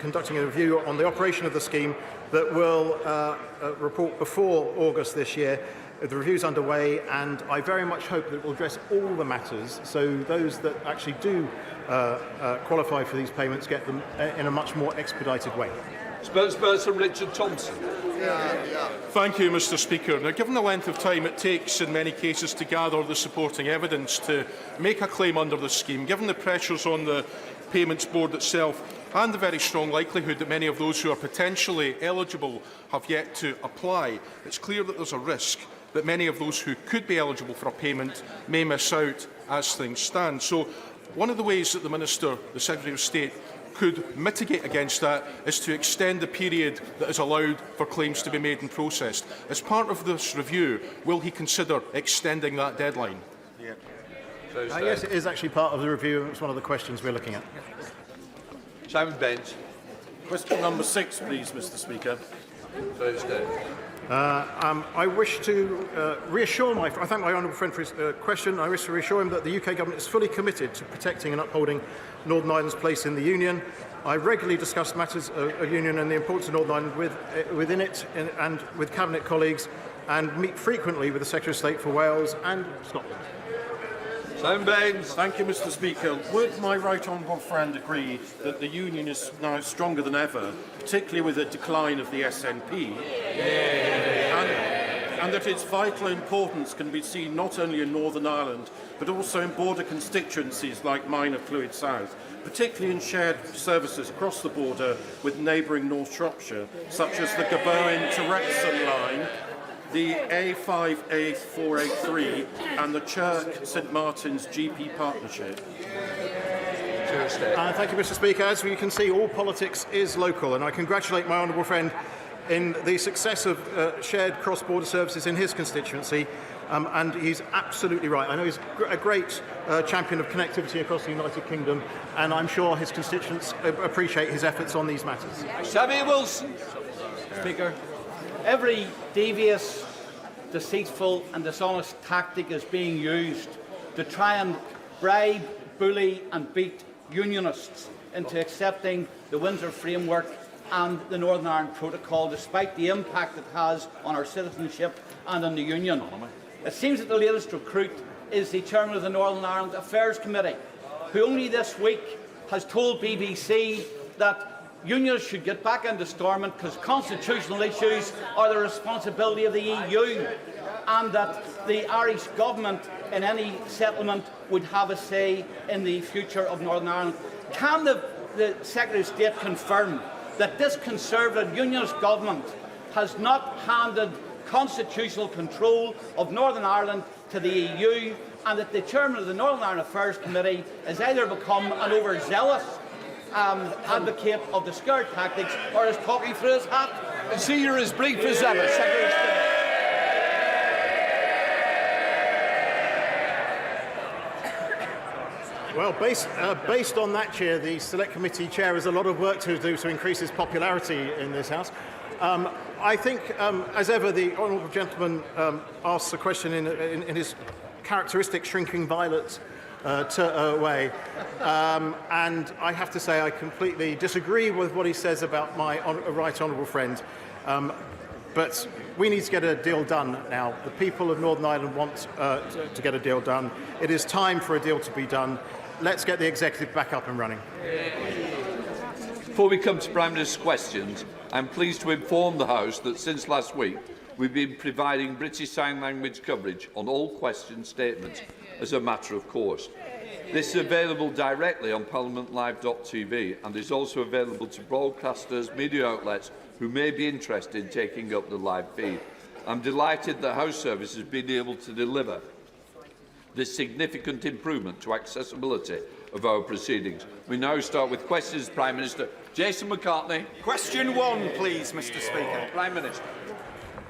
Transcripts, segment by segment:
conducting a review on the operation of the scheme that will report before August this year. The review is underway, and I very much hope that it will address all the matters, so those that actually do qualify for these payments get them in a much more expedited way. Spokesperson Richard Thompson. Thank you, Mr Speaker. Now, given the length of time it takes in many cases to gather the supporting evidence to make a claim under the scheme, given the pressures on the Payments Board itself and the very strong likelihood that many of those who are potentially eligible have yet to apply, it's clear that there's a risk that many of those who could be eligible for a payment may miss out as things stand. So one of the ways that the Minister, the Secretary of State, could mitigate against that is to extend the period that is allowed for claims to be made and processed. As part of this review, will he consider extending that deadline? Yes, it is actually part of the review. It's one of the questions we're looking at. Simon Bench. Question number 6, please, Mr Speaker. Thursday. I wish to reassure I thank my honourable friend for his question. I wish to reassure him that the UK Government is fully committed to protecting and upholding Northern Ireland's place in the Union. I regularly discuss matters of Union and the importance of Northern Ireland within it and with Cabinet colleagues, and meet frequently with the Secretary of State for Wales and Scotland. Simon Baines. Thank you, Mr Speaker. Would my right honourable friend agree that the Union is now stronger than ever, particularly with the decline of the SNP, and that its vital importance can be seen not only in Northern Ireland, but also in border constituencies like mine of Clwyd South, particularly in shared services across the border with neighbouring North Shropshire, such as the Gabowen to Wrexham line, the A5A483 and the Chirk St Martin's GP partnership. Thank you, Mr Speaker. As you can see, all politics is local, and I congratulate my honourable friend in the success of shared cross-border services in his constituency, and he's absolutely right. I know he's a great champion of connectivity across the United Kingdom, and I'm sure his constituents appreciate his efforts on these matters. Samuel Wilson. Speaker, every devious, deceitful and dishonest tactic is being used to try and bribe, bully and beat unionists into accepting the Windsor Framework and the Northern Ireland Protocol, despite the impact it has on our citizenship and on the Union. It seems that the latest recruit is the Chairman of the Northern Ireland Affairs Committee, who only this week has told BBC that unions should get back into Stormont because constitutional issues are the responsibility of the EU, and that the Irish Government in any settlement would have a say in the future of Northern Ireland. Can the Secretary of State confirm that this Conservative Unionist Government has not handed constitutional control of Northern Ireland to the EU, and that the Chairman of the Northern Ireland Affairs Committee has either become an overzealous advocate of the scare tactics or is talking through his hat? See, you're as brief as ever, Secretary of State. Well, based on that, Chair, the Select Committee Chair has a lot of work to do to increase his popularity in this House. I think, as ever, the honourable gentleman asks a question in his characteristic shrinking violet way, and I have to say I completely disagree with what he says about my right honourable friend. But we need to get a deal done now. The people of Northern Ireland want to get a deal done. It is time for a deal to be done. Let's get the executive back up and running. Before we come to Prime Minister's questions, I'm pleased to inform the House that since last week we've been providing British Sign Language coverage on all question statements as a matter of course. This is available directly on parliamentlive.tv and is also available to broadcasters, media outlets who may be interested in taking up the live feed. I'm delighted that House Service has been able to deliver this significant improvement to accessibility of our proceedings. We now start with questions. Prime Minister Jason McCartney. Question 1, please, Mr Speaker. Prime Minister.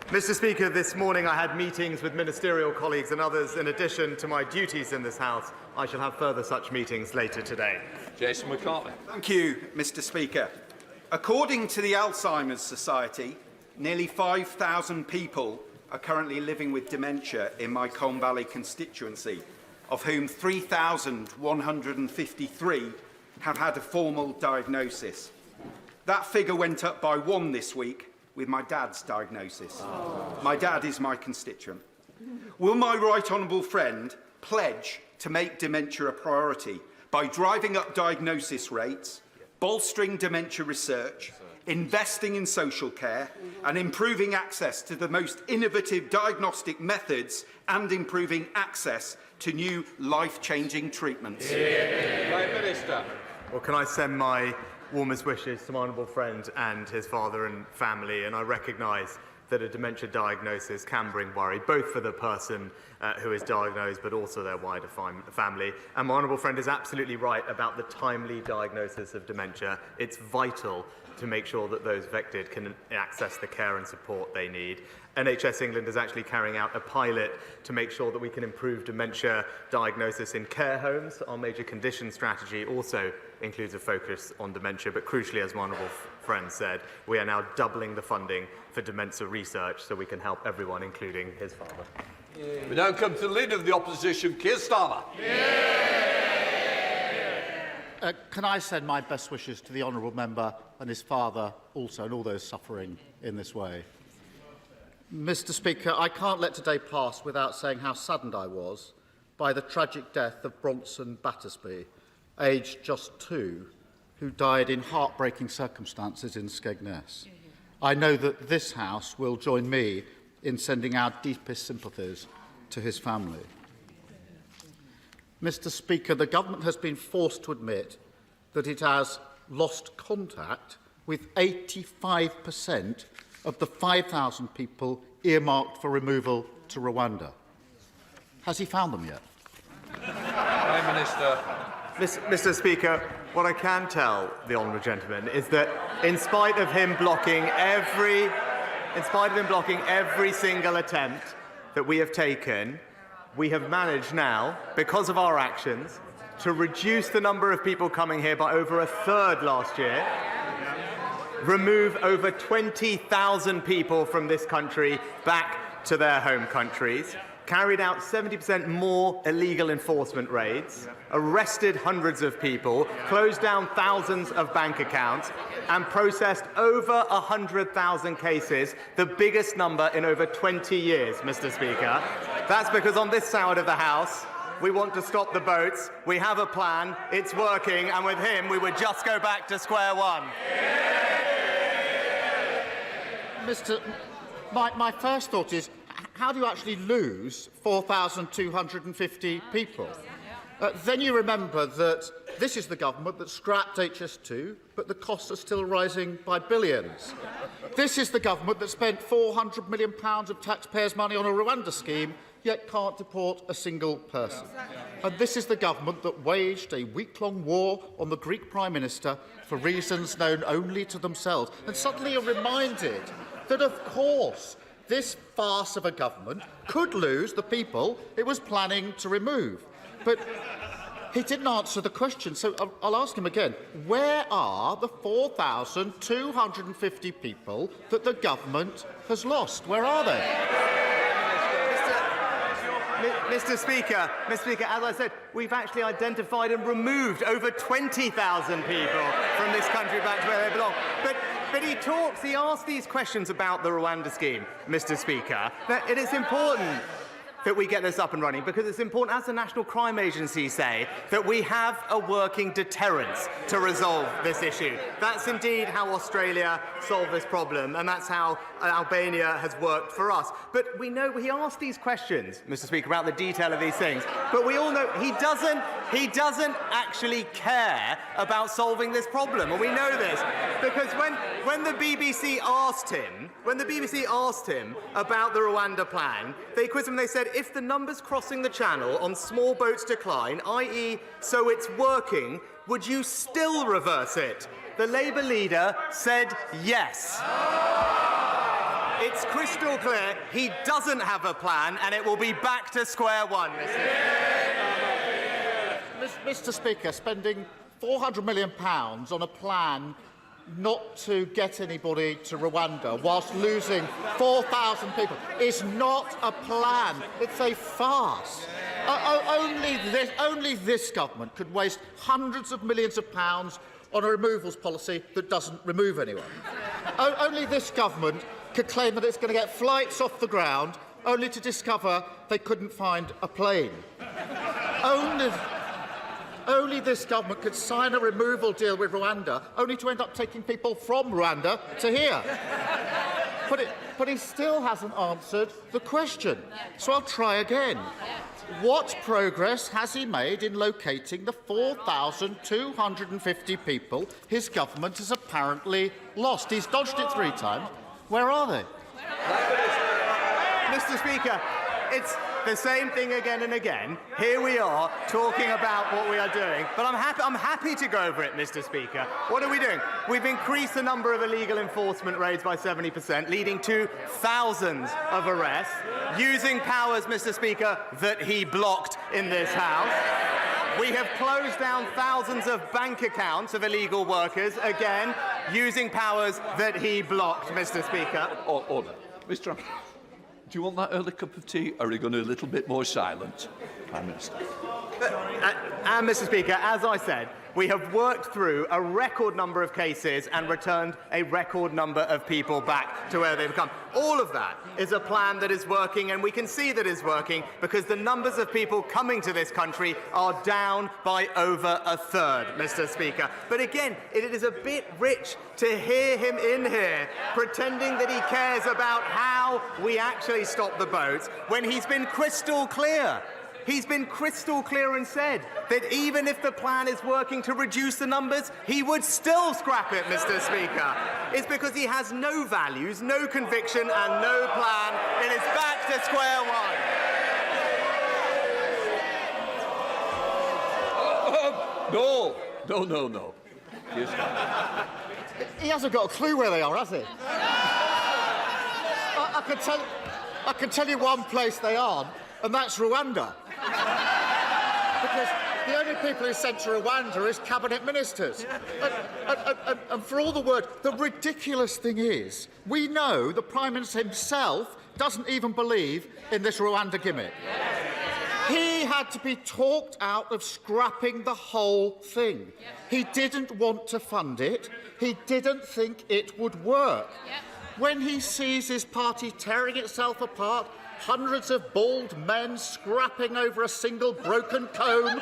Mr Speaker, this morning I had meetings with ministerial colleagues and others in addition to my duties in this House. I shall have further such meetings later today. Jason McCartney. Thank you, Mr Speaker. According to the Alzheimer's Society, nearly 5,000 people are currently living with dementia in my Colne Valley constituency, of whom 3,153 have had a formal diagnosis. That figure went up by 1 this week with my dad's diagnosis. My dad is my constituent. Will my right honourable friend pledge to make dementia a priority by driving up diagnosis rates, bolstering dementia research, investing in social care and improving access to the most innovative diagnostic methods and improving access to new life-changing treatments? Prime Minister. Well, can I send my warmest wishes to my honourable friend and his father and family, and I recognise that a dementia diagnosis can bring worry, both for the person who is diagnosed but also their wider family. And my honourable friend is absolutely right about the timely diagnosis of dementia. It's vital to make sure that those affected can access the care and support they need. NHS England is actually carrying out a pilot to make sure that we can improve dementia diagnosis in care homes. Our major condition strategy also includes a focus on dementia, but crucially, as my honourable friend said, we are now doubling the funding for dementia research so we can help everyone, including his father. We now come to the Leader of the Opposition, Keir Starmer. Can I send my best wishes to the honourable member and his father also, and all those suffering in this way? Mr. Speaker, I can't let today pass without saying how saddened I was by the tragic death of Bronson Battersby, aged just 2, who died in heartbreaking circumstances in Skegness. I know that this House will join me in sending our deepest sympathies to his family. Mr. Speaker, the government has been forced to admit that it has lost contact with 85% of the 5,000 people earmarked for removal to Rwanda. Has he found them yet? Prime Minister. Mr. Speaker, what I can tell the honourable gentleman is that in spite of him blocking every single attempt that we have taken, we have managed now, because of our actions, to reduce the number of people coming here by over a third last year, remove over 20,000 people from this country back to their home countries, carried out 70% more illegal enforcement raids, arrested hundreds of people, closed down thousands of bank accounts, and processed over 100,000 cases, the biggest number in over 20 years, Mr. Speaker. That's because on this side of the House, we want to stop the boats, we have a plan, it's working, and with him, we would just go back to square one. My first thought is, how do you actually lose 4,250 people? Then you remember that this is the government that scrapped HS2, but the costs are still rising by billions. This is the government that spent £400 million of taxpayers' money on a Rwanda scheme, yet can't deport a single person. And this is the government that waged a week-long war on the Greek Prime Minister for reasons known only to themselves. And suddenly are reminded that, of course, this farce of a government could lose the people it was planning to remove. But he didn't answer the question, so I'll ask him again. Where are the 4,250 people that the government has lost? Where are they? Mr. Speaker, as I said, we've actually identified and removed over 20,000 people from this country back to where they belong. But he asks these questions about the Rwanda scheme, Mr. Speaker. That it is important that we get this up and running, because it's important, as the National Crime Agency say, that we have a working deterrence to resolve this issue. That's indeed how Australia solved this problem, and that's how Albania has worked for us. But we know he asked these questions, Mr. Speaker, about the detail of these things, but we all know he doesn't actually care about solving this problem, and we know this because when the BBC asked him about the Rwanda plan, they quizzed him and they said, if the numbers crossing the channel on small boats decline, i.e. so it's working, would you still reverse it? The Labour leader said yes. It's crystal clear he doesn't have a plan, and it will be back to square one, Mr. Speaker, spending £400 million on a plan not to get anybody to Rwanda whilst losing 4,000 people is not a plan. It's a farce. Only this government could waste hundreds of millions of pounds on a removals policy that doesn't remove anyone. Only this government could claim that it's going to get flights off the ground only to discover they couldn't find a plane. Only this government could sign a removal deal with Rwanda only to end up taking people from Rwanda to here. But he still hasn't answered the question. So I'll try again. What progress has he made in locating the 4,250 people his government has apparently lost? He's dodged it 3 times. Where are they? Mr. Speaker, it's the same thing again and again. Here we are talking about what we are doing, but I'm happy to go over it, Mr. Speaker. What are we doing? We've increased the number of illegal enforcement raids by 70%, leading to thousands of arrests, using powers, Mr. Speaker, that he blocked in this House. We have closed down thousands of bank accounts of illegal workers, again, using powers that he blocked, Mr. Speaker. Order. Mr. Do you want that early cup of tea, or are you going to be a little bit more silent, Prime Minister? And, Mr. Speaker, as I said, we have worked through a record number of cases and returned a record number of people back to where they've come. All of that is a plan that is working, and we can see that it's working because the numbers of people coming to this country are down by over a third, Mr. Speaker. But again, it is a bit rich to hear him in here pretending that he cares about how we actually stop the boats when he's been crystal clear. He's been crystal clear and said that even if the plan is working to reduce the numbers, he would still scrap it, Mr. Speaker. It's because he has no values, no conviction and no plan, and it's back to square one. No. Yes. He hasn't got a clue where they are, has he? I can tell you one place they aren't, and that's Rwanda. Because the only people who sent to Rwanda is cabinet ministers. And for all the word, the ridiculous thing is, we know the Prime Minister himself doesn't even believe in this Rwanda gimmick. He had to be talked out of scrapping the whole thing. He didn't want to fund it. He didn't think it would work. When he sees his party tearing itself apart, hundreds of bald men scrapping over a single broken comb,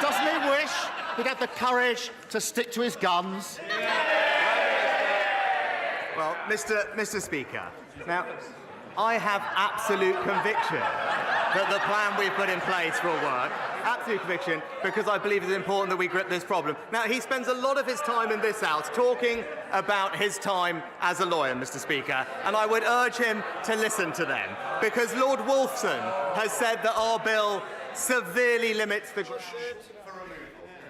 doesn't he wish he'd had the courage to stick to his guns? Well, Mr. Speaker, now, I have absolute conviction that the plan we've put in place will work. Absolute conviction, because I believe it's important that we grip this problem. Now, he spends a lot of his time in this House talking about his time as a lawyer, Mr. Speaker, and I would urge him to listen to them, because Lord Wolfson has said that our bill severely limits the...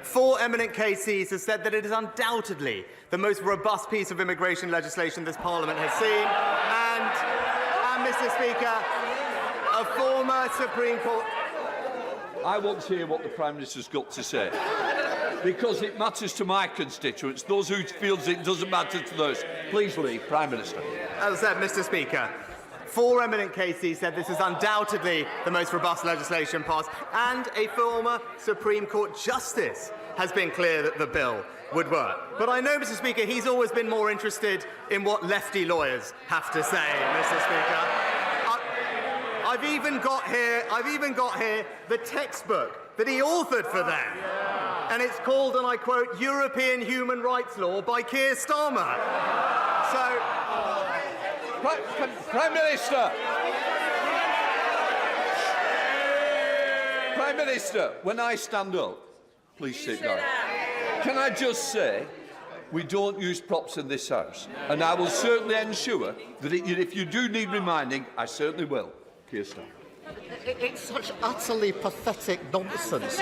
4 eminent KCs have said that it is undoubtedly the most robust piece of immigration legislation this Parliament has seen, and Mr. Speaker, a former Supreme Court... I want to hear what the Prime Minister's got to say, because it matters to my constituents, those who feel it doesn't matter to those. Please leave, Prime Minister. As I said, Mr. Speaker, 4 eminent KCs said this is undoubtedly the most robust legislation passed, and a former Supreme Court Justice has been clear that the bill would work. But I know, Mr. Speaker, he's always been more interested in what lefty lawyers have to say, Mr. Speaker. I've even got here the textbook that he authored for them. And it's called, and I quote, European Human Rights Law by Keir Starmer. So... Prime Minister! Prime Minister, when I stand up, please sit down. Can I just say, we don't use props in this House, and I will certainly ensure that if you do need reminding, I certainly will. Keir Starmer. It's such utterly pathetic nonsense.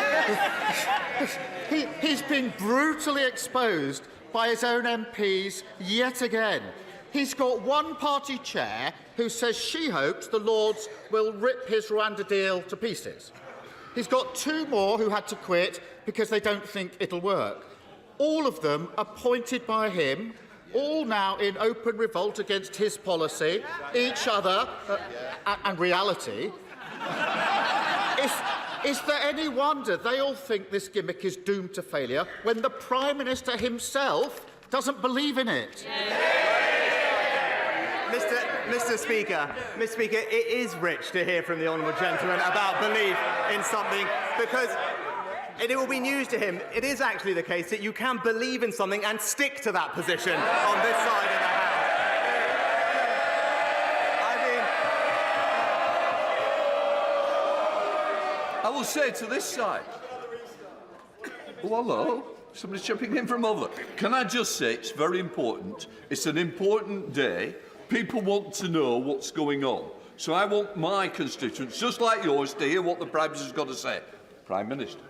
He's been brutally exposed by his own MPs yet again. He's got one party chair who says she hopes the Lords will rip his Rwanda deal to pieces. He's got 2 more who had to quit because they don't think it'll work. All of them appointed by him, all now in open revolt against his policy, each other, and reality. Is there any wonder they all think this gimmick is doomed to failure when the Prime Minister himself doesn't believe in it? Mr. Speaker, it is rich to hear from the honourable gentleman about belief in something, because it will be news to him. It is actually the case that you can believe in something and stick to that position on this side of the House. I will say to this side. Oh, hello. Somebody's jumping in from over. Can I just say it's very important. It's an important day. People want to know what's going on. So I want my constituents, just like yours, to hear what the Prime Minister's got to say. Prime Minister.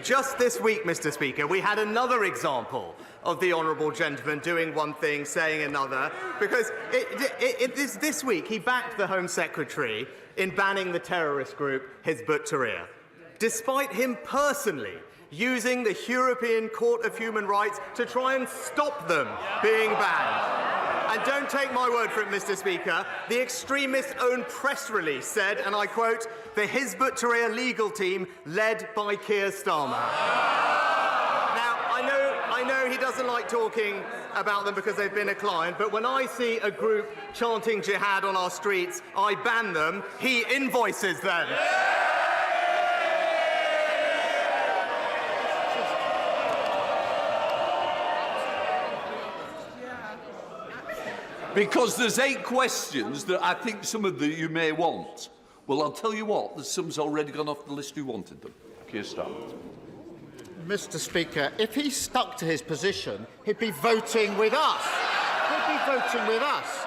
Just this week, Mr. Speaker, we had another example of the honourable gentleman doing one thing, saying another, because this week he backed the Home Secretary in banning the terrorist group Hizb ut-Tahrir, despite him personally using the European Court of Human Rights to try and stop them being banned. And don't take my word for it, Mr. Speaker, the extremist's own press release said, and I quote, "the Hizb ut-Tahrir legal team led by Keir Starmer." Now, I know he doesn't like talking about them because they've been a client, but when I see a group chanting jihad on our streets, I ban them, he invoices them. Because there's 8 questions that I think some of you may want. Well, I'll tell you what, there's some's already gone off the list who wanted them. Keir Starmer. Mr. Speaker, if he stuck to his position, he'd be voting with us. He'd be voting with us.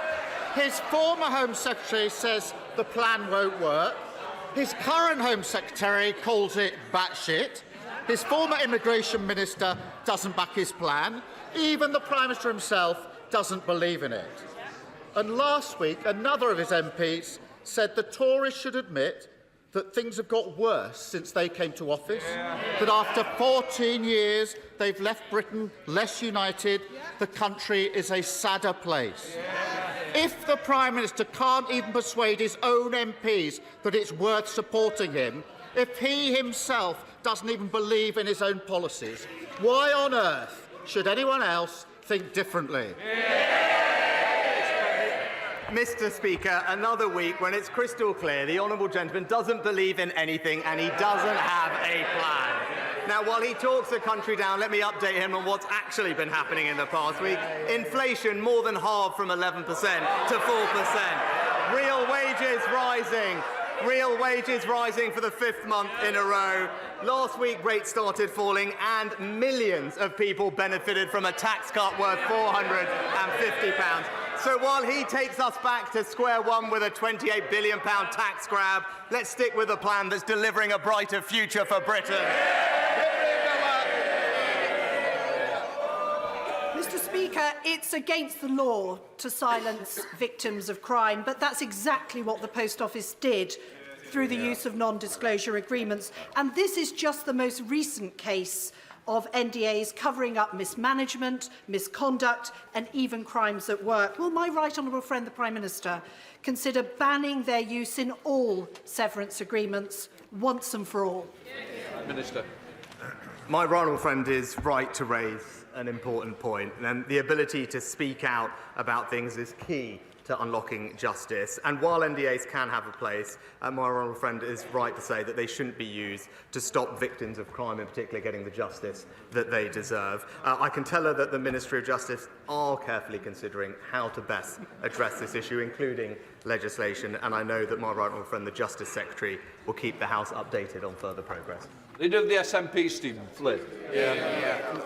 His former Home Secretary says the plan won't work. His current Home Secretary calls it batshit. His former Immigration Minister doesn't back his plan. Even the Prime Minister himself doesn't believe in it. And last week, another of his MPs said the Tories should admit that things have got worse since they came to office, that after 14 years they've left Britain less united, the country is a sadder place. If the Prime Minister can't even persuade his own MPs that it's worth supporting him, if he himself doesn't even believe in his own policies, why on earth should anyone else think differently? Mr. Speaker, another week when it's crystal clear the honourable gentleman doesn't believe in anything and he doesn't have a plan. Now, while he talks the country down, let me update him on what's actually been happening in the past week. Inflation more than halved from 11% to 4%. Real wages rising. Real wages rising for the 5th month in a row. Last week, rates started falling and millions of people benefited from a tax cut worth £450. So while he takes us back to square one with a £28 billion tax grab, let's stick with a plan that's delivering a brighter future for Britain. Mr. Speaker, it's against the law to silence victims of crime, but that's exactly what the Post Office did through the use of non-disclosure agreements. And this is just the most recent case of NDAs covering up mismanagement, misconduct and even crimes at work. Will my right honourable friend, the Prime Minister, consider banning their use in all severance agreements once and for all? Minister. My right honourable friend is right to raise an important point, and the ability to speak out about things is key to unlocking justice. And while NDAs can have a place, my honourable friend is right to say that they shouldn't be used to stop victims of crime, in particular getting the justice that they deserve. I can tell her that the Ministry of Justice are carefully considering how to best address this issue, including legislation, and I know that my right honourable friend, the Justice Secretary, will keep the House updated on further progress. Leader of the SNP, Stephen Flynn.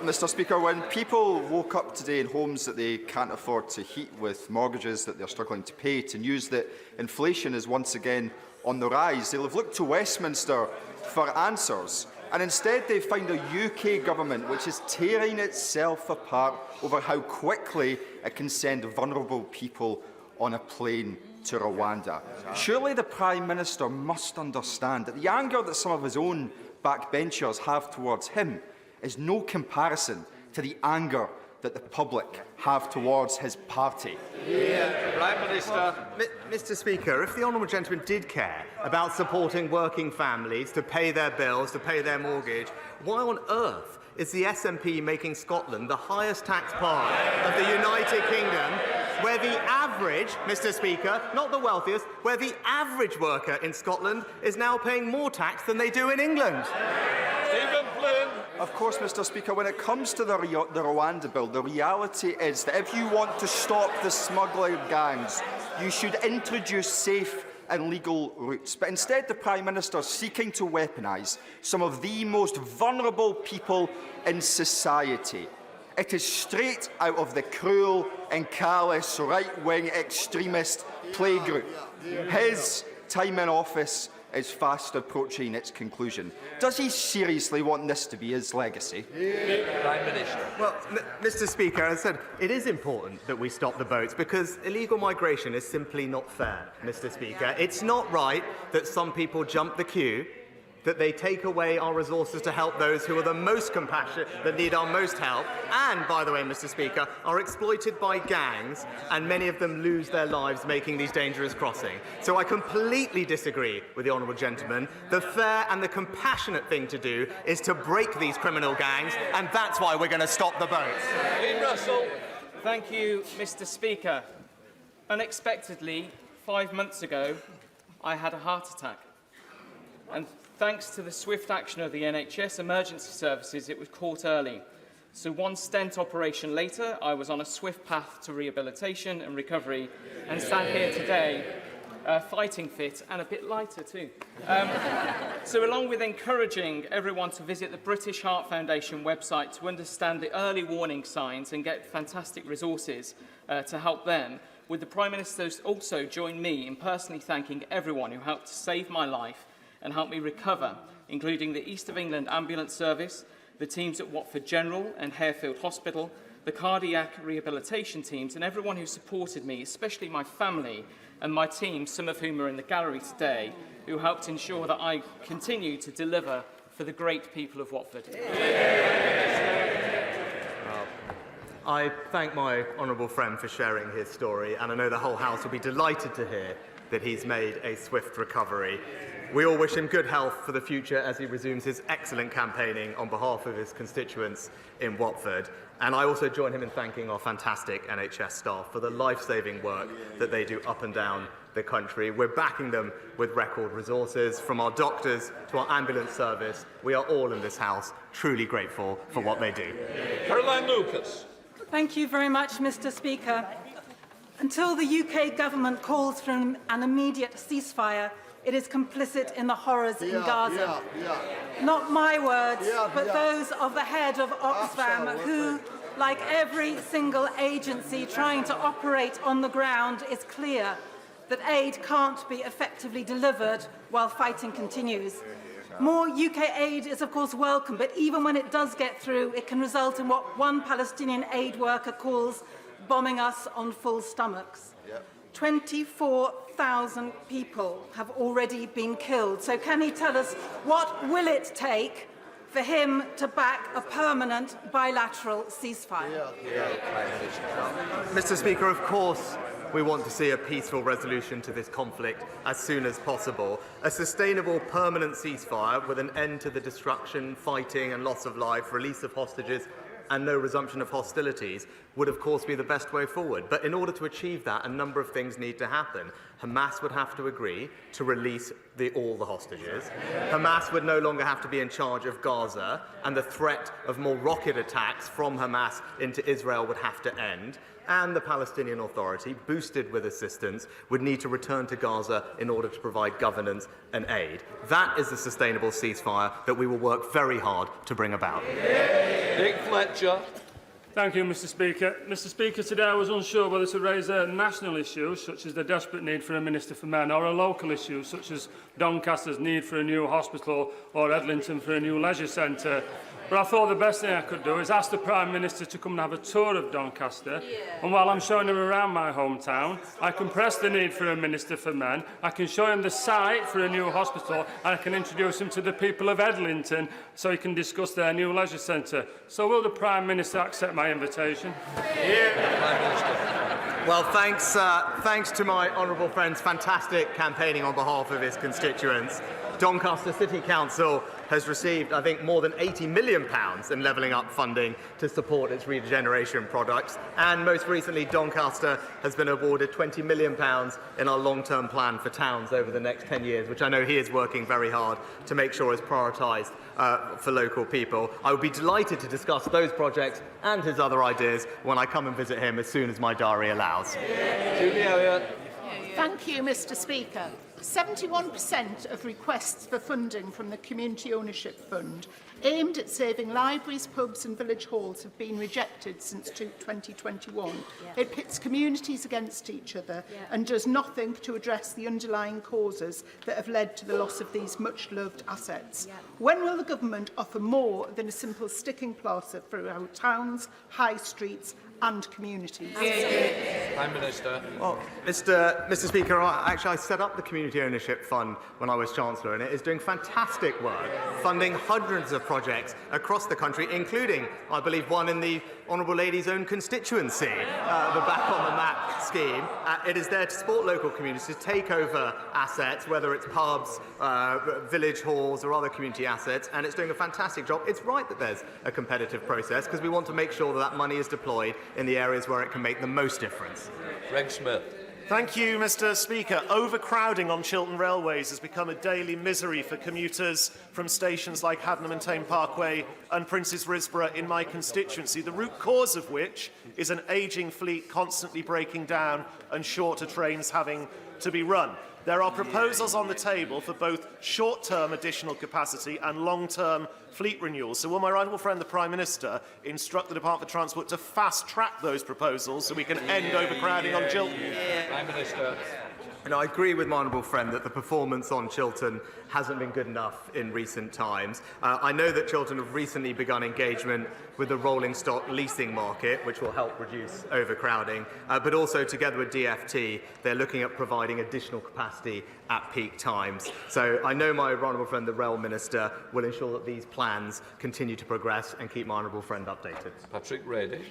Mr. Speaker, when people woke up today in homes that they can't afford to heat with mortgages that they're struggling to pay, to news that inflation is once again on the rise, they'll have looked to Westminster for answers. And instead they find a UK government which is tearing itself apart over how quickly it can send vulnerable people on a plane to Rwanda. Surely the Prime Minister must understand that the anger that some of his own backbenchers have towards him is no comparison to the anger that that the public have towards his party? Prime Minister. Mr. Speaker, if the honourable gentleman did care about supporting working families to pay their bills, to pay their mortgage, why on earth is the SNP making Scotland the highest tax part of the United Kingdom, where the average, Mr. Speaker, not the wealthiest, where the average worker in Scotland is now paying more tax than they do in England? Stephen Flynn. Of course, Mr. Speaker, when it comes to the Rwanda bill, the reality is that if you want to stop the smuggling gangs, you should introduce safe and legal routes. But instead, the Prime Minister is seeking to weaponise some of the most vulnerable people in society. It is straight out of the cruel and callous right-wing extremist playgroup. His time in office is fast approaching its conclusion. Does he seriously want this to be his legacy? Prime Minister. Well, Mr. Speaker, as I said, it is important that we stop the boats because illegal migration is simply not fair, Mr. Speaker. It's not right that some people jump the queue, that they take away our resources to help those who are the most compassionate, that need our most help, and, by the way, Mr. Speaker, are exploited by gangs, and many of them lose their lives making these dangerous crossings. So I completely disagree with the honourable gentleman. The fair and the compassionate thing to do is to break these criminal gangs, and that's why we're going to stop the boats. Dean Russell. Thank you, Mr. Speaker. Unexpectedly, 5 months ago, I had a heart attack. And thanks to the swift action of the NHS emergency services, it was caught early. So one stent operation later, I was on a swift path to rehabilitation and recovery and sat here today, fighting fit and a bit lighter too. So along with encouraging everyone to visit the British Heart Foundation website to understand the early warning signs and get fantastic resources to help them, would the Prime Minister also join me in personally thanking everyone who helped to save my life and help me recover, including the East of England Ambulance Service, the teams at Watford General and Harefield Hospital, the cardiac rehabilitation teams, and everyone who supported me, especially my family and my team, some of whom are in the gallery today, who helped ensure that I continue to deliver for the great people of Watford. I thank my honourable friend for sharing his story, and I know the whole House will be delighted to hear that he's made a swift recovery. We all wish him good health for the future as he resumes his excellent campaigning on behalf of his constituents in Watford. And I also join him in thanking our fantastic NHS staff for the life-saving work that they do up and down the country. We're backing them with record resources, from our doctors to our ambulance service. We are all in this House truly grateful for what they do. Caroline Lucas. Thank you very much, Mr. Speaker. Until the UK government calls for an immediate ceasefire, it is complicit in the horrors in Gaza. Not my words, but those of the head of Oxfam, who, like every single agency trying to operate on the ground, is clear that aid can't be effectively delivered while fighting continues. More UK aid is, of course, welcome, but even when it does get through, it can result in what one Palestinian aid worker calls bombing us on full stomachs. 24,000 people have already been killed. So can he tell us what will it take for him to back a permanent bilateral ceasefire? Mr. Speaker, of course, we want to see a peaceful resolution to this conflict as soon as possible. A sustainable, permanent ceasefire with an end to the destruction, fighting and loss of life, release of hostages and no resumption of hostilities would, of course, be the best way forward. But in order to achieve that, a number of things need to happen. Hamas would have to agree to release all the hostages. Hamas would no longer have to be in charge of Gaza, and the threat of more rocket attacks from Hamas into Israel would have to end. And the Palestinian Authority, boosted with assistance, would need to return to Gaza in order to provide governance and aid. That is the sustainable ceasefire that we will work very hard to bring about. Nick Fletcher. Thank you, Mr. Speaker. Mr. Speaker, today I was unsure whether to raise a national issue, such as the desperate need for a Minister for Men, or a local issue, such as Doncaster's need for a new hospital or Edlington for a new leisure centre. But I thought the best thing I could do is ask the Prime Minister to come and have a tour of Doncaster. And while I'm showing him around my hometown, I can press the need for a Minister for Men, I can show him the site for a new hospital, and I can introduce him to the people of Edlington so he can discuss their new leisure centre. So will the Prime Minister accept my invitation? Well, thanks to my honourable friend's fantastic campaigning on behalf of his constituents. Doncaster City Council has received, I think, more than £80 million in levelling up funding to support its regeneration products. And most recently, Doncaster has been awarded £20 million in our long-term plan for towns over the next 10 years, which I know he is working very hard to make sure is prioritised for local people. I would be delighted to discuss those projects and his other ideas when I come and visit him as soon as my diary allows. Thank you, Mr. Speaker. 71% of requests for funding from the Community Ownership Fund aimed at saving libraries, pubs and village halls have been rejected since 2021. It pits communities against each other and does nothing to address the underlying causes that have led to the loss of these much-loved assets. When will the government offer more than a simple sticking plaster for our towns, high streets and communities? Prime Minister. Well, Mr. Speaker, I set up the Community Ownership Fund when I was Chancellor, and it is doing fantastic work, funding hundreds of projects across the country, including, I believe, one in the Honourable Lady's own constituency, the Back on the Map scheme. It is there to support local communities to take over assets, whether it's pubs, village halls or other community assets, and it's doing a fantastic job. It's right that there's a competitive process because we want to make sure that that money is deployed in the areas where it can make the most difference. Greg Smith. Thank you, Mr. Speaker. Overcrowding on Chiltern railways has become a daily misery for commuters from stations like Haddenham and Tame Parkway and Princes Risborough in my constituency, the root cause of which is an ageing fleet constantly breaking down and shorter trains having to be run. There are proposals on the table for both short-term additional capacity and long-term fleet renewals. So will my right honourable friend, the Prime Minister, instruct the Department for Transport to fast-track those proposals so we can end overcrowding on Chiltern? Prime Minister. And I agree with my honourable friend that the performance on Chiltern hasn't been good enough in recent times. I know that Chiltern have recently begun engagement with the rolling stock leasing market, which will help reduce overcrowding, but also together with DFT, they're looking at providing additional capacity at peak times. So I know my honourable friend, the Rail Minister, will ensure that these plans continue to progress and keep my honourable friend updated. Patrick Reddy.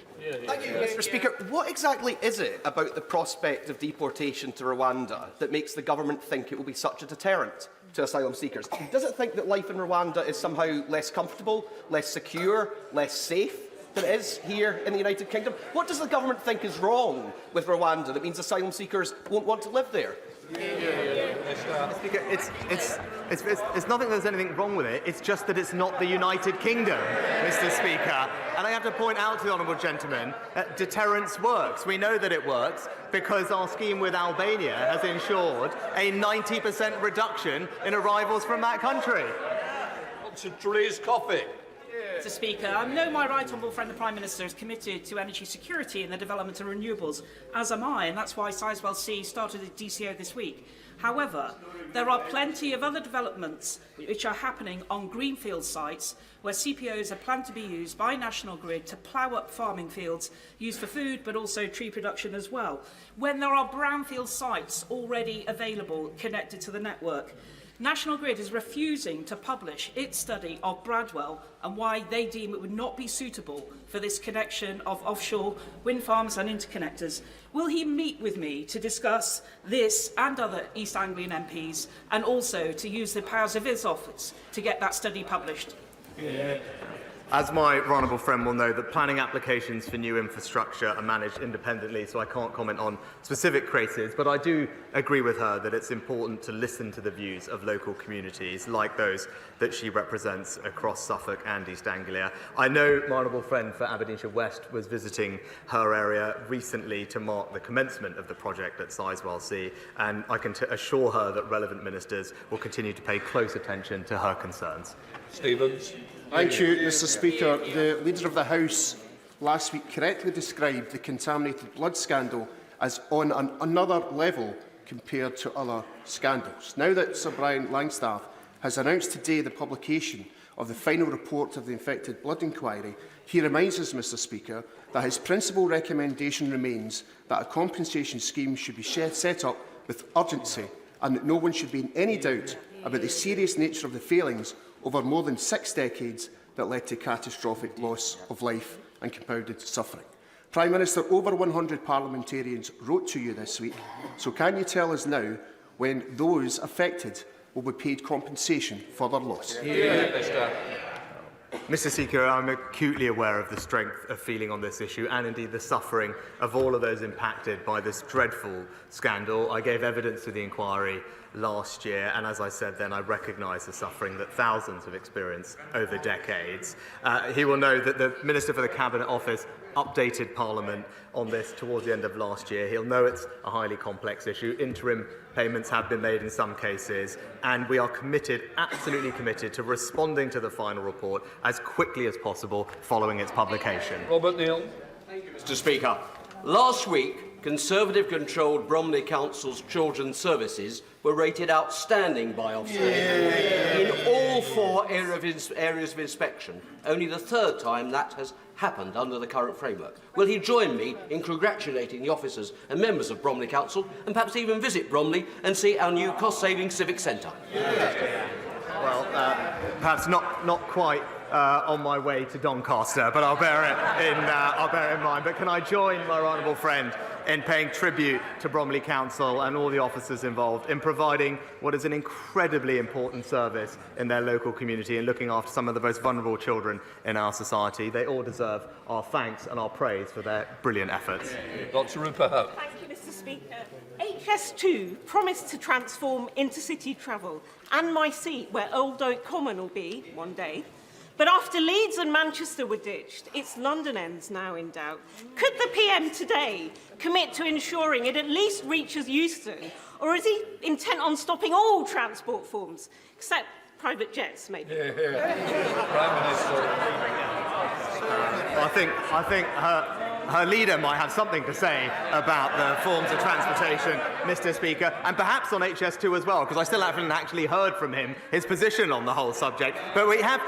Thank you, Mr. Speaker. What exactly is it about the prospect of deportation to Rwanda that makes the government think it will be such a deterrent to asylum seekers? Does it think that life in Rwanda is somehow less comfortable, less secure, less safe than it is here in the United Kingdom? What does the government think is wrong with Rwanda that means asylum seekers won't want to live there? Speaker, it's nothing there's anything wrong with it, it's just that it's not the United Kingdom, Mr. Speaker. And I have to point out to the honourable gentleman that deterrence works. We know that it works because our scheme with Albania has ensured a 90% reduction in arrivals from that country. Therese Coffey. Mr. Speaker, I know my right honourable friend the Prime Minister is committed to energy security and the development of renewables, as am I, and that's why Sizewell C started a DCO this week. However, there are plenty of other developments which are happening on greenfield sites where CPOs are planned to be used by National Grid to plough up farming fields used for food but also tree production as well, when there are brownfield sites already available connected to the network. National Grid is refusing to publish its study of Bradwell and why they deem it would not be suitable for this connection of offshore wind farms and interconnectors. Will he meet with me to discuss this and other East Anglian MPs and also to use the powers of his office to get that study published? As my honourable friend will know, that planning applications for new infrastructure are managed independently, so I can't comment on specific cases, but I do agree with her that it's important to listen to the views of local communities like those that she represents across Suffolk and East Anglia. I know my honourable friend for Aberdeenshire West was visiting her area recently to mark the commencement of the project at Sizewell C, and I can assure her that relevant ministers will continue to pay close attention to her concerns. Stevens. Thank you, Mr. Speaker. The Leader of the House last week correctly described the contaminated blood scandal as on another level compared to other scandals. Now that Sir Brian Langstaff has announced today the publication of the final report of the infected blood inquiry, he reminds us, Mr Speaker, that his principal recommendation remains that a compensation scheme should be set up with urgency and that no one should be in any doubt about the serious nature of the failings over more than 6 decades that led to catastrophic loss of life and compounded suffering. Prime Minister, over 100 parliamentarians wrote to you this week, so can you tell us now when those affected will be paid compensation for their loss? Mr Speaker, I'm acutely aware of the strength of feeling on this issue and indeed the suffering of all of those impacted by this dreadful scandal. I gave evidence to the inquiry last year, and as I said then, I recognise the suffering that thousands have experienced over decades. He will know that the Minister for the Cabinet Office updated Parliament on this towards the end of last year. He'll know it's a highly complex issue. Interim payments have been made in some cases, and we are committed, absolutely committed, to responding to the final report as quickly as possible following its publication. Robert Neal. Thank you, Mr Speaker. Last week, Conservative-controlled Bromley Council's children's services were rated outstanding by Ofsted in all 4 areas of inspection, only the 3rd time that has happened under the current framework. Will he join me in congratulating the officers and members of Bromley Council and perhaps even visit Bromley and see our new cost-saving civic centre? Well, perhaps not quite on my way to Doncaster, but I'll bear it in mind. But can I join my honourable friend in paying tribute to Bromley Council and all the officers involved in providing what is an incredibly important service in their local community and looking after some of the most vulnerable children in our society. They all deserve our thanks and our praise for their brilliant efforts. Dr. Rupert. Thank you, Mr Speaker. HS2 promised to transform intercity travel and my seat where Old Oak Common will be one day. But after Leeds and Manchester were ditched, it's London end's now in doubt. Could the PM today commit to ensuring it at least reaches Euston, or is he intent on stopping all transport forms, except private jets, maybe? Prime Minister. I think her leader might have something to say about the forms of transportation, Mr Speaker, and perhaps on HS2 as well, because I still haven't actually heard from him his position on the whole subject. But we have,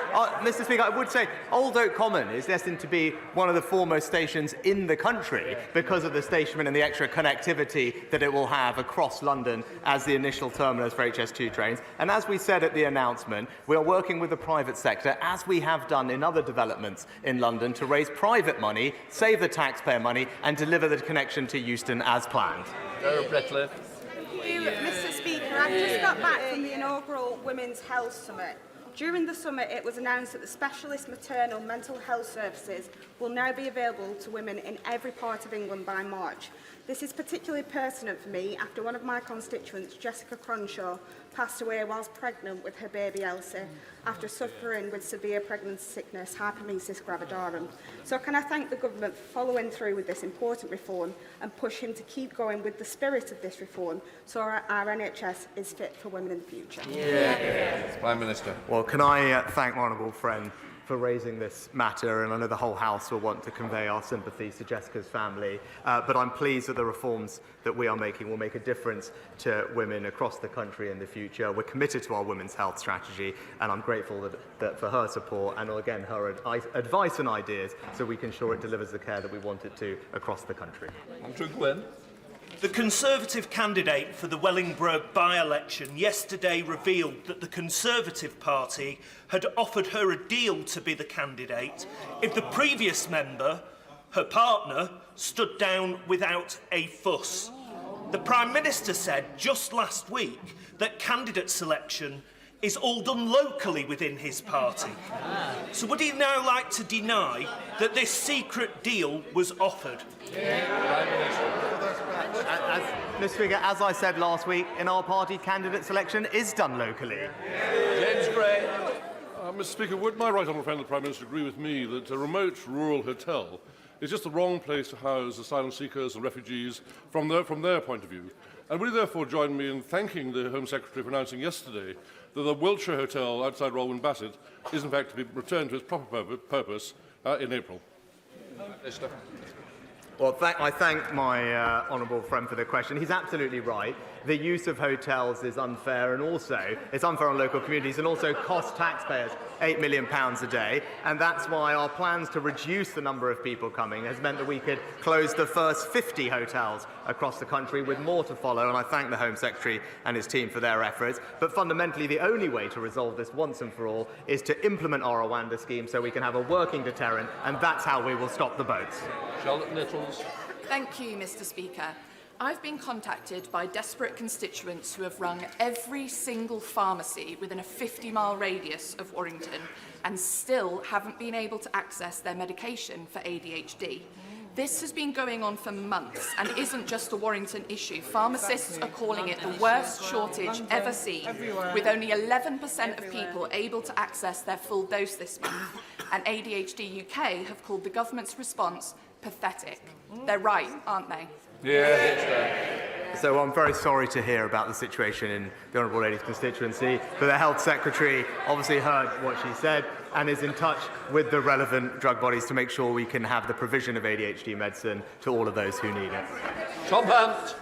Mr Speaker, I would say Old Oak Common is destined to be one of the foremost stations in the country because of the stationment and the extra connectivity that it will have across London as the initial terminus for HS2 trains. And as we said at the announcement, we are working with the private sector, as we have done in other developments in London, to raise private money, save the taxpayer money and deliver the connection to Euston as planned. Thank you, Mr Speaker. I've just got back from the inaugural Women's Health Summit. During the summit, it was announced that the specialist maternal mental health services will now be available to women in every part of England by March. This is particularly pertinent for me after one of my constituents, Jessica Cronshaw, passed away whilst pregnant with her baby Elsie after suffering with severe pregnancy sickness, hyperemesis gravidarum. So can I thank the government for following through with this important reform and push him to keep going with the spirit of this reform so our NHS is fit for women in the future? Prime Minister. Well, can I thank my honourable friend for raising this matter, and I know the whole House will want to convey our sympathies to Jessica's family, but I'm pleased that the reforms that we are making will make a difference to women across the country in the future. We're committed to our women's health strategy, and I'm grateful that for her support and, again, her advice and ideas so we can ensure it delivers the care that we want it to across the country. Andrew Gwynn. The Conservative candidate for the Wellingborough by-election yesterday revealed that the Conservative Party had offered her a deal to be the candidate if the previous member, her partner, stood down without a fuss. The Prime Minister said just last week that candidate selection is all done locally within his party. So would he now like to deny that this secret deal was offered? Mr Speaker, as I said last week, in our party, candidate selection is done locally. James Gray. Mr Speaker, would my right honourable friend the Prime Minister agree with me that a remote rural hotel is just the wrong place to house asylum seekers and refugees from their point of view? And will he therefore join me in thanking the Home Secretary for announcing yesterday that the Wiltshire Hotel outside Rolwyn Bassett is in fact to be returned to its proper purpose in April? Well, I thank my honourable friend for the question. He's absolutely right. The use of hotels is unfair, and also it's unfair on local communities and also costs taxpayers £8 million a day. And that's why our plans to reduce the number of people coming has meant that we could close the first 50 hotels across the country, with more to follow. And I thank the Home Secretary and his team for their efforts. But fundamentally, the only way to resolve this once and for all is to implement our Rwanda scheme so we can have a working deterrent, and that's how we will stop the boats. Charlotte Littles. Thank you, Mr. Speaker. I've been contacted by desperate constituents who have rung every single pharmacy within a 50-mile radius of Warrington and still haven't been able to access their medication for ADHD. This has been going on for months and isn't just a Warrington issue. Pharmacists are calling it the worst shortage ever seen, with only 11% of people able to access their full dose this month. And ADHD UK have called the government's response pathetic. They're right, aren't they? Yeah, So I'm very sorry to hear about the situation in the Honourable Lady's constituency, but the Health Secretary obviously heard what she said and is in touch with the relevant drug bodies to make sure we can have the provision of ADHD medicine to all of those who need it. Tom Hunt.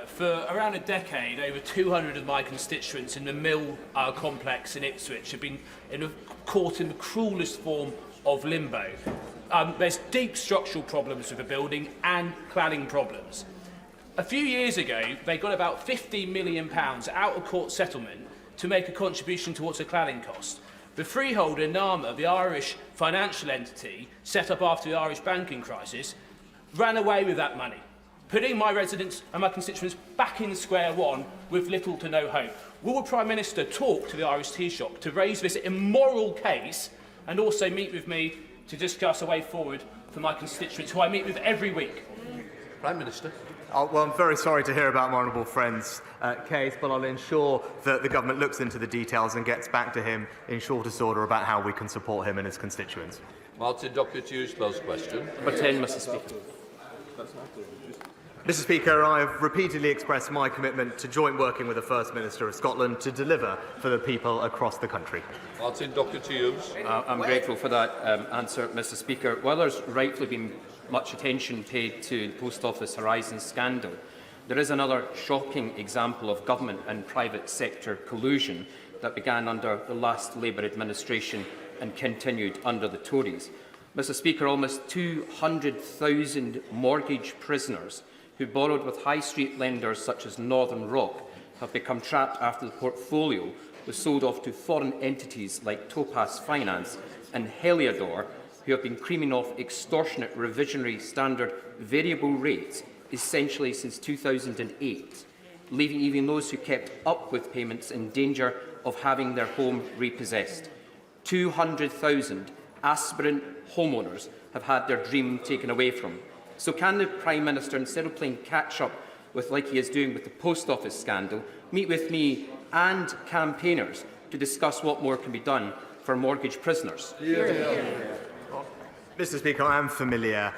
For around a decade, over 200 of my constituents in the Mill complex in Ipswich have been caught in the cruelest form of limbo. There's deep structural problems with the building and cladding problems. A few years ago, they got about £50 million out of court settlement to make a contribution towards the cladding cost. The freeholder, NAMA, the Irish financial entity set up after the Irish banking crisis, ran away with that money, putting my residents and my constituents back in square one with little to no hope. Will the Prime Minister talk to the Irish tea shop to raise this immoral case and also meet with me to discuss a way forward for my constituents, who I meet with every week? Prime Minister. Well, I'm very sorry to hear about my honourable friend's case, but I'll ensure that the government looks into the details and gets back to him in shortest order about how we can support him and his constituents. Martin Doherty's close question. Number 10, Mr. Speaker. Mr. Speaker, I have repeatedly expressed my commitment to joint working with the First Minister of Scotland to deliver for the people across the country. Martin Doherty. I'm grateful for that answer, Mr. Speaker. While there's rightfully been much attention paid to the Post Office Horizon scandal, there is another shocking example of government and private sector collusion that began under the last Labour administration and continued under the Tories. Mr. Speaker, almost 200,000 mortgage prisoners who borrowed with high street lenders such as Northern Rock have become trapped after the portfolio was sold off to foreign entities like Topaz Finance and Heliodor, who have been creaming off extortionate revisionary standard variable rates essentially since 2008, leaving even those who kept up with payments in danger of having their home repossessed. 200,000 aspirant homeowners have had their dream taken away from. So can the Prime Minister, instead of playing catch-up with like he is doing with the Post Office scandal, meet with me and campaigners to discuss what more can be done for mortgage prisoners? Mr. Speaker, I am familiar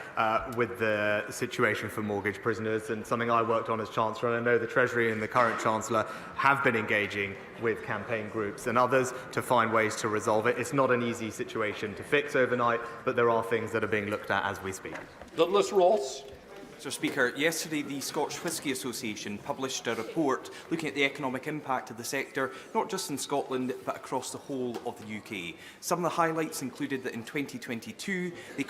with the situation for mortgage prisoners, and something I worked on as Chancellor, and I know the Treasury and the current Chancellor have been engaging with campaign groups and others to find ways to resolve it. It's not an easy situation to fix overnight, but there are things that are being looked at as we speak. Douglas Ross. Mr. Speaker, yesterday the Scotch Whisky Association published a report looking at the economic impact of the sector, not just in Scotland but across the whole of the UK. Some of the highlights included that in 2022 they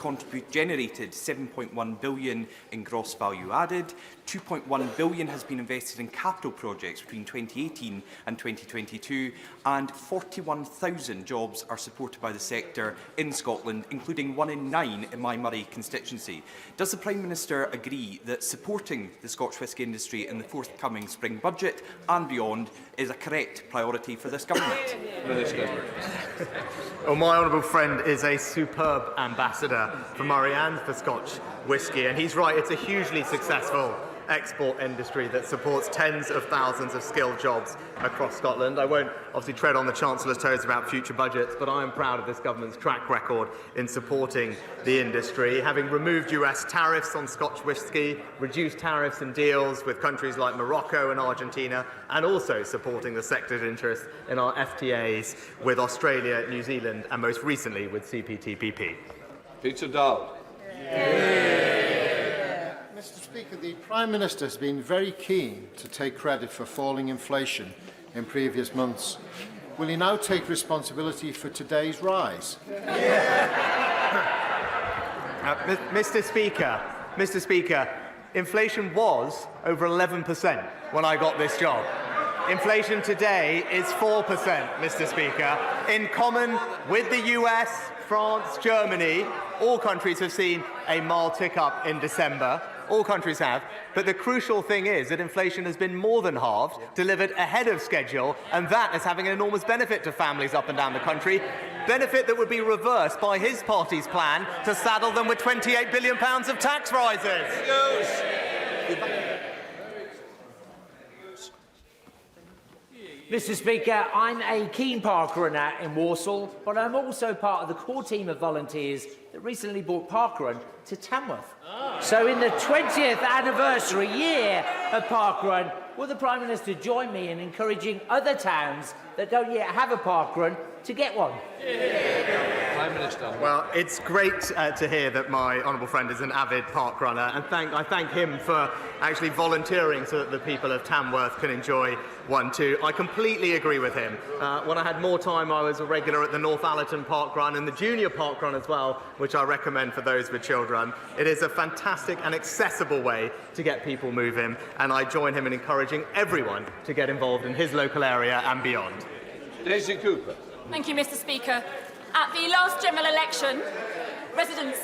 generated £7.1 billion in gross value added, £2.1 billion has been invested in capital projects between 2018 and 2022, and 41,000 jobs are supported by the sector in Scotland, including 1 in 9 in my Murray constituency. Does the Prime Minister agree that supporting the Scotch whisky industry in the forthcoming spring budget and beyond is a correct priority for this government? Well, my honourable friend is a superb ambassador for Murray and for Scotch whisky, and he's right, it's a hugely successful export industry that supports tens of thousands of skilled jobs across Scotland. I won't obviously tread on the Chancellor's toes about future budgets, but I am proud of this government's track record in supporting the industry, having removed US tariffs on Scotch whisky, reduced tariffs and deals with countries like Morocco and Argentina, and also supporting the sector's interest in our FTAs with Australia, New Zealand, and most recently with CPTPP. Peter Dowd. Mr. Speaker, the Prime Minister has been very keen to take credit for falling inflation in previous months. Will he now take responsibility for today's rise? Mr. Speaker, inflation was over 11% when I got this job. Inflation today is 4%, Mr. Speaker. In common with the US, France, Germany, all countries have seen a mild tick-up in December. All countries have. But the crucial thing is that inflation has been more than halved, delivered ahead of schedule, and that is having an enormous benefit to families up and down the country. Benefit that would be reversed by his party's plan to saddle them with £28 billion of tax rises. Mr. Speaker, I'm a keen park runner in Walsall, but I'm also part of the core team of volunteers that recently brought Parkrun to Tamworth. So in the 20th anniversary year of Parkrun, will the Prime Minister join me in encouraging other towns that don't yet have a Parkrun to get one? Prime Minister. Well, it's great to hear that my honourable friend is an avid park runner, and I thank him for actually volunteering so that the people of Tamworth can enjoy one too. I completely agree with him. When I had more time, I was a regular at the North Allerton Park Run and the Junior Park Run as well, which I recommend for those with children. It is a fantastic and accessible way to get people moving, and I join him in encouraging everyone to get involved in his local area and beyond. Daisy Cooper. Thank you, Mr. Speaker. At the last general election, residents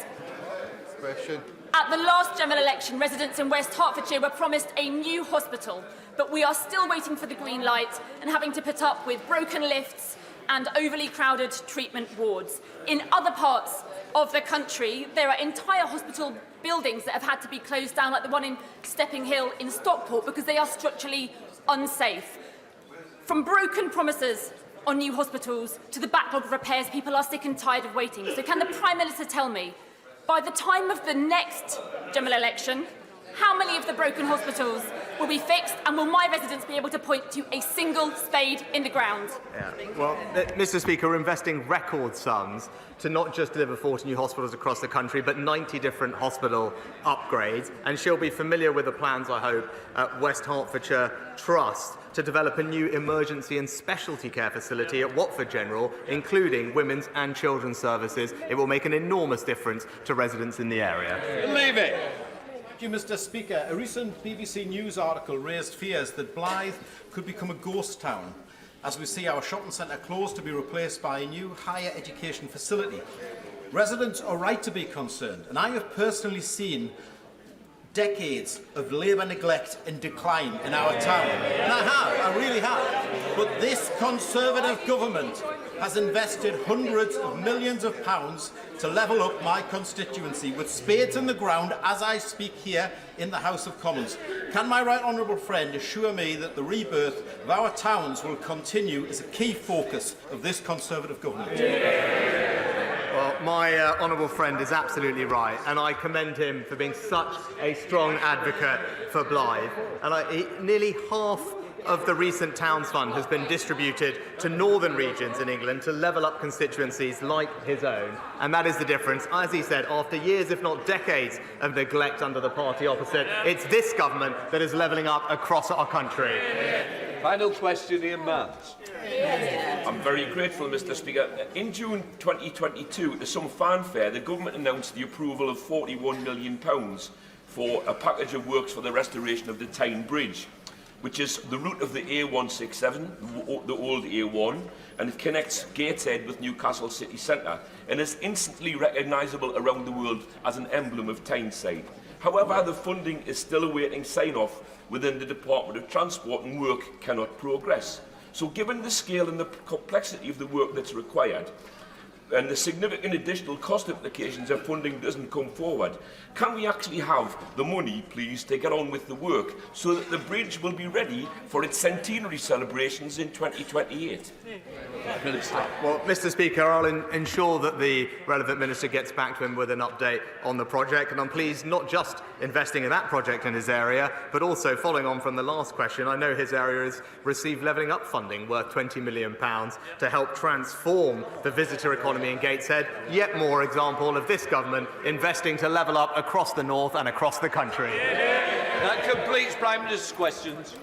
in West Hertfordshire were promised a new hospital, but we are still waiting for the green light and having to put up with broken lifts and overly crowded treatment wards. In other parts of the country, there are entire hospital buildings that have had to be closed down, like the one in Stepping Hill in Stockport, because they are structurally unsafe. From broken promises on new hospitals to the backlog of repairs, people are sick and tired of waiting. So can the Prime Minister tell me, by the time of the next general election, how many of the broken hospitals will be fixed, and will my residents be able to point to a single spade in the ground? Yeah. Well, Mr. Speaker, we're investing record sums to not just deliver 40 new hospitals across the country, but 90 different hospital upgrades. And she'll be familiar with the plans, I hope, at West Hertfordshire Trust to develop a new emergency and specialty care facility at Watford General, including women's and children's services. It will make an enormous difference to residents in the area. Leave it. Thank you, Mr. Speaker. A recent BBC News article raised fears that Blyth could become a ghost town, as we see our shopping centre closed to be replaced by a new higher education facility. Residents are right to be concerned, and I have personally seen decades of Labour neglect and decline in our town. And I really have. But this Conservative government has invested hundreds of millions of pounds to level up my constituency with spades in the ground as I speak here in the House of Commons. Can my right honourable friend assure me that the rebirth of our towns will continue as a key focus of this Conservative government? Well, my honourable friend is absolutely right, and I commend him for being such a strong advocate for Blyth. And nearly half of the recent Towns Fund has been distributed to northern regions in England to level up constituencies like his own. And that is the difference. As he said, after years, if not decades, of neglect under the party opposite, it's this government that is levelling up across our country. Final question, Ian Mans. I'm very grateful, Mr. Speaker. In June 2022, to some fanfare, the government announced the approval of £41 million for a package of works for the restoration of the Tyne Bridge, which is the route of the A167, the old A1, and it connects Gateshead with Newcastle city centre, and is instantly recognisable around the world as an emblem of Tyneside. However, the funding is still awaiting sign-off within the Department of Transport, and work cannot progress. So given the scale and the complexity of the work that's required, and the significant additional cost implications if funding doesn't come forward, can we actually have the money, please, to get on with the work so that the bridge will be ready for its centenary celebrations in 2028? Well, Mr. Speaker, I'll ensure that the relevant minister gets back to him with an update on the project, and I'm pleased not just investing in that project in his area, but also following on from the last question, I know his area has received levelling up funding worth £20 million to help transform the visitor economy economy in Gateshead. Yet more example of this government investing to level up across the north and across the country. That completes Prime Minister's questions.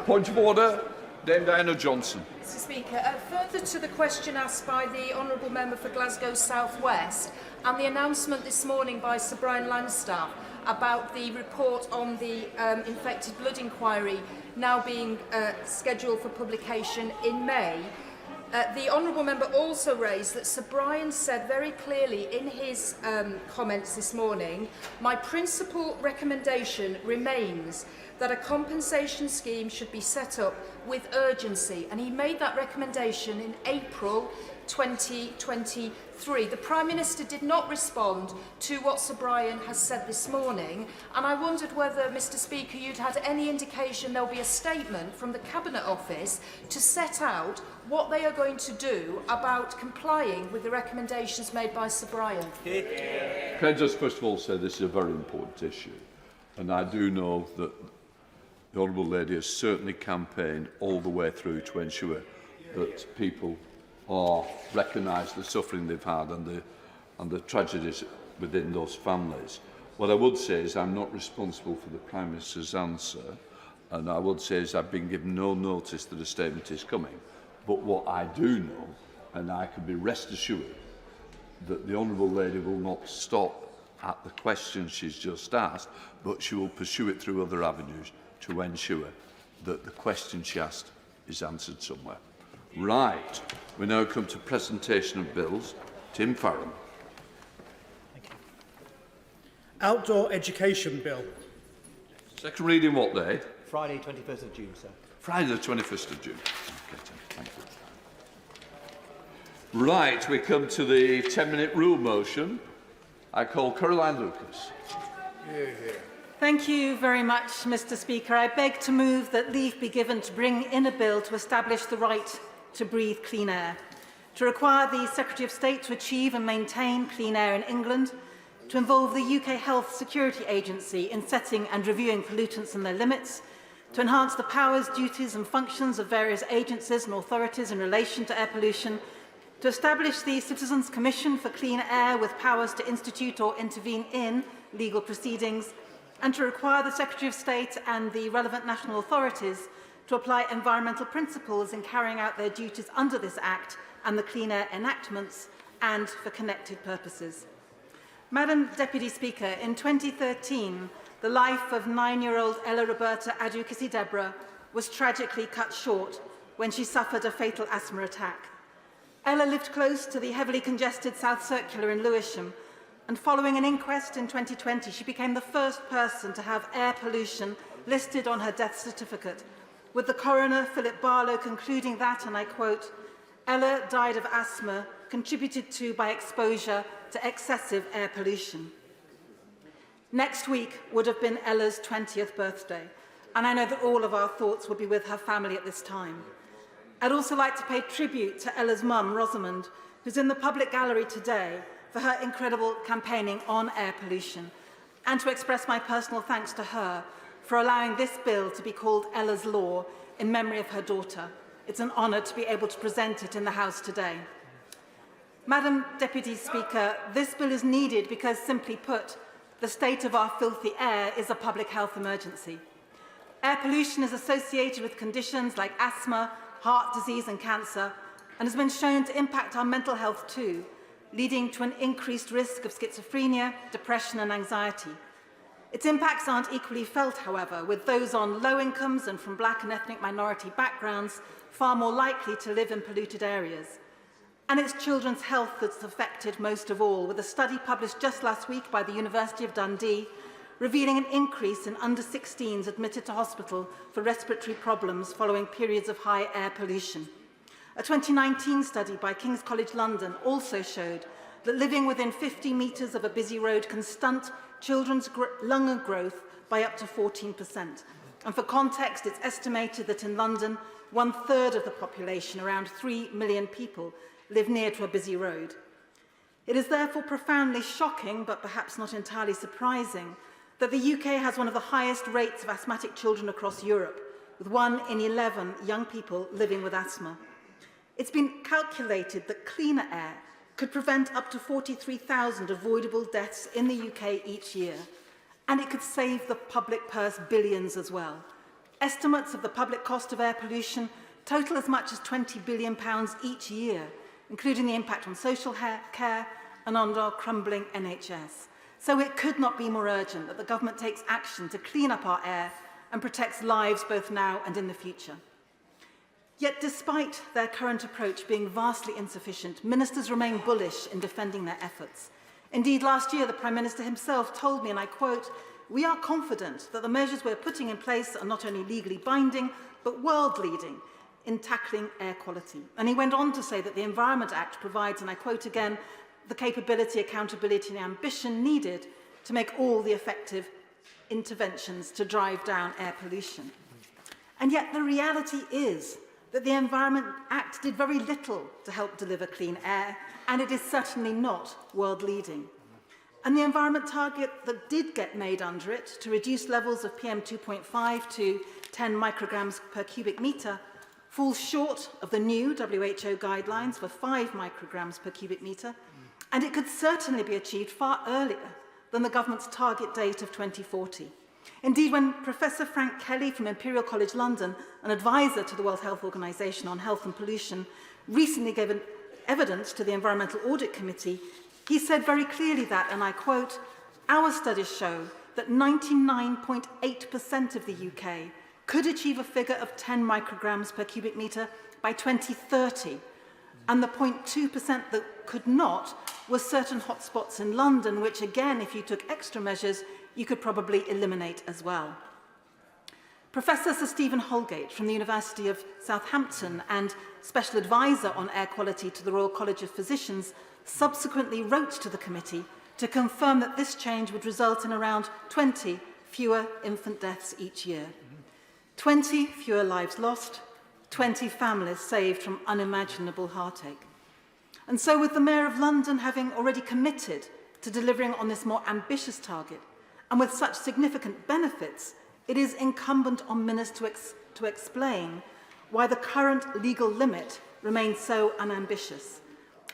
Point of order, Dame Diana Johnson. Mr Speaker, further to the question asked by the Honourable Member for Glasgow South West and the announcement this morning by Sir Brian Langstaff about the report on the infected blood inquiry now being scheduled for publication in May, the Honourable Member also raised that Sir Brian said very clearly in his comments this morning, my principal recommendation remains that a compensation scheme should be set up with urgency, and he made that recommendation in April 2023. The Prime Minister did not respond to what Sir Brian has said this morning, and I wondered whether, Mr Speaker, you'd had any indication there'll be a statement from the Cabinet Office to set out what they are going to do about complying with the recommendations made by Sir Brian. Can I just first of all say this is a very important issue, and I do know that the Honourable Lady has certainly campaigned all the way through to ensure that people are recognise the suffering they've had and the tragedies within those families. What I would say is I'm not responsible for the Prime Minister's answer, and I would say is I've been given no notice that a statement is coming. But what I do know, and I can be rest assured, that the Honourable Lady will not stop at the question she's just asked, but she will pursue it through other avenues to ensure that the question she asked is answered somewhere. Right, we now come to presentation of bills. Tim Farron. Thank you. Outdoor Education Bill. Second reading what day? Friday, 21st of June, sir. Friday the 21st of June. Okay, Tim, thank you. Right, we come to the 10-minute rule motion. I call Caroline Lucas. Thank you very much, Mr Speaker. I beg to move that leave be given to bring in a bill to establish the right to breathe clean air, to require the Secretary of State to achieve and maintain clean air in England, to involve the UK Health Security Agency in setting and reviewing pollutants and their limits, to enhance the powers, duties and functions of various agencies and authorities in relation to air pollution, to establish the Citizens' Commission for Clean Air with powers to institute or intervene in legal proceedings, and to require the Secretary of State and the relevant national authorities to apply environmental principles in carrying out their duties under this Act and the Clean Air enactments, and for connected purposes. Madam Deputy Speaker, in 2013, the life of 9-year-old Ella Roberta Adukisi-Deborah was tragically cut short when she suffered a fatal asthma attack. Ella lived close to the heavily congested South Circular in Lewisham, and following an inquest in 2020, she became the first person to have air pollution listed on her death certificate, with the coroner, Philip Barlow, concluding that, and I quote, Ella died of asthma contributed to by exposure to excessive air pollution. Next week would have been Ella's 20th birthday, and I know that all of our thoughts will be with her family at this time. I'd also like to pay tribute to Ella's mum, Rosamond, who's in the public gallery today, for her incredible campaigning on air pollution, and to express my personal thanks to her for allowing this bill to be called Ella's Law in memory of her daughter. It's an honour to be able to present it in the House today. Madam Deputy Speaker, this bill is needed because, simply put, the state of our filthy air is a public health emergency. Air pollution is associated with conditions like asthma, heart disease and cancer, and has been shown to impact our mental health too, leading to an increased risk of schizophrenia, depression and anxiety. Its impacts aren't equally felt, however, with those on low incomes and from black and ethnic minority backgrounds far more likely to live in polluted areas. And it's children's health that's affected most of all, with a study published just last week by the University of Dundee revealing an increase in under-16s admitted to hospital for respiratory problems following periods of high air pollution. A 2019 study by King's College London also showed that living within 50 metres of a busy road can stunt children's lung growth by up to 14%. And for context, it's estimated that in London, 1/3 of the population, around 3 million people, live near to a busy road. It is therefore profoundly shocking, but perhaps not entirely surprising, that the UK has one of the highest rates of asthmatic children across Europe, with 1 in 11 young people living with asthma. It's been calculated that cleaner air could prevent up to 43,000 avoidable deaths in the UK each year, and it could save the public purse billions as well. Estimates of the public cost of air pollution total as much as £20 billion each year, including the impact on social care and on our crumbling NHS. So it could not be more urgent that the government takes action to clean up our air and protects lives both now and in the future. Yet despite their current approach being vastly insufficient, ministers remain bullish in defending their efforts. Indeed, last year the Prime Minister himself told me, and I quote, "We are confident that the measures we're putting in place are not only legally binding, but world-leading in tackling air quality." And he went on to say that the Environment Act provides, and I quote again, "the capability, accountability and ambition needed to make all the effective interventions to drive down air pollution." And yet the reality is that the Environment Act did very little to help deliver clean air, and it is certainly not world-leading. And the environment target that did get made under it to reduce levels of PM 2.5 to 10 micrograms per cubic metre falls short of the new WHO guidelines for 5 micrograms per cubic metre, and it could certainly be achieved far earlier than the government's target date of 2040. Indeed, when Professor Frank Kelly from Imperial College London, an advisor to the World Health Organization on health and pollution, recently gave evidence to the Environmental Audit Committee, he said very clearly that, and I quote, "Our studies show that 99.8% of the UK could achieve a figure of 10 micrograms per cubic metre by 2030, and the 0.2% that could not was certain hotspots in London, which again, if you took extra measures, you could probably eliminate as well." Professor Sir Stephen Holgate from the University of Southampton and Special Advisor on Air Quality to the Royal College of Physicians subsequently wrote to the committee to confirm that this change would result in around 20 fewer infant deaths each year. 20 fewer lives lost, 20 families saved from unimaginable heartache. And so with the Mayor of London having already committed to delivering on this more ambitious target, and with such significant benefits, it is incumbent on ministers to explain why the current legal limit remains so unambitious.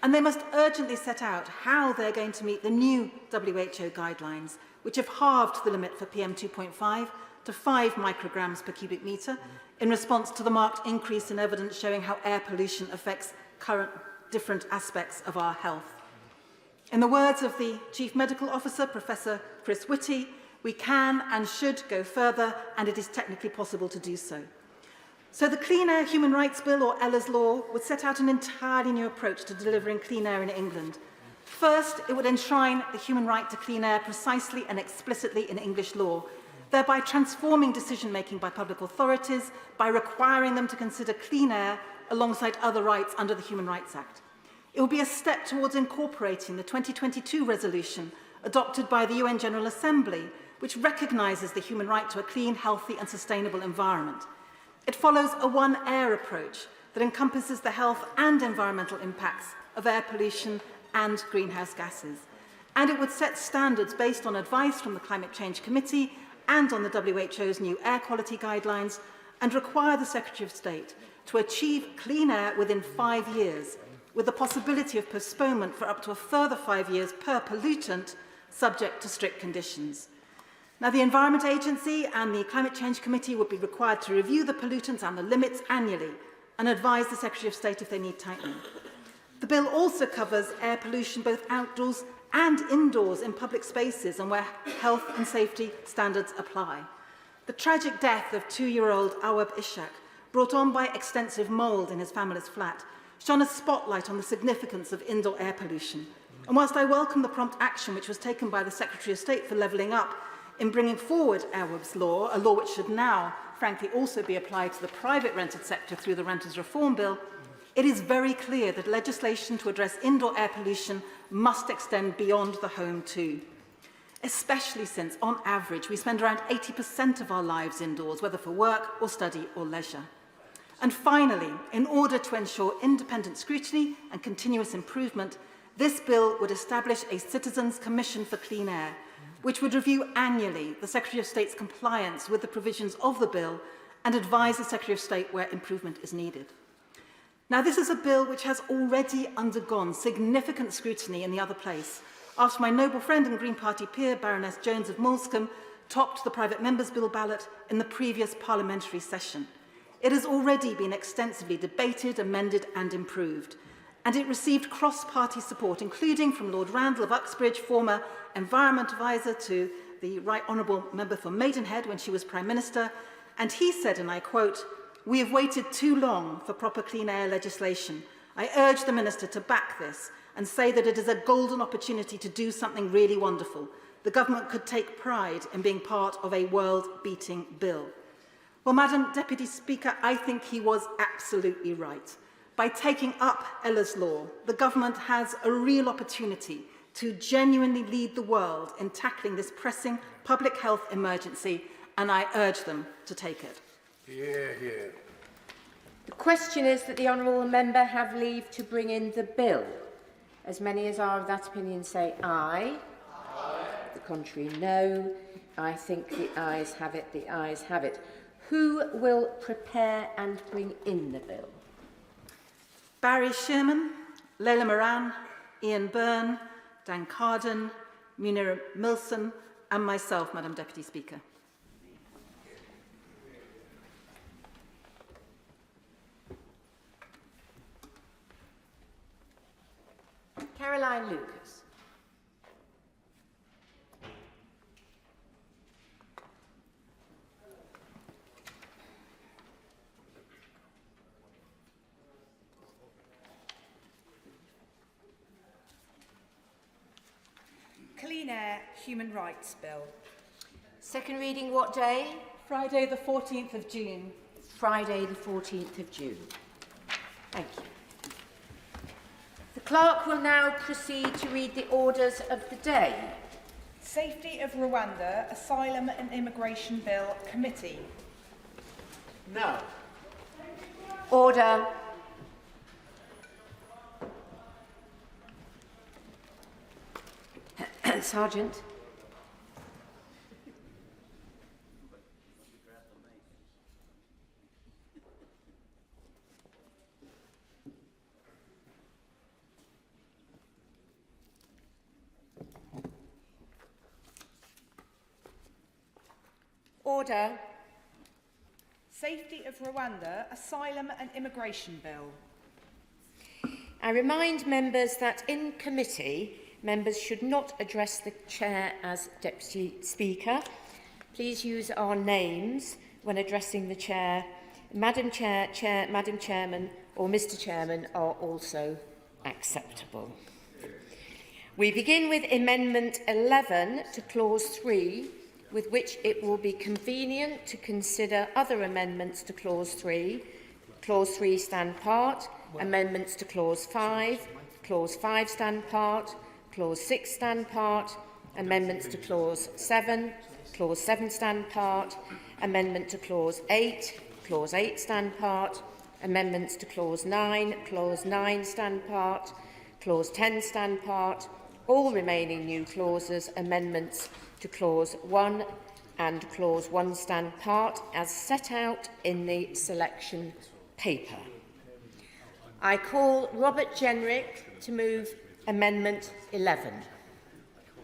And they must urgently set out how they're going to meet the new WHO guidelines, which have halved the limit for PM 2.5 to 5 micrograms per cubic metre in response to the marked increase in evidence showing how air pollution affects current different aspects of our health. In the words of the Chief Medical Officer, Professor Chris Whitty, we can and should go further, and it is technically possible to do so. So the Clean Air Human Rights Bill, or Ella's Law, would set out an entirely new approach to delivering clean air in England. First, it would enshrine the human right to clean air precisely and explicitly in English law, thereby transforming decision-making by public authorities by requiring them to consider clean air alongside other rights under the Human Rights Act. It will be a step towards incorporating the 2022 resolution adopted by the UN General Assembly, which recognises the human right to a clean, healthy and sustainable environment. It follows a one air approach that encompasses the health and environmental impacts of air pollution and greenhouse gases. And it would set standards based on advice from the Climate Change Committee and on the WHO's new air quality guidelines, and require the Secretary of State to achieve clean air within 5 years, with the possibility of postponement for up to a further 5 years per pollutant, subject to strict conditions. Now, the Environment Agency and the Climate Change Committee would be required to review the pollutants and the limits annually and advise the Secretary of State if they need tightening. The bill also covers air pollution both outdoors and indoors in public spaces and where health and safety standards apply. The tragic death of 2-year-old Awab Ishak, brought on by extensive mould in his family's flat, shone a spotlight on the significance of indoor air pollution. And whilst I welcome the prompt action which was taken by the Secretary of State for Levelling Up in bringing forward Airweb's law, a law which should now, frankly, also be applied to the private rented sector through the Renters Reform Bill, it is very clear that legislation to address indoor air pollution must extend beyond the home too. Especially since, on average, we spend around 80% of our lives indoors, whether for work or study or leisure. And finally, in order to ensure independent scrutiny and continuous improvement, this bill would establish a Citizens' Commission for Clean Air, which would review annually the Secretary of State's compliance with the provisions of the bill and advise the Secretary of State where improvement is needed. Now, this is a bill which has already undergone significant scrutiny in the other place, after my noble friend and Green Party peer, Baroness Jones of Moulscombe, topped the private members' bill ballot in the previous parliamentary session. It has already been extensively debated, amended and improved, and it received cross-party support, including from Lord Randall of Uxbridge, former Environment Advisor to the Right Honourable Member for Maidenhead when she was Prime Minister, and he said, and I quote, "We have waited too long for proper clean air legislation. I urge the Minister to back this and say that it is a golden opportunity to do something really wonderful. The government could take pride in being part of a world-beating bill." Well, Madam Deputy Speaker, I think he was absolutely right. By taking up Ella's law, the government has a real opportunity to genuinely lead the world in tackling this pressing public health emergency, and I urge them to take it. Hear, hear. The question is that the honourable member have leave to bring in the bill. As many as are of that opinion say aye. Aye. The contrary, no. I think the ayes have it. The ayes have it. Who will prepare and bring in the bill? Barry Sherman, Leila Moran, Ian Byrne, Dan Carden, Munira Milson and myself, Madam Deputy Speaker. Caroline Lucas. Clean Air Human Rights Bill. Second reading what day? Friday the 14th of June. Friday the 14th of June. Thank you. The clerk will now proceed to read the orders of the day. Safety of Rwanda Asylum and Immigration Bill Committee. No. Order. Sergeant. Order. Safety of Rwanda Asylum and Immigration Bill. I remind members that in committee, members should not address the Chair as Deputy Speaker. Please use our names when addressing the Chair. Madam Chair, Chair, Madam Chairman or Mr Chairman are also acceptable. We begin with Amendment 11 to Clause 3, with which it will be convenient to consider other amendments to Clause 3. Clause 3 stand part, amendments to Clause 5, Clause 5 stand part, Clause 6 stand part, amendments to Clause 7, Clause 7 stand part, amendment to Clause 8, Clause 8 stand part, amendments to Clause 9, Clause 9 stand part, Clause 10 stand part, all remaining new clauses, amendments to Clause 1 and Clause 1 stand part as set out in the selection paper. I call Robert Jenrick to move Amendment 11.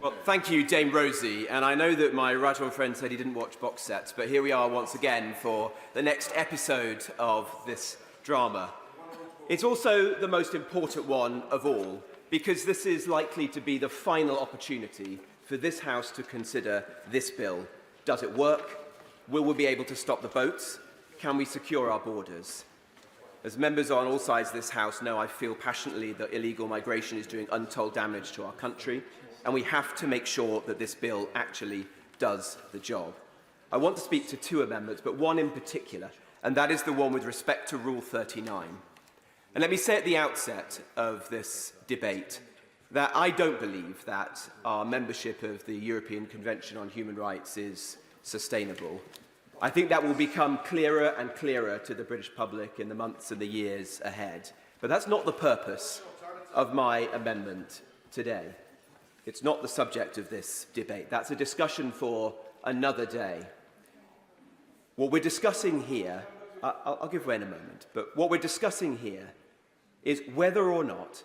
Well, thank you, Dame Rosie. And I know that my right honourable friend said he didn't watch box sets, but here we are once again for the next episode of this drama. It's also the most important one of all, because this is likely to be the final opportunity for this House to consider this bill. Does it work? Will we be able to stop the boats? Can we secure our borders? As members on all sides of this House know, I feel passionately that illegal migration is doing untold damage to our country, and we have to make sure that this bill actually does the job. I want to speak to two amendments, but one in particular, and that is the one with respect to Rule 39. And let me say at the outset of this debate that I don't believe that our membership of the European Convention on Human Rights is sustainable. I think that will become clearer and clearer to the British public in the months and the years ahead. But that's not the purpose of my amendment today. It's not the subject of this debate. That's a discussion for another day. What we're discussing here, I'll give way in a moment, but what we're discussing here is whether or not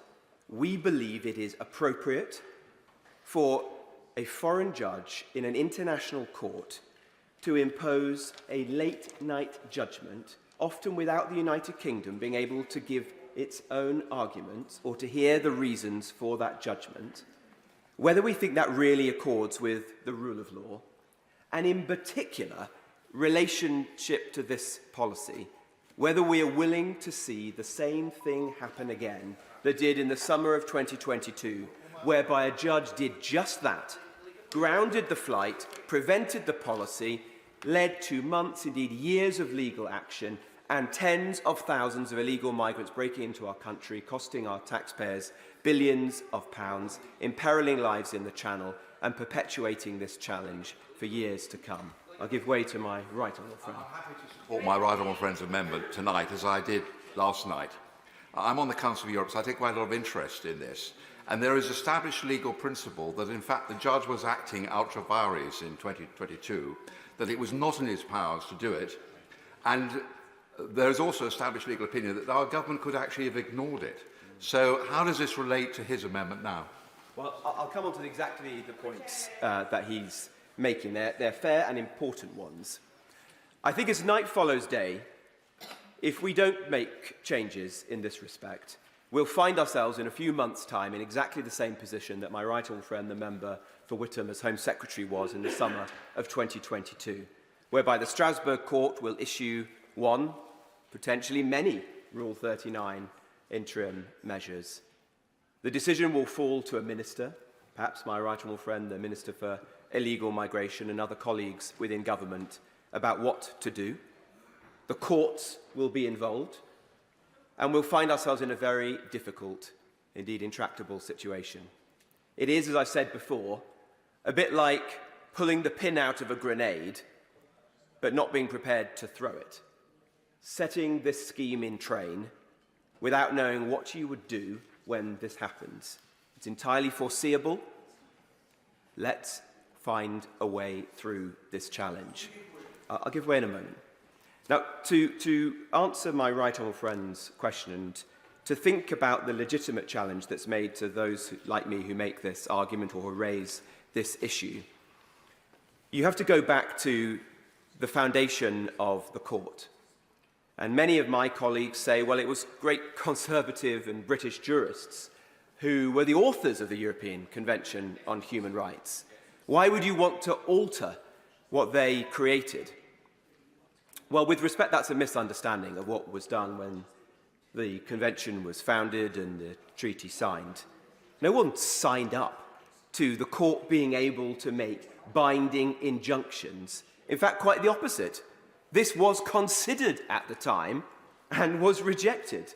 we believe it is appropriate for a foreign judge in an international court to impose a late-night judgment, often without the United Kingdom being able to give its own arguments or to hear the reasons for that judgment, whether we think that really accords with the rule of law, and in particular, relationship to this policy, whether we are willing to see the same thing happen again that did in the summer of 2022, whereby a judge did just that, grounded the flight, prevented the policy, led to months, indeed years of legal action, and tens of thousands of illegal migrants breaking into our country, costing our taxpayers billions of pounds, imperiling lives in the Channel, and perpetuating this challenge for years to come. I'll give way to my right honourable friend. I'm happy to support my right honourable friend's amendment tonight, as I did last night. I'm on the Council of Europe, so I take quite a lot of interest in this. And there is established legal principle that, in fact, the judge was acting ultra vires in 2022, that it was not in his powers to do it. And there is also established legal opinion that our government could actually have ignored it. So how does this relate to his amendment now? Well, I'll come on to exactly the points that he's making. They're fair and important ones. I think as night follows day, if we don't make changes in this respect, we'll find ourselves in a few months' time in exactly the same position that my right honourable friend, the member for Whittam, as Home Secretary, was in the summer of 2022, whereby the Strasbourg Court will issue one, potentially many, Rule 39 interim measures. The decision will fall to a minister, perhaps my right honourable friend, the Minister for Illegal Migration, and other colleagues within government, about what to do. The courts will be involved, and we'll find ourselves in a very difficult, indeed intractable situation. It is, as I've said before, a bit like pulling the pin out of a grenade, but not being prepared to throw it. Setting this scheme in train without knowing what you would do when this happens. It's entirely foreseeable. Let's find a way through this challenge. I'll give way in a moment. Now, to answer my right honourable friend's question and to think about the legitimate challenge that's made to those like me who make this argument or who raise this issue, you have to go back to the foundation of the court. And many of my colleagues say, well, it was great conservative and British jurists who were the authors of the European Convention on Human Rights. Why would you want to alter what they created? Well, with respect, that's a misunderstanding of what was done when the convention was founded and the treaty signed. No one signed up to the court being able to make binding injunctions. In fact, quite the opposite. This was considered at the time and was rejected.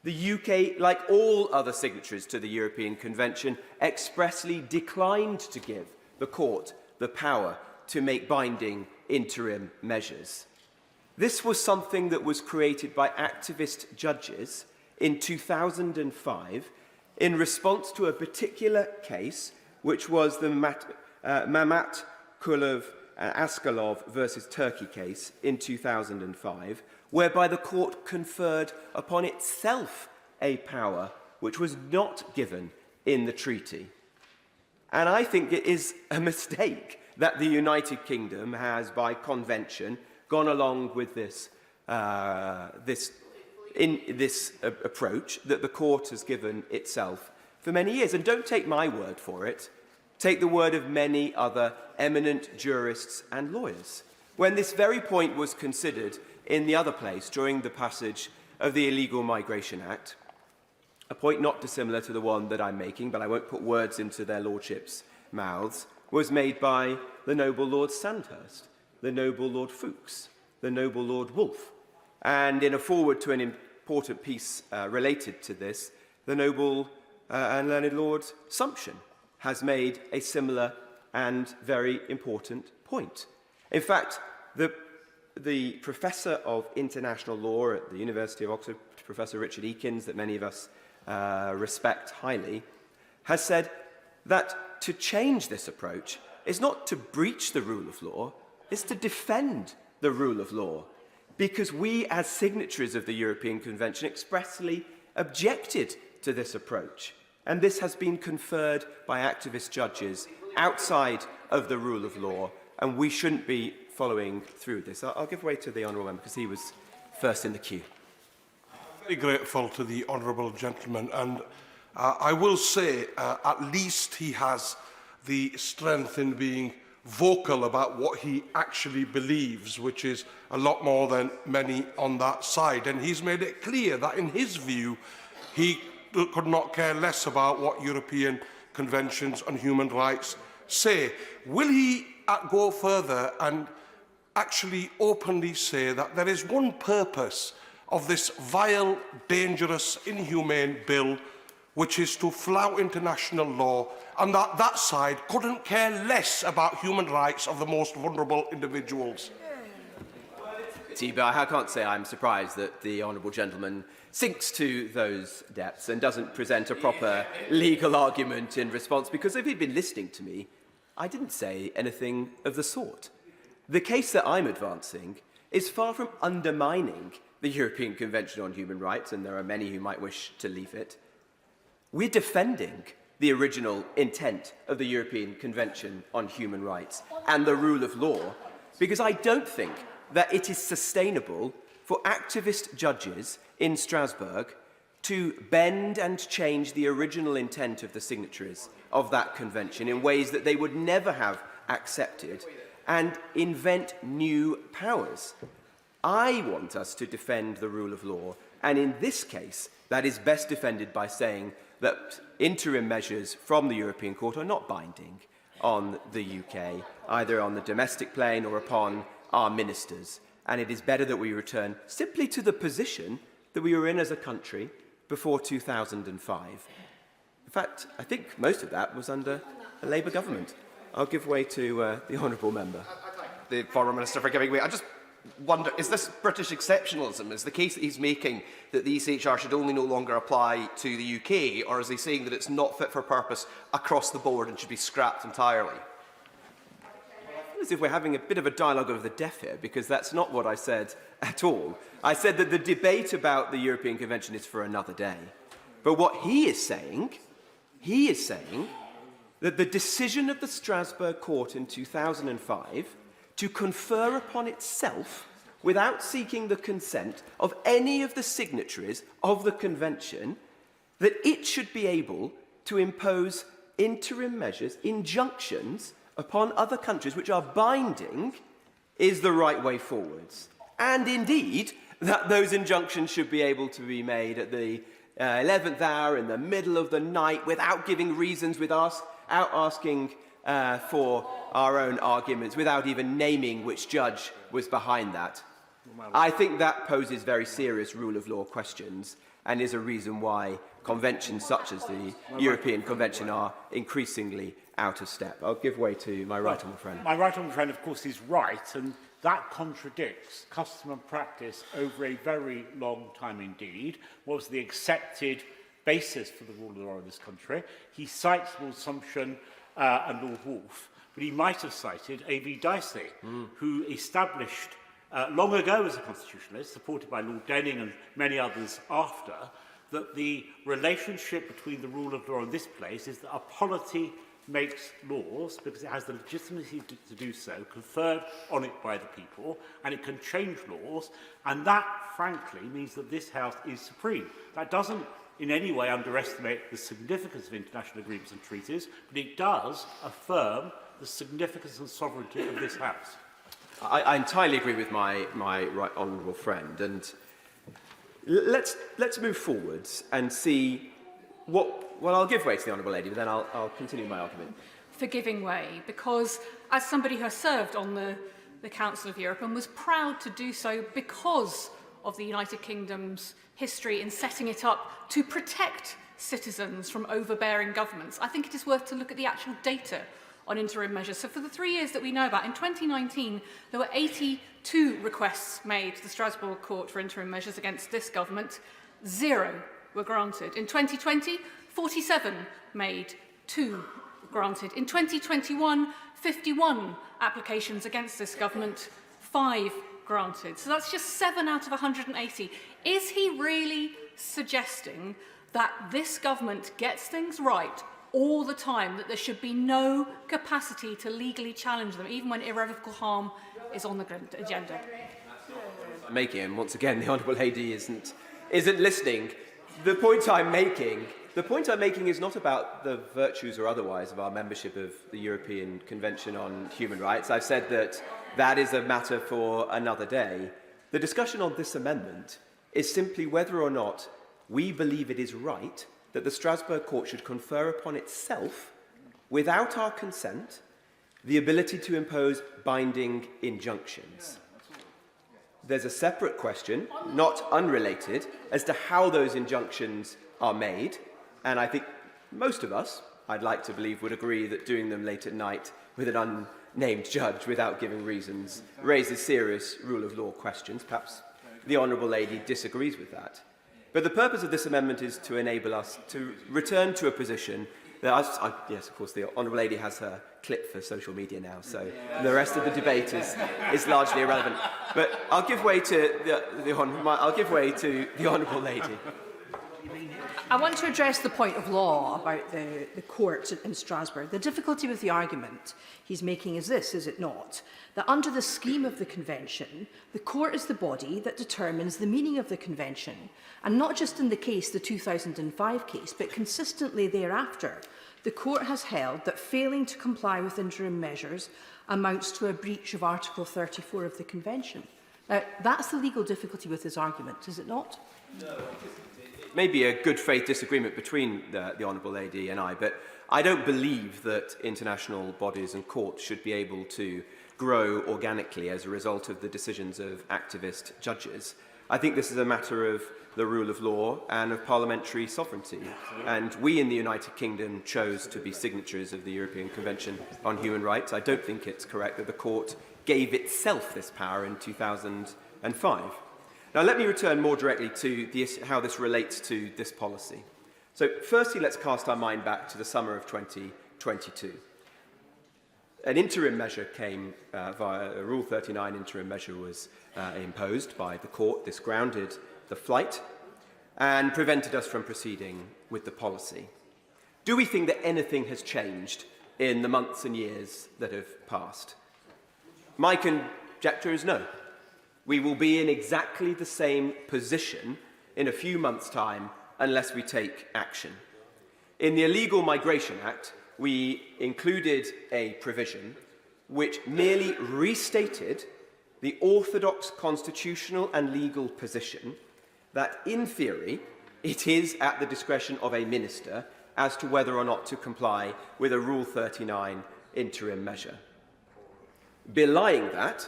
The UK, like all other signatories to the European Convention, expressly declined to give the court the power to make binding interim measures. This was something that was created by activist judges in 2005 in response to a particular case, which was the Mamat Kulov Askalov versus Turkey case in 2005, whereby the court conferred upon itself a power which was not given in the treaty. And I think it is a mistake that the United Kingdom has, by convention, gone along with this approach that the court has given itself for many years. And don't take my word for it. Take the word of many other eminent jurists and lawyers. When this very point was considered in the other place during the passage of the Illegal Migration Act, a point not dissimilar to the one that I'm making, but I won't put words into their lordships' mouths, was made by the noble Lord Sandhurst, the noble Lord Fuchs, the noble Lord Wolfe, and in a foreword to an important piece related to this, the noble and learned Lord Sumption has made a similar and very important point. In fact, the Professor of International Law at the University of Oxford, Professor Richard Eakins, that many of us respect highly, has said that to change this approach is not to breach the rule of law, it's to defend the rule of law, because we as signatories of the European Convention expressly objected to this approach. And this has been conferred by activist judges outside of the rule of law, and we shouldn't be following through this. I'll give way to the honourable member because he was first in the queue. I'm very grateful to the honourable gentleman, and I will say at least he has the strength in being vocal about what he actually believes, which is a lot more than many on that side. And he's made it clear that in his view he could not care less about what European conventions on human rights say. Will he go further and actually openly say that there is one purpose of this vile, dangerous, inhumane bill, which is to flout international law, and that that side couldn't care less about human rights of the most vulnerable individuals? But I can't say I'm surprised that the honourable gentleman sinks to those depths and doesn't present a proper legal argument in response, because if he'd been listening to me, I didn't say anything of the sort. The case that I'm advancing is far from undermining the European Convention on Human Rights, and there are many who might wish to leave it. We're defending the original intent of the European Convention on Human Rights and the rule of law, because I don't think that it is sustainable for activist judges in Strasbourg to bend and change the original intent of the signatories of that convention in ways that they would never have accepted and invent new powers. I want us to defend the rule of law, and in this case, that is best defended by saying that interim measures from the European Court are not binding on the UK, either on the domestic plane or upon our ministers. And it is better that we return simply to the position that we were in as a country before 2005. In fact, I think most of that was under a Labour government. I'll give way to the honourable member. The Foreign Minister for giving way. I just wonder, is this British exceptionalism? Is the case that he's making that the ECHR should only no longer apply to the UK, or is he saying that it's not fit for purpose across the board and should be scrapped entirely? As if we're having a bit of a dialogue over the deaf here, because that's not what I said at all. I said that the debate about the European Convention is for another day. But what he is saying that the decision of the Strasbourg Court in 2005 to confer upon itself, without seeking the consent of any of the signatories of the Convention, that it should be able to impose interim measures, injunctions, upon other countries which are binding, is the right way forwards. And indeed, that those injunctions should be able to be made at the 11th hour, in the middle of the night, without giving reasons, without asking for our own arguments, without even naming which judge was behind that. I think that poses very serious rule of law questions and is a reason why conventions such as the European Convention are increasingly out of step. I'll give way to my right honourable friend. My right honourable friend, of course, is right, and that contradicts custom and practice over a very long time indeed. What was the accepted basis for the rule of law in this country? He cites Lord Sumption and Lord Wolfe, but he might have cited A.V. Dicey, who established long ago as a constitutionalist, supported by Lord Denning and many others after, that the relationship between the rule of law and this place is that a polity makes laws because it has the legitimacy to do so, conferred on it by the people, and it can change laws, and that, frankly, means that this House is supreme. That doesn't in any way underestimate the significance of international agreements and treaties, but it does affirm the significance and sovereignty of this House. I entirely agree with my right honourable friend, and let's move forwards and see what... Well, I'll give way to the Honourable Lady, but then I'll continue my argument. For giving way, because as somebody who has served on the Council of Europe and was proud to do so because of the United Kingdom's history in setting it up to protect citizens from overbearing governments, I think it is worth to look at the actual data on interim measures. So for the 3 years that we know about, in 2019, there were 82 requests made to the Strasbourg Court for interim measures against this government. 0 were granted. In 2020, 47 made, 2 granted. In 2021, 51 applications against this government, 5 granted. So that's just 7 out of 180. Is he really suggesting that this government gets things right all the time, that there should be no capacity to legally challenge them, even when irrevocable harm is on the agenda? I'm making, and once again, the Honourable Lady isn't listening. The point I'm making is not about the virtues or otherwise of our membership of the European Convention on Human Rights. I've said that is a matter for another day. The discussion on this amendment is simply whether or not we believe it is right that the Strasbourg Court should confer upon itself, without our consent, the ability to impose binding injunctions. There's a separate question, not unrelated, as to how those injunctions are made, and I think most of us, I'd like to believe, would agree that doing them late at night with an unnamed judge without giving reasons raises serious rule of law questions. Perhaps the Honourable Lady disagrees with that. But the purpose of this amendment is to enable us to return to a position that, yes, of course, the Honourable Lady has her clip for social media now, so the rest of the debate is largely irrelevant. But I'll give way to the Honourable Lady. I want to address the point of law about the court in Strasbourg. The difficulty with the argument he's making is this, is it not? That under the scheme of the Convention, the court is the body that determines the meaning of the Convention, and not just in the case, the 2005 case, but consistently thereafter. The court has held that failing to comply with interim measures amounts to a breach of Article 34 of the Convention. Now, that's the legal difficulty with his argument, is it not? No. Maybe a good faith disagreement between the Honourable Lady and I, but I don't believe that international bodies and courts should be able to grow organically as a result of the decisions of activist judges. I think this is a matter of the rule of law and of parliamentary sovereignty. And we in the United Kingdom chose to be signatories of the European Convention on Human Rights. I don't think it's correct that the court gave itself this power in 2005. Now, let me return more directly to how this relates to this policy. So, firstly, let's cast our mind back to the summer of 2022. An interim measure came via a Rule 39 interim measure was imposed by the court. This grounded the flight and prevented us from proceeding with the policy. Do we think that anything has changed in the months and years that have passed? My conjecture is no. We will be in exactly the same position in a few months' time unless we take action. In the Illegal Migration Act, we included a provision which merely restated the orthodox constitutional and legal position that, in theory, it is at the discretion of a minister as to whether or not to comply with a Rule 39 interim measure. Belying that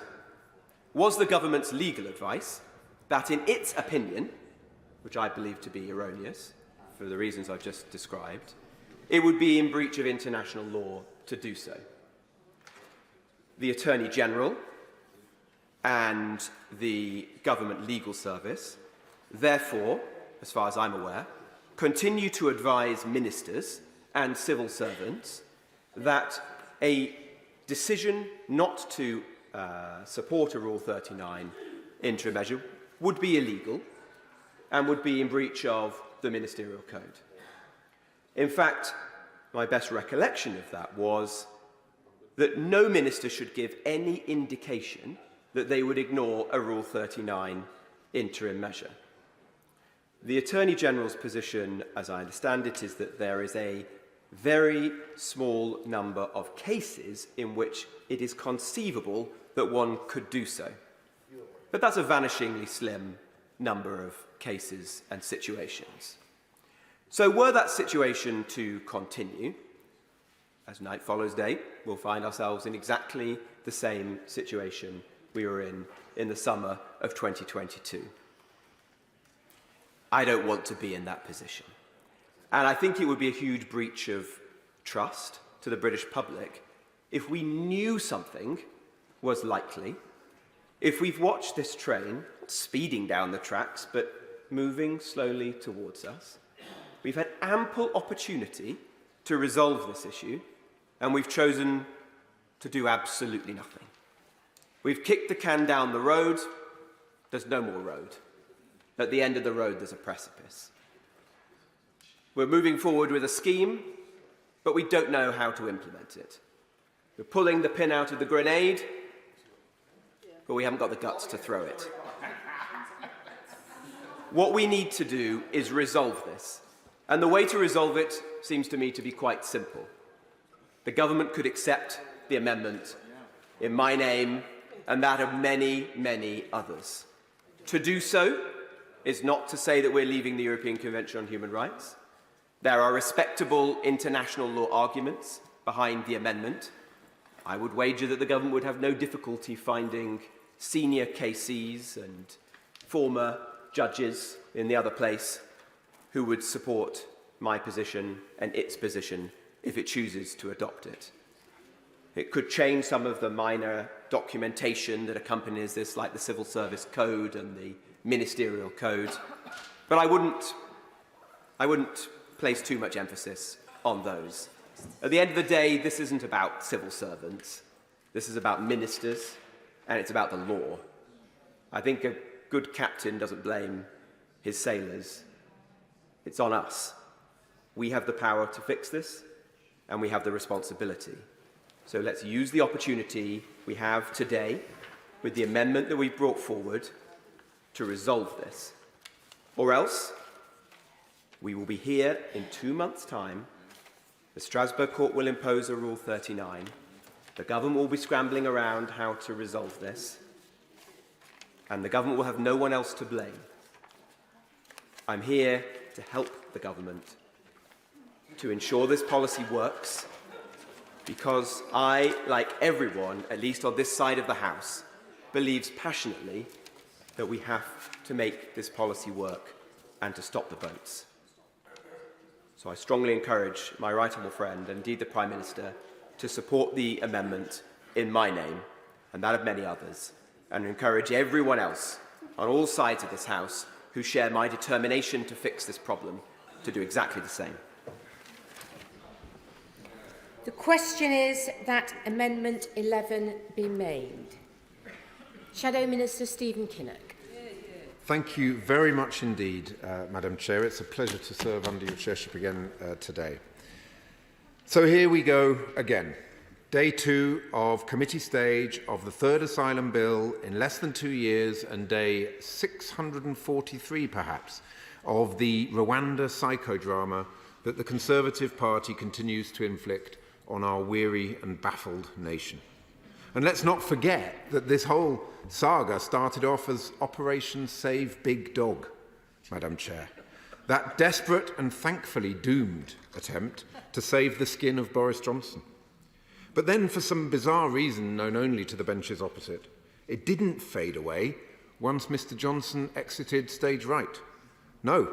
was the government's legal advice that, in its opinion, which I believe to be erroneous for the reasons I've just described, it would be in breach of international law to do so. The Attorney General and the government legal service, therefore, as far as I'm aware, continue to advise ministers and civil servants that a decision not to support a Rule 39 interim measure would be illegal and would be in breach of the ministerial code. In fact, my best recollection of that was that no minister should give any indication that they would ignore a Rule 39 interim measure. The Attorney General's position, as I understand it, is that there is a very small number of cases in which it is conceivable that one could do so. But that's a vanishingly slim number of cases and situations. So were that situation to continue, as night follows day, we'll find ourselves in exactly the same situation we were in the summer of 2022. I don't want to be in that position. And I think it would be a huge breach of trust to the British public if we knew something was likely, if we've watched this train speeding down the tracks but moving slowly towards us, we've had ample opportunity to resolve this issue, and we've chosen to do absolutely nothing. We've kicked the can down the road. There's no more road. At the end of the road, there's a precipice. We're moving forward with a scheme, but we don't know how to implement it. We're pulling the pin out of the grenade, but we haven't got the guts to throw it. What we need to do is resolve this. And the way to resolve it seems to me to be quite simple. The government could accept the amendment in my name and that of many, many others. To do so is not to say that we're leaving the European Convention on Human Rights. There are respectable international law arguments behind the amendment. I would wager that the government would have no difficulty finding senior KCs and former judges in the other place who would support my position and its position if it chooses to adopt it. It could change some of the minor documentation that accompanies this, like the Civil Service Code and the Ministerial Code, but I wouldn't place too much emphasis on those. At the end of the day, this isn't about civil servants. This is about ministers, and it's about the law. I think a good captain doesn't blame his sailors. It's on us. We have the power to fix this, and we have the responsibility. So let's use the opportunity we have today with the amendment that we've brought forward to resolve this. Or else, we will be here in 2 months' time. The Strasbourg Court will impose a Rule 39. The government will be scrambling around how to resolve this. And the government will have no one else to blame. I'm here to help the government to ensure this policy works, because I, like everyone, at least on this side of the House, believes passionately that we have to make this policy work and to stop the boats. So I strongly encourage my right honourable friend, and indeed the Prime Minister, to support the amendment in my name and that of many others, and encourage everyone else on all sides of this House who share my determination to fix this problem to do exactly the same. The question is that Amendment 11 be made. Shadow Minister Stephen Kinnock. Thank you very much indeed, Madam Chair. It's a pleasure to serve under your chairship again today. So here we go again. Day 2 of committee stage of the third asylum bill in less than 2 years, and day 643 perhaps of the Rwanda psychodrama that the Conservative Party continues to inflict on our weary and baffled nation. And let's not forget that this whole saga started off as Operation Save Big Dog, Madam Chair. That desperate and thankfully doomed attempt to save the skin of Boris Johnson. But then, for some bizarre reason known only to the benches opposite, it didn't fade away once Mr. Johnson exited stage right. No,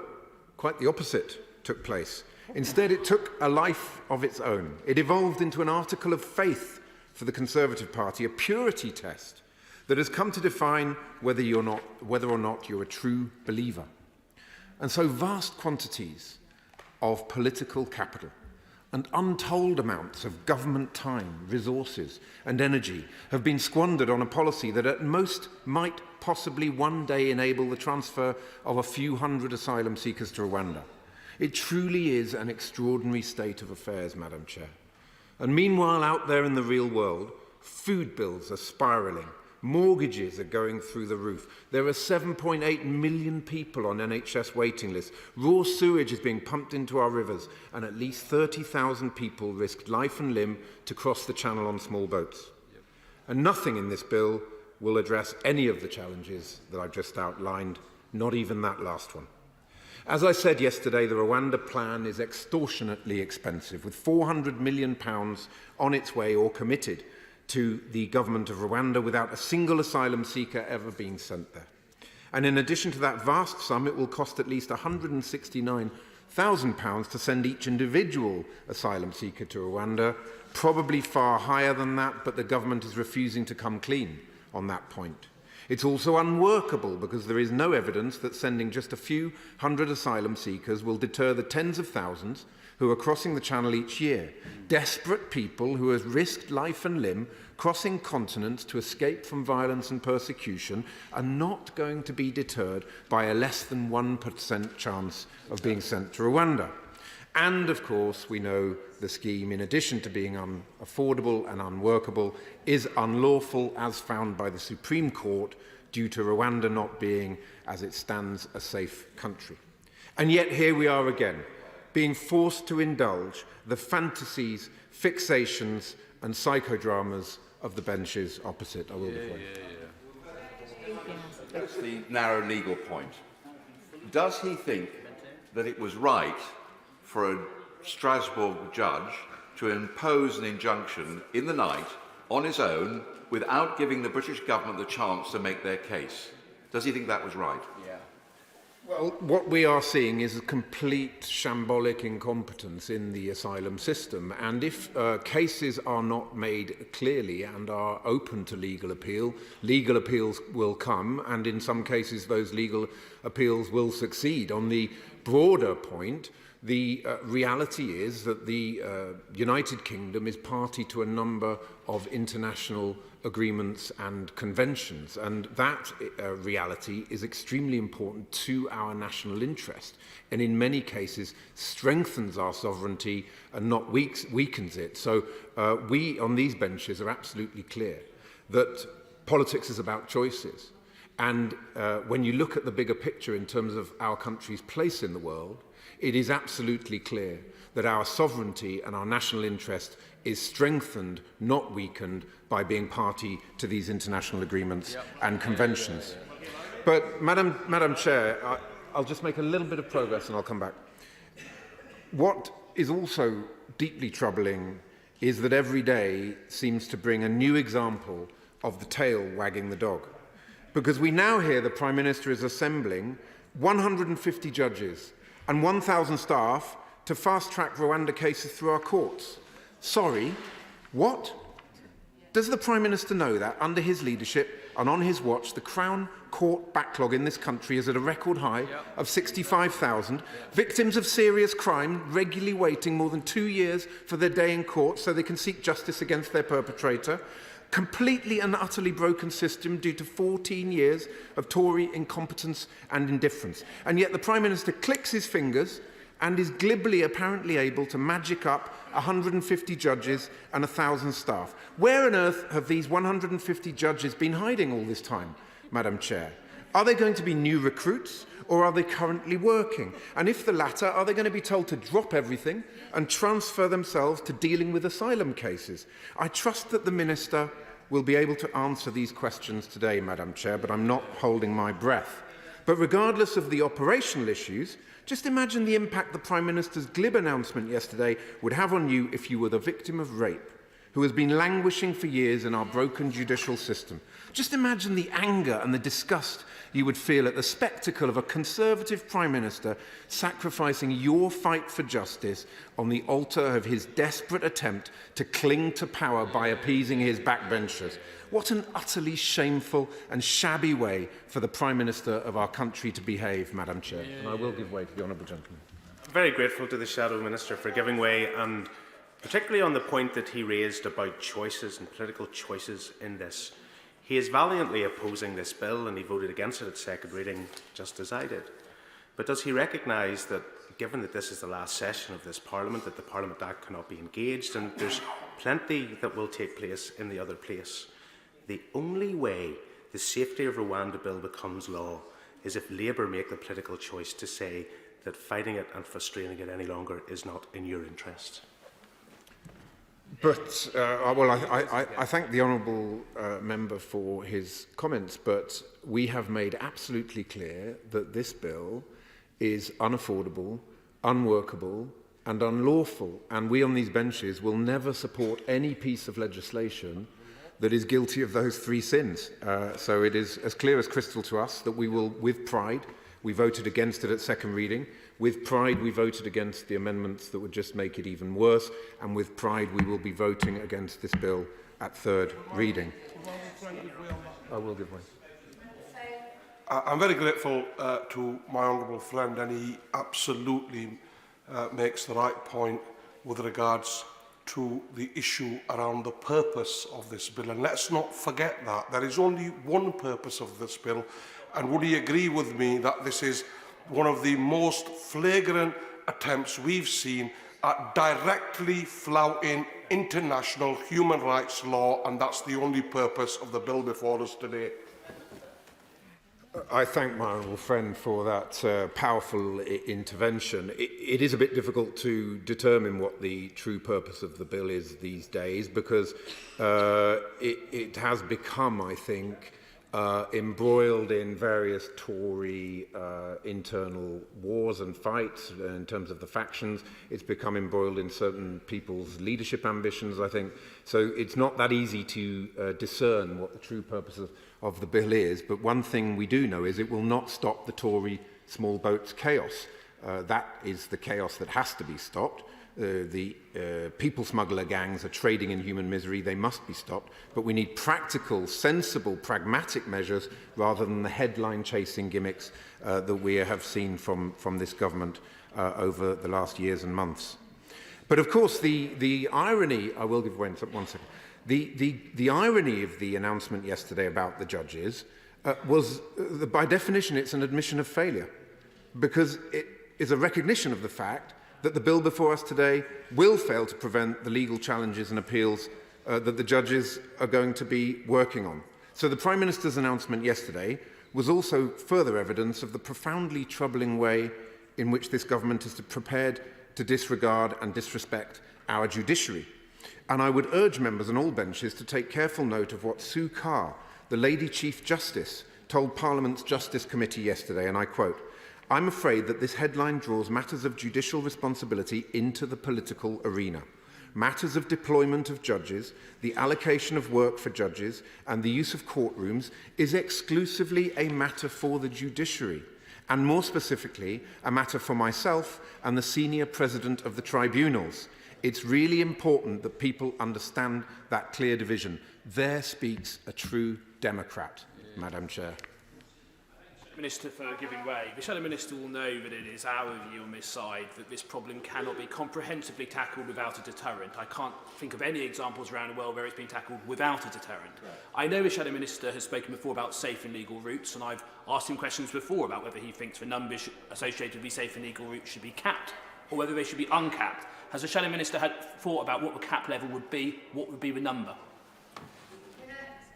quite the opposite took place. Instead, it took a life of its own. It evolved into an article of faith for the Conservative Party, a purity test that has come to define whether or not you're a true believer. And so vast quantities of political capital and untold amounts of government time, resources and energy have been squandered on a policy that at most might possibly one day enable the transfer of a few hundred asylum seekers to Rwanda. It truly is an extraordinary state of affairs, Madam Chair. And meanwhile, out there in the real world, food bills are spiralling, mortgages are going through the roof. There are 7.8 million people on NHS waiting lists. Raw sewage is being pumped into our rivers, and at least 30,000 people risked life and limb to cross the channel on small boats. And nothing in this bill will address any of the challenges that I've just outlined, not even that last one. As I said yesterday, the Rwanda plan is extortionately expensive, with £400 million on its way or committed to the government of Rwanda without a single asylum seeker ever being sent there. And in addition to that vast sum, it will cost at least £169,000 to send each individual asylum seeker to Rwanda, probably far higher than that, but the government is refusing to come clean on that point. It's also unworkable because there is no evidence that sending just a few hundred asylum seekers will deter the tens of thousands who are crossing the Channel each year. Desperate people who have risked life and limb crossing continents to escape from violence and persecution are not going to be deterred by a less than 1% chance of being sent to Rwanda. And, of course, we know the scheme, in addition to being unaffordable and unworkable, is unlawful as found by the Supreme Court due to Rwanda not being, as it stands, a safe country. And yet here we are again, being forced to indulge the fantasies, fixations and psychodramas of the benches opposite. I will be quick. That's the narrow legal point. Does he think that it was right for a Strasbourg judge to impose an injunction in the night on his own without giving the British government the chance to make their case? Does he think that was right? Yeah. Well, what we are seeing is a complete shambolic incompetence in the asylum system, and if cases are not made clearly and are open to legal appeals will come, and in some cases those legal appeals will succeed. On the broader point, the reality is that the United Kingdom is party to a number of international agreements and conventions, and that reality is extremely important to our national interest, and in many cases strengthens our sovereignty and not weakens it. So we on these benches are absolutely clear that politics is about choices, and when you look at the bigger picture in terms of our country's place in the world, it is absolutely clear that our sovereignty and our national interest is strengthened, not weakened, by being party to these international agreements and conventions. But, Madam Chair, I'll just make a little bit of progress and I'll come back. What is also deeply troubling is that every day seems to bring a new example of the tail wagging the dog. Because we now hear the Prime Minister is assembling 150 judges and 1,000 staff to fast-track Rwanda cases through our courts. Sorry, what? Does the Prime Minister know that under his leadership and on his watch, the Crown Court backlog in this country is at a record high of 65,000, victims of serious crime regularly waiting more than 2 years for their day in court so they can seek justice against their perpetrator, completely and utterly broken system due to 14 years of Tory incompetence and indifference. And yet the Prime Minister clicks his fingers and is glibly apparently able to magic up 150 judges and 1,000 staff. Where on earth have these 150 judges been hiding all this time, Madam Chair? Are they going to be new recruits, or are they currently working? And if the latter, are they going to be told to drop everything and transfer themselves to dealing with asylum cases? I trust that the Minister will be able to answer these questions today, Madam Chair, but I'm not holding my breath. But regardless of the operational issues, just imagine the impact the Prime Minister's glib announcement yesterday would have on you if you were the victim of rape, who has been languishing for years in our broken judicial system. Just imagine the anger and the disgust you would feel at the spectacle of a Conservative Prime Minister sacrificing your fight for justice on the altar of his desperate attempt to cling to power by appeasing his backbenchers. What an utterly shameful and shabby way for the Prime Minister of our country to behave, Madam Chair. And I will give way to the honourable gentleman. I'm very grateful to the Shadow Minister for giving way, and particularly on the point that he raised about choices and political choices in this. He is valiantly opposing this bill, and he voted against it at second reading, just as I did. But does he recognise that, given that this is the last session of this Parliament, that the Parliament Act cannot be engaged, and there's plenty that will take place in the other place? The only way the Safety of Rwanda bill becomes law is if Labour make the political choice to say that fighting it and frustrating it any longer is not in your interest. But, well, I thank the honourable member for his comments, but we have made absolutely clear that this bill is unaffordable, unworkable and unlawful, and we on these benches will never support any piece of legislation that is guilty of those three sins. So it is as clear as crystal to us that we will, with pride, we voted against it at second reading. With pride, we voted against the amendments that would just make it even worse. And with pride, we will be voting against this bill at third reading. I will give way. I'm very grateful to my honourable friend, and he absolutely makes the right point with regards to the issue around the purpose of this bill. And let's not forget that. There is only one purpose of this bill. And would he agree with me that this is one of the most flagrant attempts we've seen at directly flouting international human rights law, and that's the only purpose of the bill before us today? I thank my honourable friend for that powerful intervention. It is a bit difficult to determine what the true purpose of the bill is these days, because it has become, I think, embroiled in various Tory internal wars and fights in terms of the factions. It's become embroiled in certain people's leadership ambitions, I think. So it's not that easy to discern what the true purpose of the bill is. But one thing we do know is it will not stop the Tory small boats chaos. That is the chaos that has to be stopped. The people smuggler gangs are trading in human misery. They must be stopped. But we need practical, sensible, pragmatic measures rather than the headline-chasing gimmicks that we have seen from this government over the last years and months. But of course, the irony, I will give way in 1 second, the irony of the announcement yesterday about the judges was, by definition, it's an admission of failure, because it is a recognition of the fact that the bill before us today will fail to prevent the legal challenges and appeals that the judges are going to be working on. So the Prime Minister's announcement yesterday was also further evidence of the profoundly troubling way in which this government is prepared to disregard and disrespect our judiciary. And I would urge members on all benches to take careful note of what Sue Carr, the Lady Chief Justice, told Parliament's Justice Committee yesterday, and I quote, "I'm afraid that this headline draws matters of judicial responsibility into the political arena. Matters of deployment of judges, the allocation of work for judges, and the use of courtrooms is exclusively a matter for the judiciary, and more specifically, a matter for myself and the senior president of the tribunals. It's really important that people understand that clear division. There speaks a true democrat, Madam Chair." Minister for giving way. The Shadow Minister will know that it is our view on this side that this problem cannot be comprehensively tackled without a deterrent. I can't think of any examples around the world where it's been tackled without a deterrent. Right. I know the Shadow Minister has spoken before about safe and legal routes, and I've asked him questions before about whether he thinks the numbers associated with these safe and legal routes should be capped or whether they should be uncapped. Has the Shadow Minister had thought about what the cap level would be? What would be the number?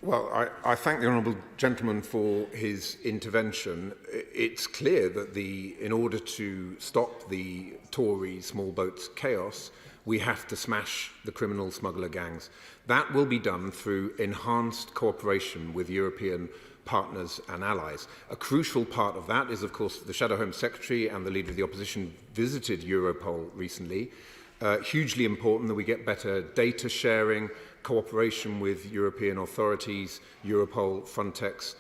Well, I thank the honourable gentleman for his intervention. It's clear that in order to stop the Tory small boats chaos, we have to smash the criminal smuggler gangs. That will be done through enhanced cooperation with European partners and allies. A crucial part of that is, of course, the Shadow Home Secretary and the Leader of the Opposition visited Europol recently. Hugely important that we get better data sharing, cooperation with European authorities, Europol, Frontex,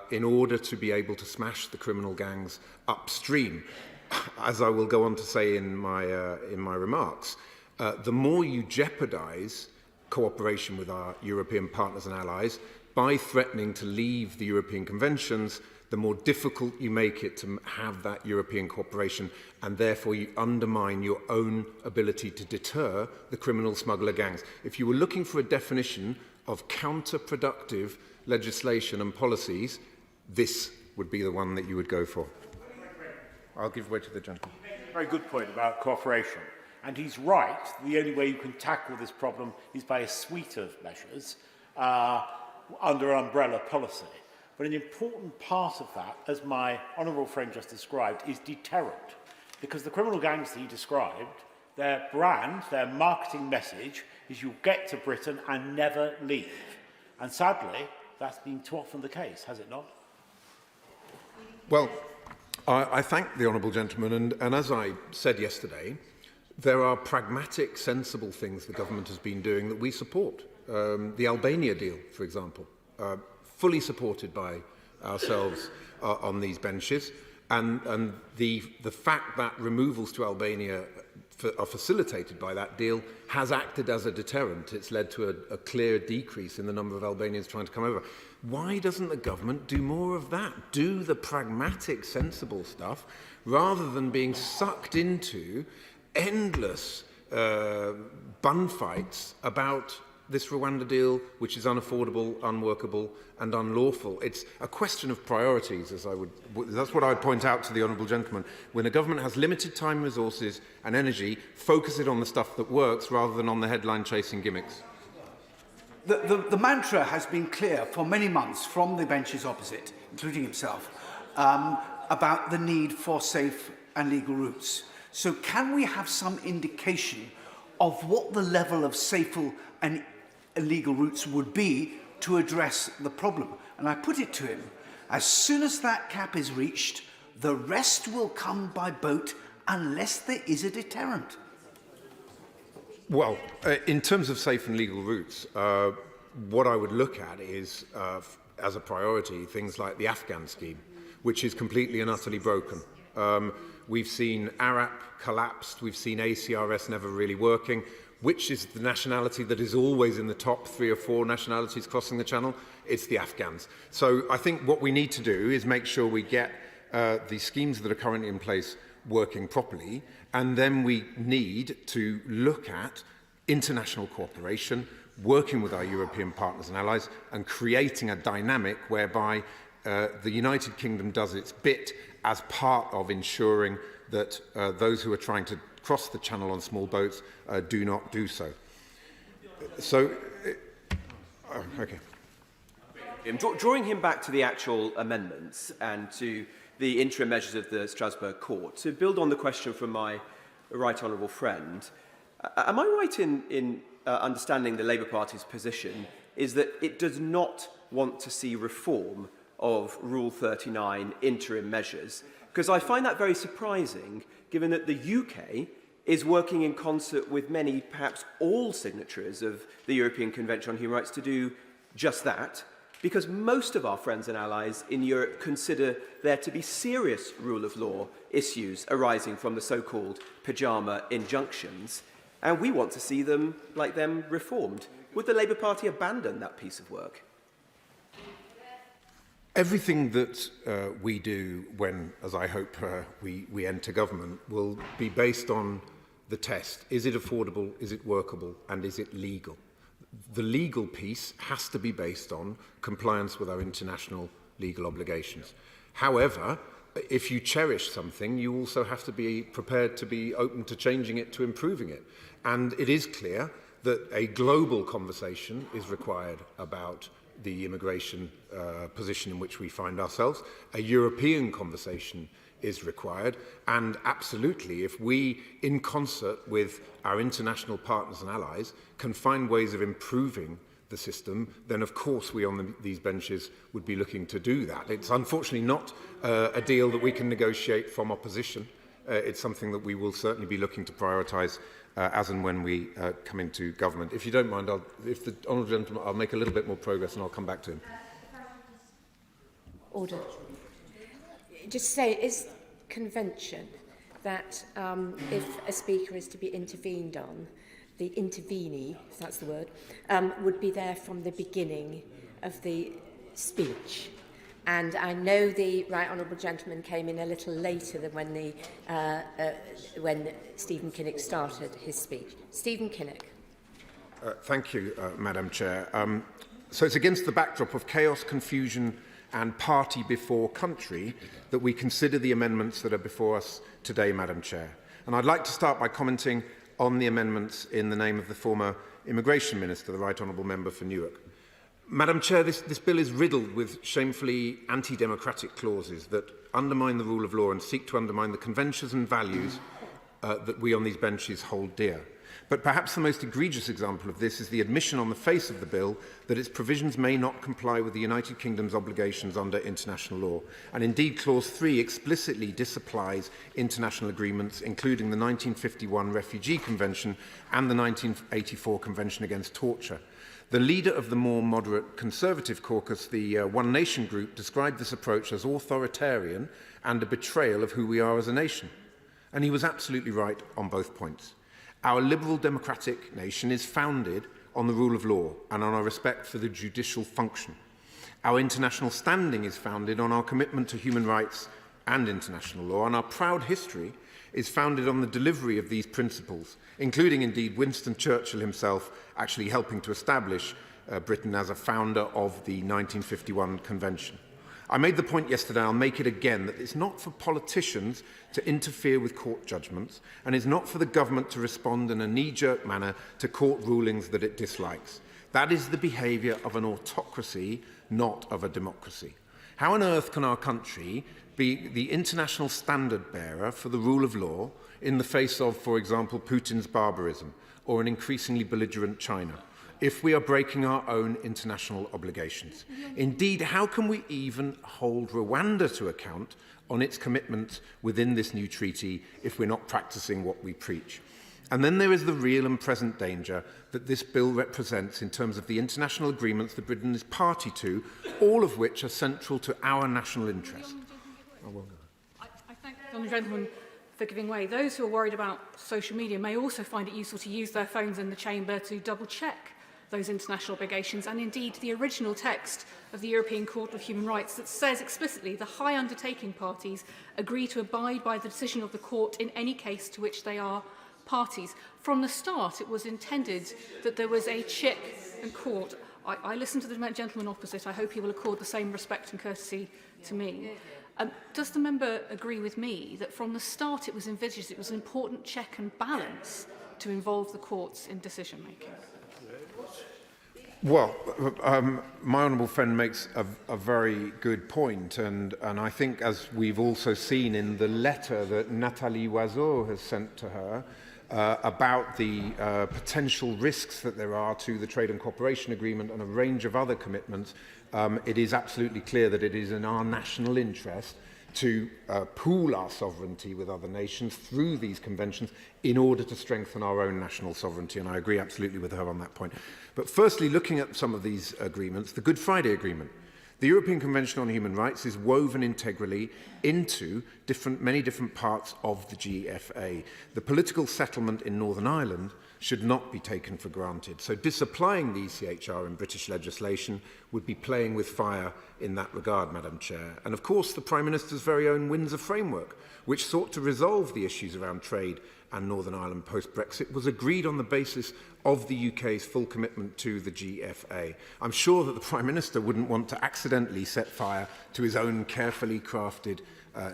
in order to be able to smash the criminal gangs upstream. As I will go on to say in my remarks, the more you jeopardise cooperation with our European partners and allies by threatening to leave the European conventions, the more difficult you make it to have that European cooperation, and therefore you undermine your own ability to deter the criminal smuggler gangs. If you were looking for a definition of counterproductive legislation and policies, this would be the one that you would go for. I'll give way to the gentleman. Very good point about cooperation. And he's right. The only way you can tackle this problem is by a suite of measures under an umbrella policy. But an important part of that, as my honourable friend just described, is deterrent. Because the criminal gangs that he described Their brand, their marketing message is you'll get to Britain and never leave. And sadly, that's been too often the case, has it not? Well, I thank the honourable gentleman, and as I said yesterday, there are pragmatic, sensible things the government has been doing that we support. The Albania deal, for example, fully supported by ourselves on these benches, and the fact that removals to Albania are facilitated by that deal has acted as a deterrent. It's led to a clear decrease in the number of Albanians trying to come over. Why doesn't the government do more of that? Do the pragmatic, sensible stuff, rather than being sucked into endless bun fights about this Rwanda deal, which is unaffordable, unworkable and unlawful. It's a question of priorities, that's what I would point out to the honourable gentleman. When a government has limited time, resources and energy, focus it on the stuff that works rather than on the headline-chasing gimmicks. The mantra has been clear for many months from the benches opposite, including himself, about the need for safe and legal routes. So can we have some indication of what the level of safe and illegal routes would be to address the problem? And I put it to him, as soon as that cap is reached, the rest will come by boat unless there is a deterrent. Well, in terms of safe and legal routes, what I would look at is, as a priority, things like the Afghan scheme, which is completely and utterly broken. We've seen ARAP collapsed, we've seen ACRS never really working. Which is the nationality that is always in the top 3 or 4 nationalities crossing the channel? It's the Afghans. So I think what we need to do is make sure we get the schemes that are currently in place working properly, and then we need to look at international cooperation, working with our European partners and allies, and creating a dynamic whereby the United Kingdom does its bit as part of ensuring that those who are trying to cross the channel on small boats do not do so. Okay. Drawing him back to the actual amendments and to the interim measures of the Strasbourg Court, to build on the question from my right honourable friend, am I right in understanding the Labour Party's position is that it does not want to see reform of Rule 39 interim measures? Because I find that very surprising, given that the UK is working in concert with many, perhaps all signatories of the European Convention on Human Rights to do just that, because most of our friends and allies in Europe consider there to be serious rule of law issues arising from the so-called pyjama injunctions, and we want to see them, like them, reformed. Would the Labour Party abandon that piece of work? Everything that we do when, as I hope, we enter government will be based on the test. Is it affordable, is it workable, and is it legal? The legal piece has to be based on compliance with our international legal obligations. However, if you cherish something, you also have to be prepared to be open to changing it, to improving it. And it is clear that a global conversation is required about the immigration position in which we find ourselves. A European conversation is required, and absolutely, if we, in concert with our international partners and allies, can find ways of improving the system, then of course we on these benches would be looking to do that. It's unfortunately not a deal that we can negotiate from opposition. It's something that we will certainly be looking to prioritise as and when we come into government. If you don't mind, if the honourable gentleman, I'll make a little bit more progress and I'll come back to him. Order. Just say, is convention that if a speaker is to be intervened on, the intervenee, if that's the word, would be there from the beginning of the speech? And I know the right honourable gentleman came in a little later than when Stephen Kinnock started his speech. Stephen Kinnock. Thank you, Madam Chair. So it's against the backdrop of chaos, confusion and party before country that we consider the amendments that are before us today, Madam Chair. And I'd like to start by commenting on the amendments in the name of the former Immigration Minister, the Right Honourable Member for Newark. Madam Chair, this bill is riddled with shamefully anti-democratic clauses that undermine the rule of law and seek to undermine the conventions and values that we on these benches hold dear. But perhaps the most egregious example of this is the admission on the face of the bill that its provisions may not comply with the United Kingdom's obligations under international law. And indeed, Clause 3 explicitly disapplies international agreements, including the 1951 Refugee Convention and the 1984 Convention Against Torture. The leader of the more moderate Conservative caucus, the One Nation group, described this approach as authoritarian and a betrayal of who we are as a nation. And he was absolutely right on both points. Our liberal democratic nation is founded on the rule of law and on our respect for the judicial function. Our international standing is founded on our commitment to human rights and international law, and our proud history is founded on the delivery of these principles, including indeed Winston Churchill himself actually helping to establish Britain as a founder of the 1951 Convention. I made the point yesterday, I'll make it again, that it's not for politicians to interfere with court judgments, and it's not for the government to respond in a knee-jerk manner to court rulings that it dislikes. That is the behaviour of an autocracy, not of a democracy. How on earth can our country be the international standard bearer for the rule of law in the face of, for example, Putin's barbarism or an increasingly belligerent China, if we are breaking our own international obligations? Indeed, how can we even hold Rwanda to account on its commitments within this new treaty if we're not practicing what we preach? And then there is the real and present danger that this bill represents in terms of the international agreements that Britain is party to, all of which are central to our national interest. I thank the honourable gentleman for giving way. Those who are worried about social media may also find it useful to use their phones in the chamber to double-check those international obligations, and indeed the original text of the European Court of Human Rights that says explicitly the high undertaking parties agree to abide by the decision of the court in any case to which they are parties. From the start, it was intended that there was a check and court. I listened to the gentleman opposite. I hope he will accord the same respect and courtesy to me. Does the member agree with me that from the start it was envisaged it was an important check and balance to involve the courts in decision-making? Well, my honourable friend makes a very good point, and I think, as we've also seen in the letter that Nathalie Loiseau has sent to her about the potential risks that there are to the Trade and Cooperation Agreement and a range of other commitments, it is absolutely clear that it is in our national interest to pool our sovereignty with other nations through these conventions in order to strengthen our own national sovereignty, and I agree absolutely with her on that point. But firstly, looking at some of these agreements, the Good Friday Agreement. The European Convention on Human Rights is woven integrally into many different parts of the GFA. The political settlement in Northern Ireland should not be taken for granted. So disapplying the ECHR in British legislation would be playing with fire in that regard, Madam Chair. And of course, the Prime Minister's very own Windsor Framework, which sought to resolve the issues around trade and Northern Ireland post-Brexit, was agreed on the basis of the UK's full commitment to the GFA. I'm sure that the Prime Minister wouldn't want to accidentally set fire to his own carefully crafted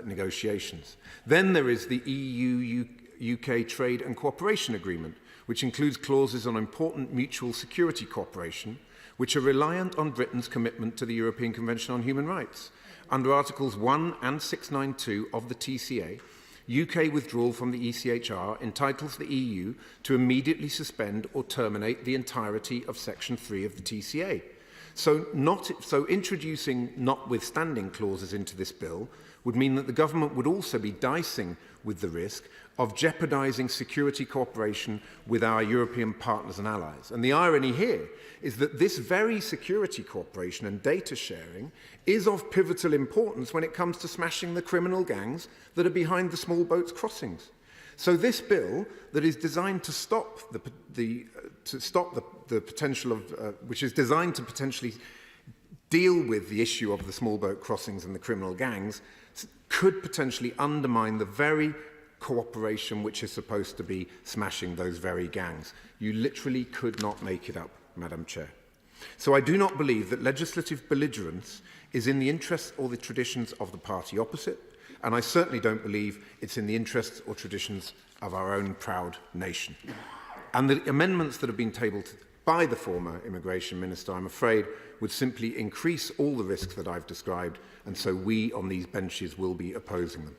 negotiations. Then there is the EU-UK Trade and Cooperation Agreement, which includes clauses on important mutual security cooperation, which are reliant on Britain's commitment to the European Convention on Human Rights. Under Articles 1 and 692 of the TCA, UK withdrawal from the ECHR entitles the EU to immediately suspend or terminate the entirety of Section 3 of the TCA. So introducing notwithstanding clauses into this bill would mean that the government would also be dicing with the risk of jeopardising security cooperation with our European partners and allies. And the irony here is that this very security cooperation and data sharing is of pivotal importance when it comes to smashing the criminal gangs that are behind the small boats crossings. So this bill that is designed to stop the potential of, which is designed to potentially deal with the issue of the small boat crossings and the criminal gangs, could potentially undermine the very cooperation which is supposed to be smashing those very gangs. You literally could not make it up, Madam Chair. So I do not believe that legislative belligerence is in the interests or the traditions of the party opposite, and I certainly don't believe it's in the interests or traditions of our own proud nation. And the amendments that have been tabled by the former Immigration Minister, I'm afraid, would simply increase all the risks that I've described, and so we on these benches will be opposing them.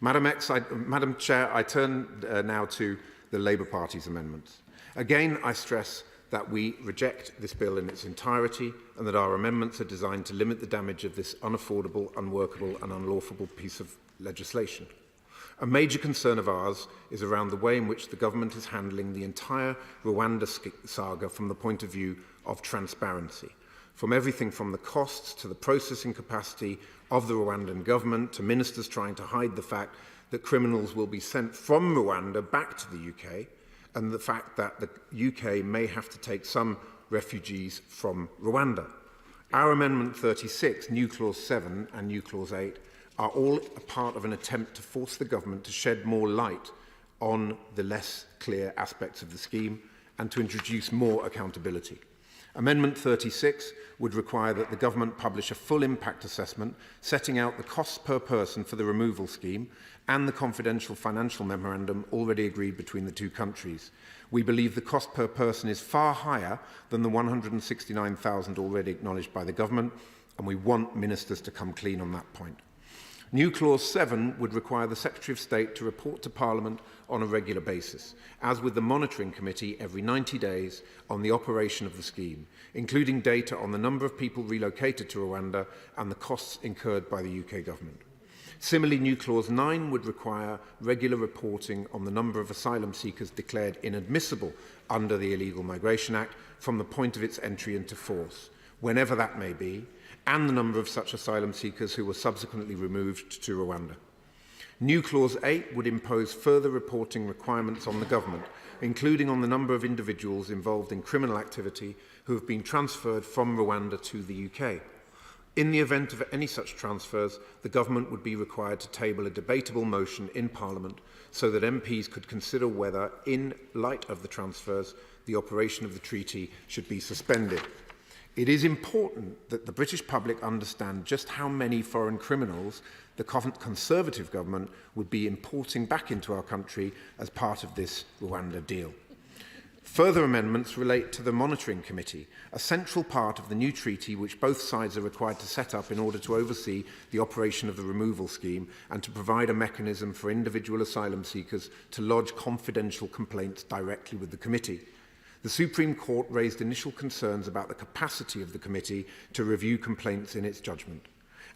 Madam Chair, I turn now to the Labour Party's amendments. Again, I stress that we reject this bill in its entirety and that our amendments are designed to limit the damage of this unaffordable, unworkable and unlawful piece of legislation. A major concern of ours is around the way in which the government is handling the entire Rwanda saga from the point of view of transparency, from everything from the costs to the processing capacity of the Rwandan government to ministers trying to hide the fact that criminals will be sent from Rwanda back to the UK, and the fact that the UK may have to take some refugees from Rwanda. Our Amendment 36, New Clause 7 and New Clause 8, are all a part of an attempt to force the government to shed more light on the less clear aspects of the scheme and to introduce more accountability. Amendment 36 would require that the government publish a full impact assessment setting out the costs per person for the removal scheme and the confidential financial memorandum already agreed between the two countries. We believe the cost per person is far higher than the 169,000 already acknowledged by the government, and we want ministers to come clean on that point. New Clause 7 would require the Secretary of State to report to Parliament on a regular basis, as with the Monitoring Committee every 90 days on the operation of the scheme, including data on the number of people relocated to Rwanda and the costs incurred by the UK government. Similarly, New Clause 9 would require regular reporting on the number of asylum seekers declared inadmissible under the Illegal Migration Act from the point of its entry into force, whenever that may be, and the number of such asylum seekers who were subsequently removed to Rwanda. New Clause 8 would impose further reporting requirements on the government, including on the number of individuals involved in criminal activity who have been transferred from Rwanda to the UK. In the event of any such transfers, the government would be required to table a debatable motion in Parliament so that MPs could consider whether, in light of the transfers, the operation of the treaty should be suspended. It is important that the British public understand just how many foreign criminals the Conservative government would be importing back into our country as part of this Rwanda deal. Further amendments relate to the Monitoring Committee, a central part of the new treaty which both sides are required to set up in order to oversee the operation of the removal scheme and to provide a mechanism for individual asylum seekers to lodge confidential complaints directly with the committee. The Supreme Court raised initial concerns about the capacity of the committee to review complaints in its judgment.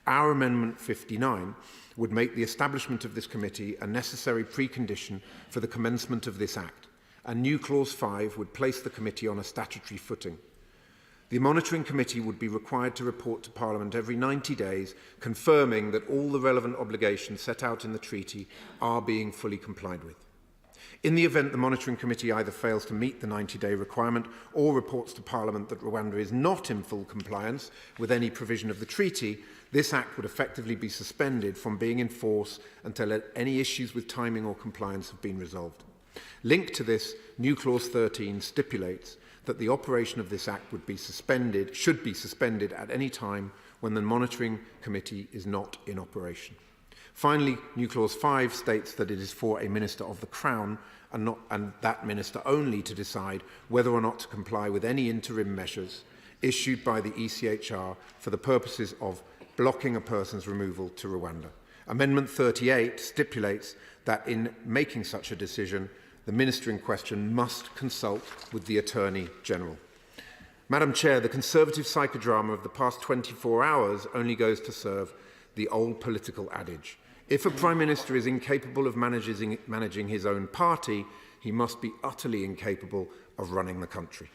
Our Amendment 59 would make the establishment of this committee a necessary precondition for the commencement of this Act, and New Clause 5 would place the committee on a statutory footing. The Monitoring Committee would be required to report to Parliament every 90 days, confirming that all the relevant obligations set out in the treaty are being fully complied with. In the event the Monitoring Committee either fails to meet the 90-day requirement or reports to Parliament that Rwanda is not in full compliance with any provision of the treaty, this Act would effectively be suspended from being in force until any issues with timing or compliance have been resolved. Linked to this, New Clause 13 stipulates that the operation of this Act should be suspended at any time when the Monitoring Committee is not in operation. Finally, New Clause 5 states that it is for a Minister of the Crown and that Minister only to decide whether or not to comply with any interim measures issued by the ECHR for the purposes of blocking a person's removal to Rwanda. Amendment 38 stipulates that in making such a decision, the Minister in question must consult with the Attorney General. Madam Chair, the Conservative psychodrama of the past 24 hours only goes to serve the old political adage. If a Prime Minister is incapable of managing his own party, he must be utterly incapable of running the country.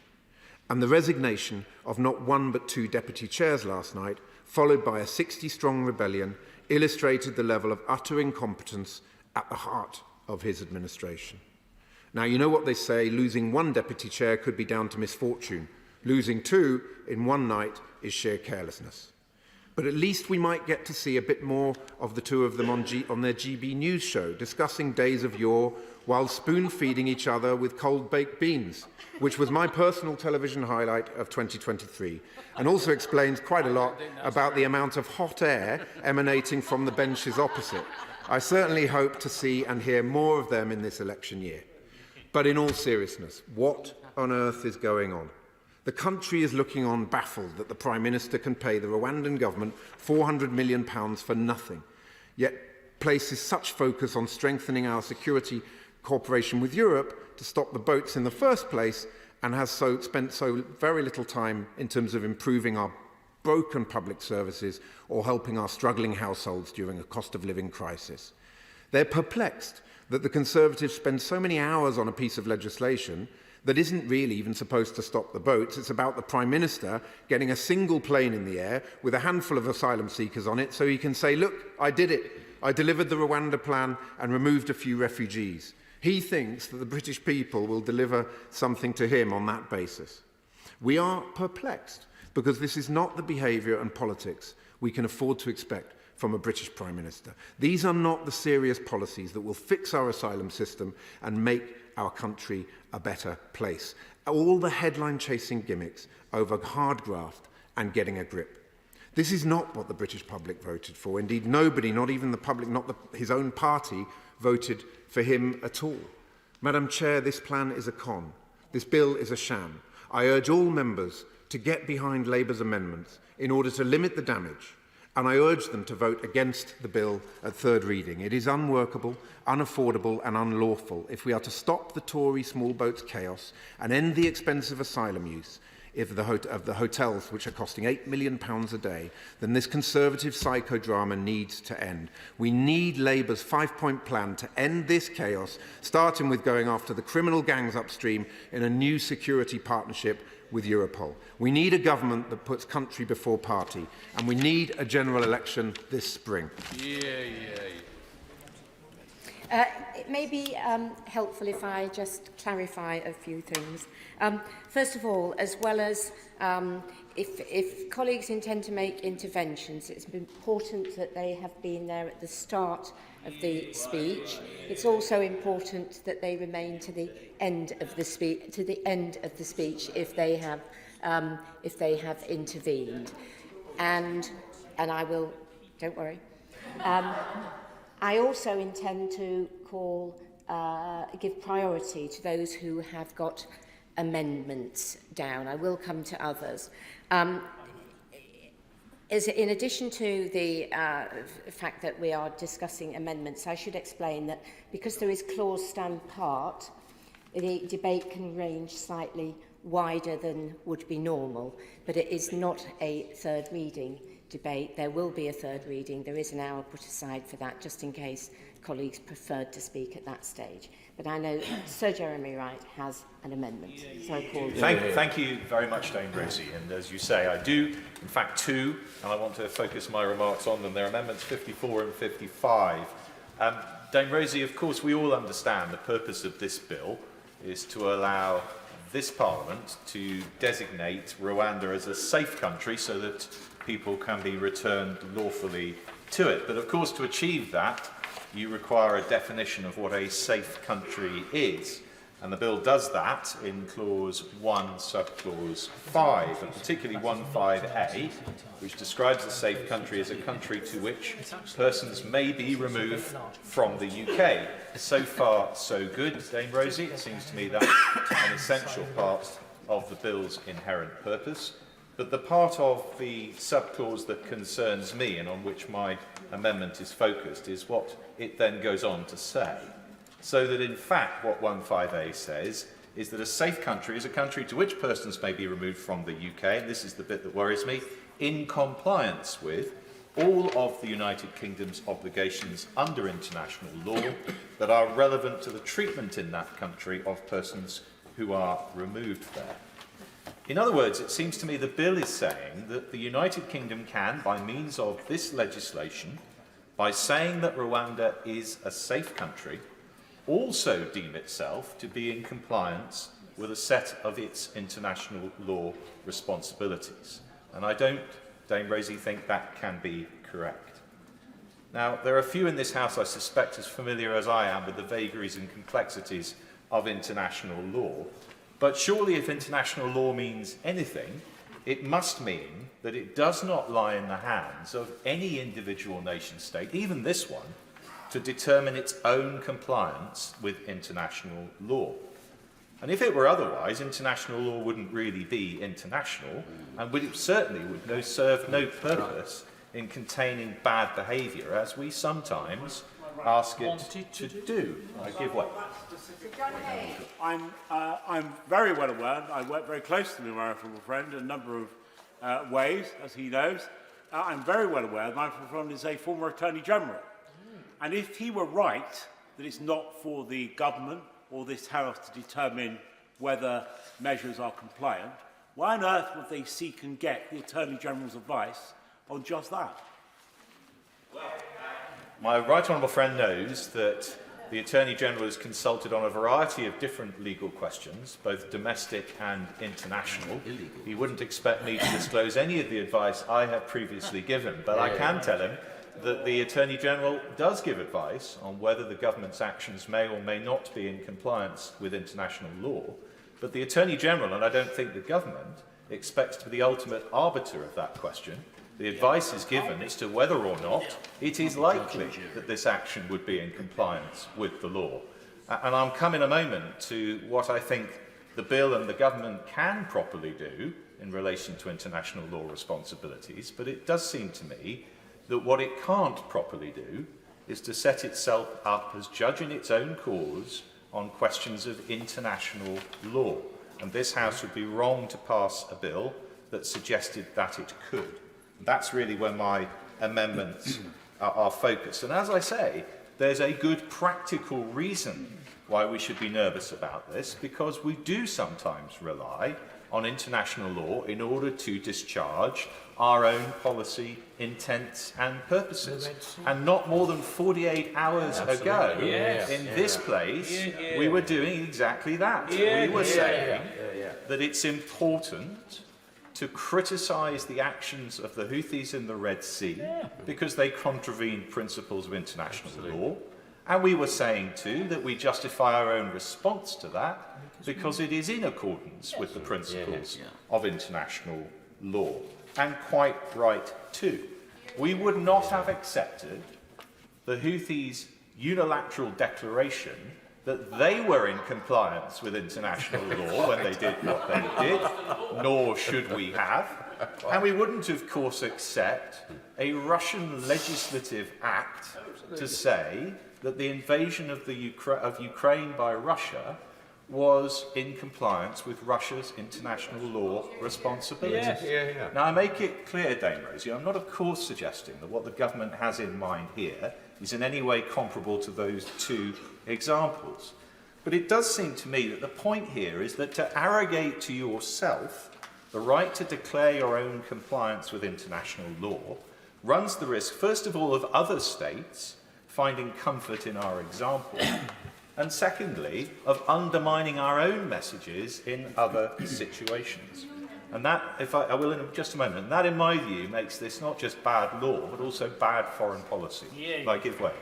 And the resignation of not one but two deputy chairs last night, followed by a 60-strong rebellion, illustrated the level of utter incompetence at the heart of his administration. Now, you know what they say, losing one deputy chair could be down to misfortune. Losing two in one night is sheer carelessness. But at least we might get to see a bit more of the two of them on their GB News show, discussing days of yore while spoon-feeding each other with cold baked beans, which was my personal television highlight of 2023, and also explains quite a lot about the amount of hot air emanating from the benches opposite. I certainly hope to see and hear more of them in this election year. But in all seriousness, what on earth is going on? The country is looking on baffled that the Prime Minister can pay the Rwandan government £400 million for nothing. Yet places such focus on strengthening our security cooperation with Europe to stop the boats in the first place, and has spent so very little time in terms of improving our broken public services or helping our struggling households during a cost of living crisis. They're perplexed that the Conservatives spend so many hours on a piece of legislation that isn't really even supposed to stop the boats. It's about the Prime Minister getting a single plane in the air with a handful of asylum seekers on it so he can say, look, I did it. I delivered the Rwanda plan and removed a few refugees. He thinks that the British people will deliver something to him on that basis. We are perplexed because this is not the behaviour and politics we can afford to expect from a British Prime Minister. These are not the serious policies that will fix our asylum system and make our country a better place. All the headline-chasing gimmicks over hard graft and getting a grip. This is not what the British public voted for. Indeed, nobody, not even the public, his own party, voted for him at all. Madam Chair, this plan is a con. This bill is a sham. I urge all members to get behind Labour's amendments in order to limit the damage, and I urge them to vote against the bill at third reading. It is unworkable, unaffordable and unlawful if we are to stop the Tory small boats chaos and end the expensive asylum use of the hotels which are costing £8 million a day. Then this Conservative psychodrama needs to end. We need Labour's 5-point plan to end this chaos, starting with going after the criminal gangs upstream in a new security partnership with Europol. We need a government that puts country before party, and we need a general election this spring. It may be helpful if I just clarify a few things. First of all, as well as if colleagues intend to make interventions, it's important that they have been there at the start of the speech. It's also important that they remain to the end of the speech if they have intervened. And I will, don't worry. I also intend to give priority to those who have got amendments down. I will come to others. In addition to the fact that we are discussing amendments, I should explain that because there is clause stand part, the debate can range slightly wider than would be normal, but it is not a third reading debate. There will be a third reading. There is an hour put aside for that, just in case colleagues preferred to speak at that stage. But I know Sir Jeremy Wright has an amendment. So I call Thank you very much, Dame Rosie. And as you say, I do, in fact, two, and I want to focus my remarks on them. They're amendments 54 and 55. Dame Rosie, of course, we all understand the purpose of this bill is to allow this Parliament to designate Rwanda as a safe country so that people can be returned lawfully to it. But of course, to achieve that, you require a definition of what a safe country is. And the bill does that in clause 1, subclause 5, and particularly 1.5a, which describes a safe country as a country to which persons may be removed from the UK. So far, so good, Dame Rosie. It seems to me that's an essential part of the bill's inherent purpose. But the part of the subclause that concerns me and on which my amendment is focused is what it then goes on to say. So that in fact what 1.5a says is that a safe country is a country to which persons may be removed from the UK, and this is the bit that worries me, in compliance with all of the United Kingdom's obligations under international law that are relevant to the treatment in that country of persons who are removed there. In other words, it seems to me the bill is saying that the United Kingdom can, by means of this legislation, by saying that Rwanda is a safe country, also deem itself to be in compliance with a set of its international law responsibilities. And I don't, Dame Rosie, think that can be correct. Now, there are few in this House, I suspect, as familiar as I am with the vagaries and complexities of international law, but surely if international law means anything, it must mean that it does not lie in the hands of any individual nation state, even this one, to determine its own compliance with international law. And if it were otherwise, international law wouldn't really be international, and it certainly would serve no purpose in containing bad behaviour, as we sometimes ask it to do. I give way. I'm very well aware. I work very closely with my honourable friend in a number of ways, as he knows. I'm very well aware that my honourable friend is a former Attorney General. And if he were right that it's not for the government or this House to determine whether measures are compliant, why on earth would they seek and get the Attorney General's advice on just that? My right honourable friend knows that the Attorney General is consulted on a variety of different legal questions, both domestic and international. He wouldn't expect me to disclose any of the advice I have previously given, but I can tell him that the Attorney General does give advice on whether the government's actions may or may not be in compliance with international law. But the Attorney General, and I don't think the government, expects to be the ultimate arbiter of that question. The advice is given as to whether or not it is likely that this action would be in compliance with the law. And I'll come in a moment to what I think the bill and the government can properly do in relation to international law responsibilities, but it does seem to me that what it can't properly do is to set itself up as judge in its own cause on questions of international law. And this House would be wrong to pass a bill that suggested that it could. That's really where my amendments are focused. And as I say, there's a good practical reason why we should be nervous about this, because we do sometimes rely on international law in order to discharge our own policy intents and purposes. And not more than 48 hours ago, in this place, we were doing exactly that. We were saying that it's important to criticise the actions of the Houthis in the Red Sea because they contravene principles of international law. And we were saying too that we justify our own response to that because it is in accordance with the principles of international law. And quite right too. We would not have accepted the Houthis' unilateral declaration that they were in compliance with international law when they did what they did, nor should we have. And we wouldn't, of course, accept a Russian legislative act to say that the invasion of Ukraine by Russia was in compliance with Russia's international law responsibilities. Now, I make it clear, Dame Rosie, I'm not, of course, suggesting that what the government has in mind here is in any way comparable to those two examples. But it does seem to me that the point here is that to arrogate to yourself the right to declare your own compliance with international law runs the risk, first of all, of other states finding comfort in our example, and secondly, of undermining our own messages in other situations. And that, if I will in just a moment, and that in my view makes this not just bad law, but also bad foreign policy. I give way.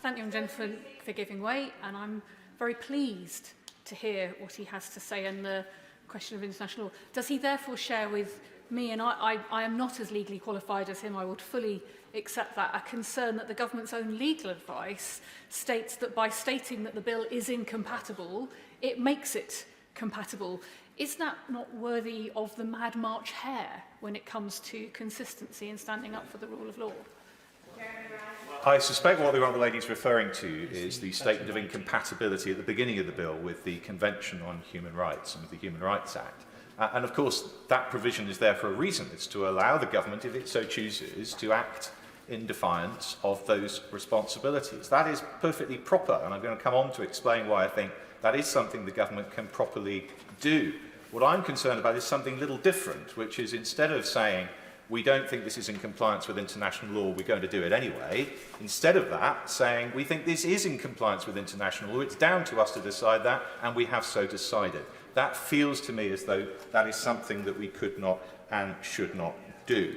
Thank you, gentlemen, for giving way, and I'm very pleased to hear what he has to say on the question of international law. Does he therefore share with me, and I am not as legally qualified as him, I would fully accept that, a concern that the government's own legal advice states that by stating that the bill is incompatible, it makes it compatible. Is that not worthy of the Mad March hare when it comes to consistency and standing up for the rule of law? I suspect what the Honourable Lady is referring to is the statement of incompatibility at the beginning of the bill with the Convention on Human Rights and with the Human Rights Act. And of course, that provision is there for a reason. It's to allow the government, if it so chooses, to act in defiance of those responsibilities. That is perfectly proper, and I'm going to come on to explain why I think that is something the government can properly do. What I'm concerned about is something a little different, which is instead of saying, we don't think this is in compliance with international law, we're going to do it anyway, instead of that, saying, we think this is in compliance with international law, it's down to us to decide that, and we have so decided. That feels to me as though that is something that we could not and should not do.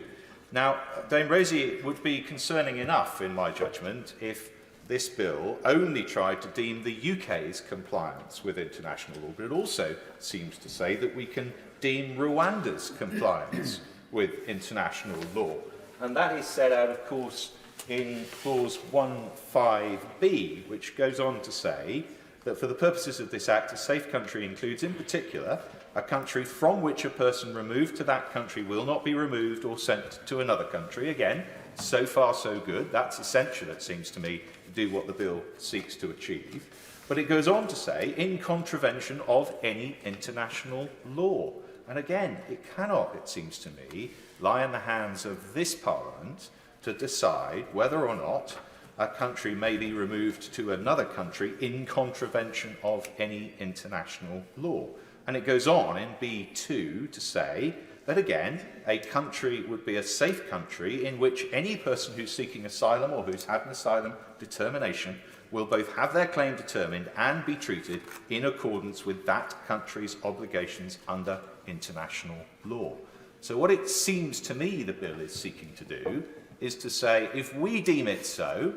Now, Dame Rosie, it would be concerning enough, in my judgment, if this bill only tried to deem the UK's compliance with international law, but it also seems to say that we can deem Rwanda's compliance with international law. And that is set out, of course, in clause 15b, which goes on to say that for the purposes of this Act, a safe country includes, in particular, a country from which a person removed to that country will not be removed or sent to another country. Again, so far so good. That's essential, it seems to me, to do what the bill seeks to achieve. But it goes on to say, in contravention of any international law. And again, it cannot, it seems to me, lie in the hands of this Parliament to decide whether or not a country may be removed to another country in contravention of any international law. And it goes on in B2 to say that, again, a country would be a safe country in which any person who's seeking asylum or who's had an asylum determination will both have their claim determined and be treated in accordance with that country's obligations under international law. So what it seems to me the bill is seeking to do is to say, if we deem it so,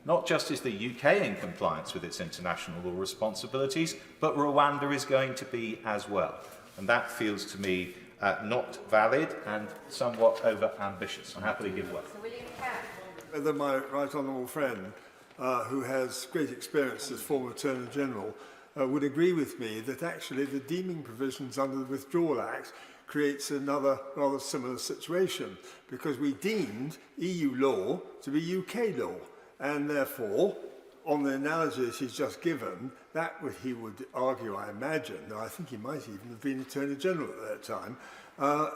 not just is the UK in compliance with its international law responsibilities, but Rwanda is going to be as well. And that feels to me not valid and somewhat over-ambitious. I happily give way. Whether my right honourable friend, who has great experience as former Attorney General, would agree with me that actually the deeming provisions under the Withdrawal Act creates another rather similar situation, because we deemed EU law to be UK law. And therefore, on the analogies he's just given, that he would argue, I imagine, though I think he might even have been Attorney General at that time,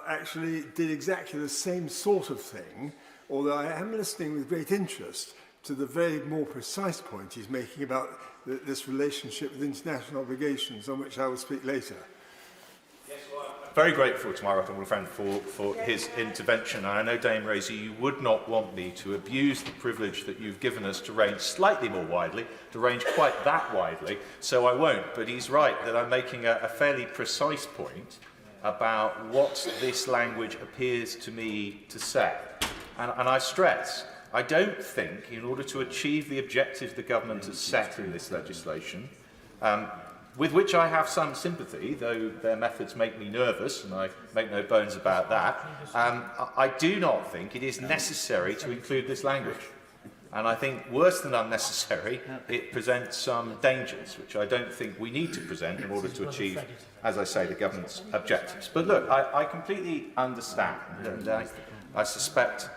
actually did exactly the same sort of thing, although I am listening with great interest to the very more precise point he's making about this relationship with international obligations, on which I will speak later. Very grateful to my right honourable friend for his intervention. And I know, Dame Rosie, you would not want me to abuse the privilege that you've given us to range slightly more widely, to range quite that widely, so I won't. But he's right that I'm making a fairly precise point about what this language appears to me to say. And I stress, I don't think, in order to achieve the objectives the government has set in this legislation, with which I have some sympathy, though their methods make me nervous, and I make no bones about that, I do not think it is necessary to include this language. And I think, worse than unnecessary, it presents some dangers, which I don't think we need to present in order to achieve, as I say, the government's objectives. But look, I completely understand, and I suspect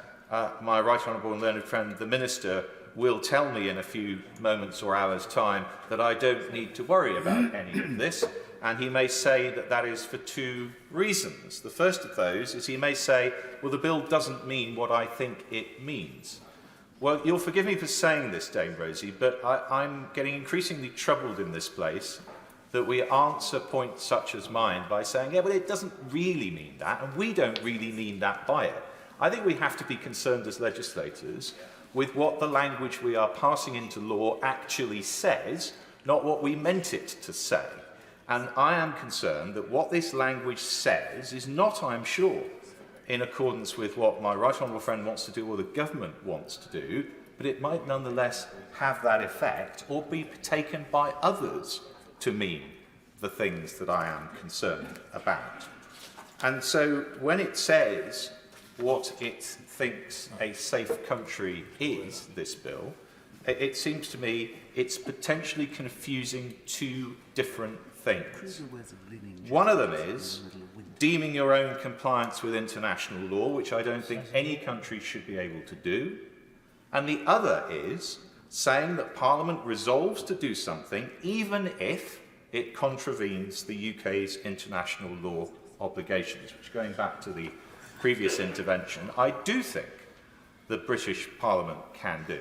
my right honourable and learned friend, the Minister, will tell me in a few moments or hours' time that I don't need to worry about any of this, and he may say that that is for two reasons. The first of those is he may say, well, the bill doesn't mean what I think it means. Well, you'll forgive me for saying this, Dame Rosie, but I'm getting increasingly troubled in this place that we answer points such as mine by saying, yeah, but it doesn't really mean that, and we don't really mean that by it. I think we have to be concerned as legislators with what the language we are passing into law actually says, not what we meant it to say. And I am concerned that what this language says is not, I'm sure, in accordance with what my right honourable friend wants to do or the government wants to do, but it might nonetheless have that effect or be taken by others to mean the things that I am concerned about. And so when it says what it thinks a safe country is, this bill, it seems to me it's potentially confusing two different things. One of them is deeming your own compliance with international law, which I don't think any country should be able to do. And the other is saying that Parliament resolves to do something even if it contravenes the UK's international law obligations, which, going back to the previous intervention, I do think the British Parliament can do,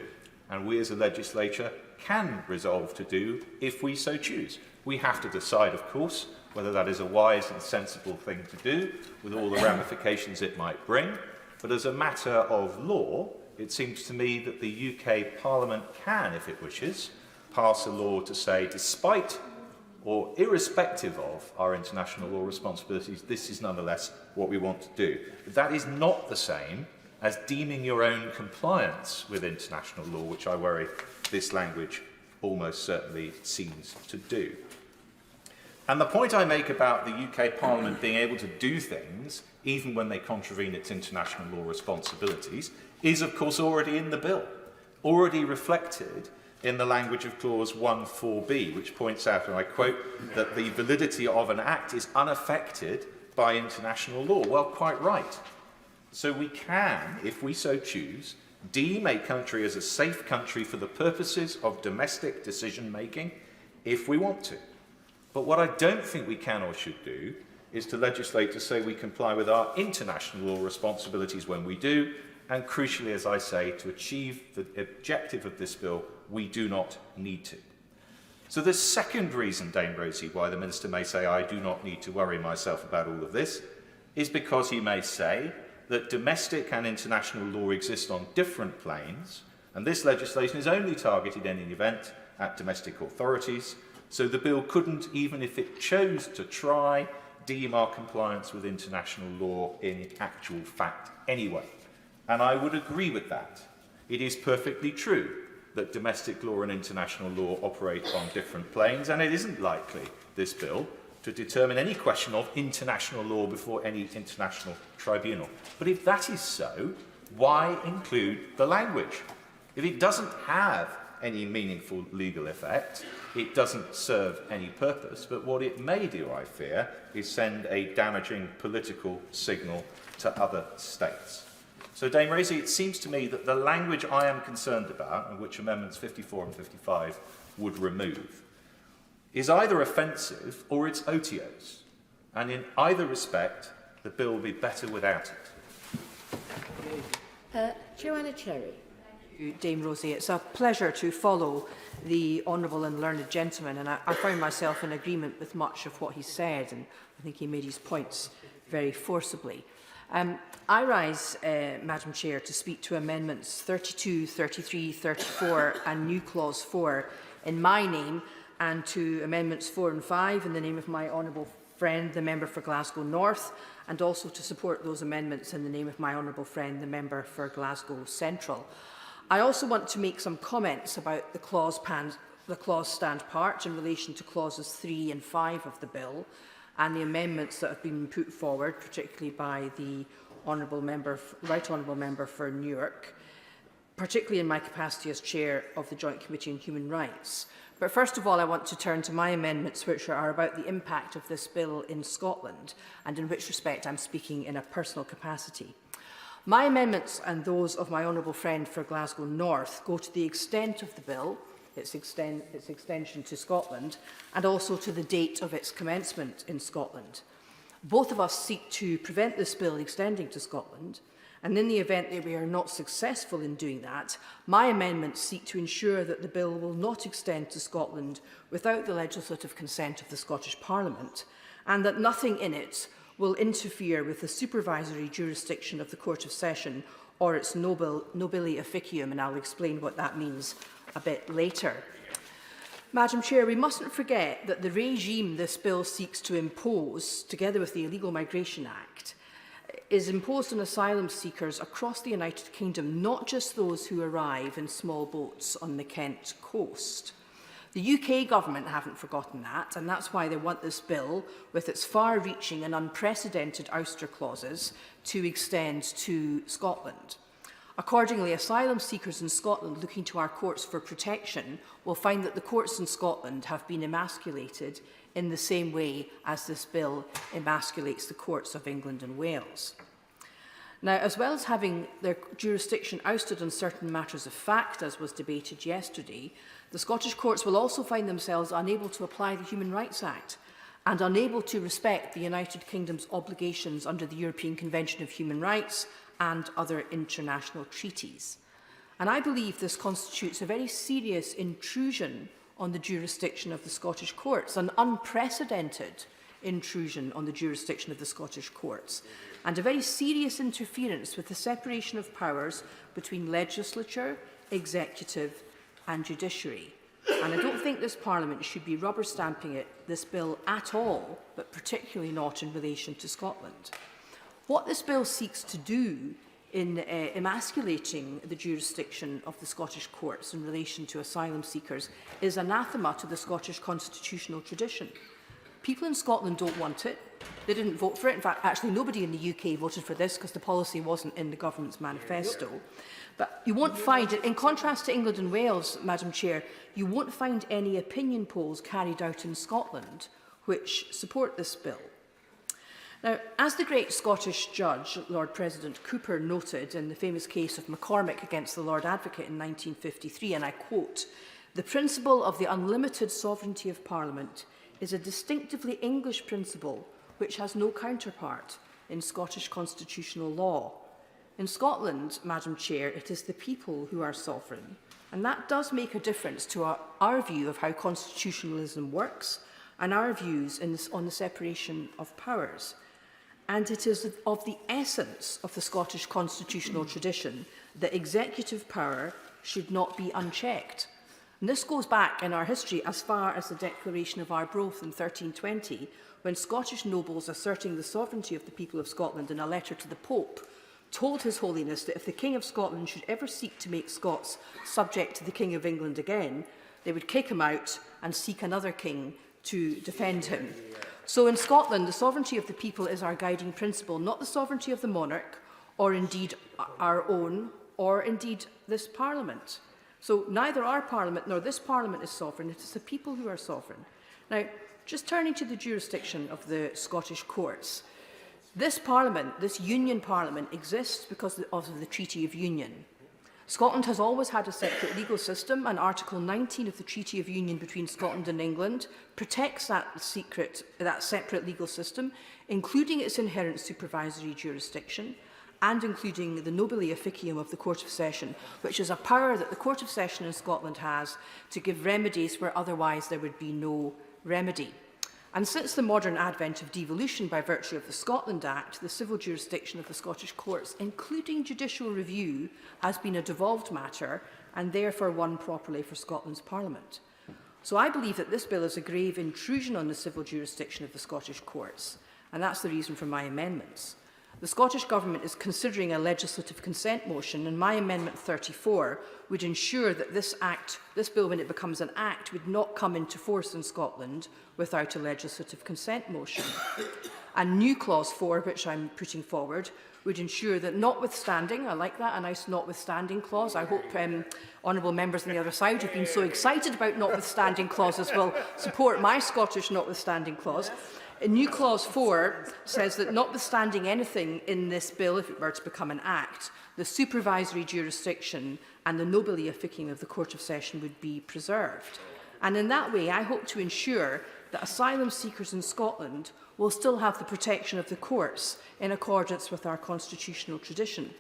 and we as a legislature can resolve to do if we so choose. We have to decide, of course, whether that is a wise and sensible thing to do, with all the ramifications it might bring, but as a matter of law, it seems to me that the UK Parliament can, if it wishes, pass a law to say, despite or irrespective of our international law responsibilities, this is nonetheless what we want to do. But that is not the same as deeming your own compliance with international law, which I worry this language almost certainly seems to do. And the point I make about the UK Parliament being able to do things, even when they contravene its international law responsibilities, is of course already in the bill, already reflected in the language of clause 1(4)(b), which points out, and I quote, that the validity of an act is unaffected by international law. Well, quite right. So we can, if we so choose, deem a country as a safe country for the purposes of domestic decision-making if we want to. But what I don't think we can or should do is to legislate to say we comply with our international law responsibilities when we do, and crucially, as I say, to achieve the objective of this bill, we do not need to. So the second reason, Dame Rosie, why the Minister may say I do not need to worry myself about all of this is because he may say that domestic and international law exist on different planes, and this legislation is only targeted in any event at domestic authorities, so the bill couldn't, even if it chose to try, deem our compliance with international law in actual fact anyway. And I would agree with that. It is perfectly true that domestic law and international law operate on different planes, and it isn't likely, this bill, to determine any question of international law before any international tribunal. But if that is so, why include the language? If it doesn't have any meaningful legal effect, it doesn't serve any purpose, but what it may do, I fear, is send a damaging political signal to other states. So, Dame Rosie, it seems to me that the language I am concerned about, and which Amendments 54 and 55 would remove, is either offensive or it's otiose. And in either respect, the bill will be better without it. Joanna Cherry. Dame Rosie, it's a pleasure to follow the honourable and learned gentleman, and I found myself in agreement with much of what he said, and I think he made his points very forcibly. I rise, Madam Chair, to speak to Amendments 32, 33, 34 and new Clause 4 in my name, and to Amendments 4 and 5 in the name of my honourable friend, the Member for Glasgow North, and also to support those amendments in the name of my honourable friend, the Member for Glasgow Central. I also want to make some comments about the clause stand part in relation to clauses 3 and 5 of the bill, and the amendments that have been put forward, particularly by the Right Honourable Member for Newark, particularly in my capacity as Chair of the Joint Committee on Human Rights. But first of all, I want to turn to my amendments, which are about the impact of this bill in Scotland, and in which respect I'm speaking in a personal capacity. My amendments and those of my honourable friend for Glasgow North go to the extent of the bill, its extension to Scotland, and also to the date of its commencement in Scotland. Both of us seek to prevent this bill extending to Scotland, and in the event that we are not successful in doing that, my amendments seek to ensure that the bill will not extend to Scotland without the legislative consent of the Scottish Parliament, and that nothing in it will interfere with the supervisory jurisdiction of the Court of Session or its nobile officium, and I'll explain what that means a bit later. Madam Chair, we mustn't forget that the regime this bill seeks to impose, together with the Illegal Migration Act, is imposed on asylum seekers across the United Kingdom, not just those who arrive in small boats on the Kent coast. The UK government haven't forgotten that, and that's why they want this bill, with its far-reaching and unprecedented ouster clauses, to extend to Scotland. Accordingly, asylum seekers in Scotland looking to our courts for protection will find that the courts in Scotland have been emasculated in the same way as this bill emasculates the courts of England and Wales. Now, as well as having their jurisdiction ousted on certain matters of fact, as was debated yesterday, the Scottish courts will also find themselves unable to apply the Human Rights Act and unable to respect the United Kingdom's obligations under the European Convention of Human Rights and other international treaties. And I believe this constitutes a very serious intrusion on the jurisdiction of the Scottish courts, an unprecedented intrusion on the jurisdiction of the Scottish courts, and a very serious interference with the separation of powers between legislature, executive and judiciary. And I don't think this Parliament should be rubber stamping this bill at all, but particularly not in relation to Scotland. What this bill seeks to do in emasculating the jurisdiction of the Scottish courts in relation to asylum seekers is anathema to the Scottish constitutional tradition. People in Scotland don't want it. They didn't vote for it. In fact, actually, nobody in the UK voted for this because the policy wasn't in the government's manifesto. But you won't find it, in contrast to England and Wales, Madam Chair, you won't find any opinion polls carried out in Scotland which support this bill. Now, as the great Scottish judge, Lord President Cooper, noted in the famous case of McCormick against the Lord Advocate in 1953, and I quote, "The principle of the unlimited sovereignty of Parliament is a distinctively English principle which has no counterpart in Scottish constitutional law. In Scotland, Madam Chair, it is the people who are sovereign, and that does make a difference to our view of how constitutionalism works and our views on the separation of powers. And it is of the essence of the Scottish constitutional tradition that executive power should not be unchecked." And this goes back in our history as far as the Declaration of Arbroath in 1320, when Scottish nobles asserting the sovereignty of the people of Scotland in a letter to the Pope told His Holiness that if the King of Scotland should ever seek to make Scots subject to the King of England again, they would kick him out and seek another king to defend him. So in Scotland, the sovereignty of the people is our guiding principle, not the sovereignty of the monarch, or indeed our own, or indeed this Parliament. So neither our Parliament nor this Parliament is sovereign, it is the people who are sovereign. Now, just turning to the jurisdiction of the Scottish courts, this Parliament, this Union Parliament, exists because of the Treaty of Union. Scotland has always had a separate legal system, and Article 19 of the Treaty of Union between Scotland and England protects that separate legal system, including its inherent supervisory jurisdiction and including the nobile officium of the Court of Session, which is a power that the Court of Session in Scotland has to give remedies where otherwise there would be no remedy. And since the modern advent of devolution by virtue of the Scotland Act, the civil jurisdiction of the Scottish courts, including judicial review, has been a devolved matter and therefore one properly for Scotland's Parliament. So I believe that this bill is a grave intrusion on the civil jurisdiction of the Scottish courts, and that's the reason for my amendments. The Scottish Government is considering a legislative consent motion, and my Amendment 34 would ensure that this bill, when it becomes an act, would not come into force in Scotland without a legislative consent motion. And new Clause 4, which I'm putting forward, would ensure that notwithstanding, I like that, a nice notwithstanding clause. I hope honourable members on the other side who've been so excited about notwithstanding clauses will support my Scottish notwithstanding clause. A new Clause 4 says that notwithstanding anything in this bill, if it were to become an act, the supervisory jurisdiction and the nobile officium of the Court of Session would be preserved. And in that way, I hope to ensure that asylum seekers in Scotland will still have the protection of the courts in accordance with our constitutional tradition.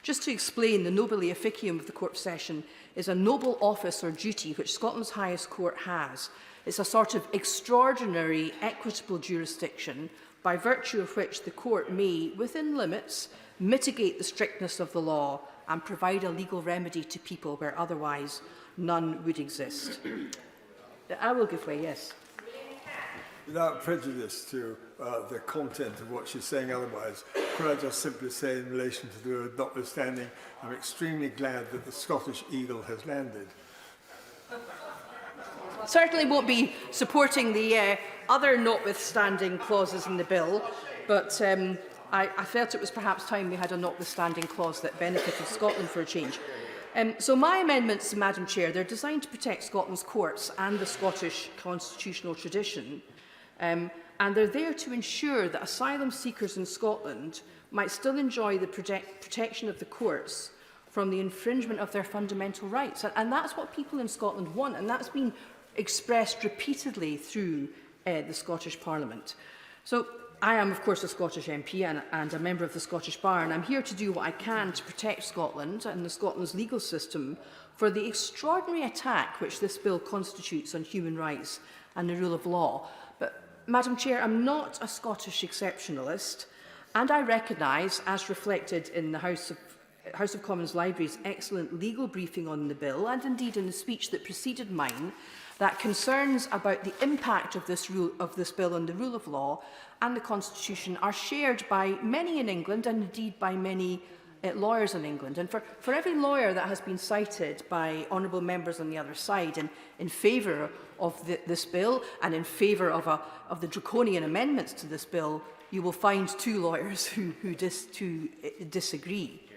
Just to explain, the nobile officium of the Court of Session is a noble office or duty which Scotland's highest court has. It's a sort of extraordinary, equitable jurisdiction by virtue of which the court may, within limits, mitigate the strictness of the law and provide a legal remedy to people where otherwise none would exist. I will give way, yes. Without prejudice to the content of what she's saying otherwise, could I just simply say in relation to the word notwithstanding, I'm extremely glad that the Scottish eagle has landed. Certainly won't be supporting the other notwithstanding clauses in the bill, but I felt it was perhaps time we had a notwithstanding clause that benefited Scotland for a change. So my amendments, Madam Chair, they're designed to protect Scotland's courts and the Scottish constitutional tradition, and they're there to ensure that asylum seekers in Scotland might still enjoy the protection of the courts from the infringement of their fundamental rights. And that's what people in Scotland want, and that's been expressed repeatedly through the Scottish Parliament. So I am, of course, a Scottish MP and a member of the Scottish Bar, and I'm here to do what I can to protect Scotland and Scotland's legal system for the extraordinary attack which this bill constitutes on human rights and the rule of law. But, Madam Chair, I'm not a Scottish exceptionalist, and I recognise, as reflected in the House of Commons Library's excellent legal briefing on the bill, and indeed in the speech that preceded mine, that concerns about the impact of this bill on the rule of law and the Constitution are shared by many in England and indeed by many lawyers in England. And for every lawyer that has been cited by honourable members on the other side in favour of this bill and in favour of the draconian amendments to this bill, you will find 2 lawyers who disagree.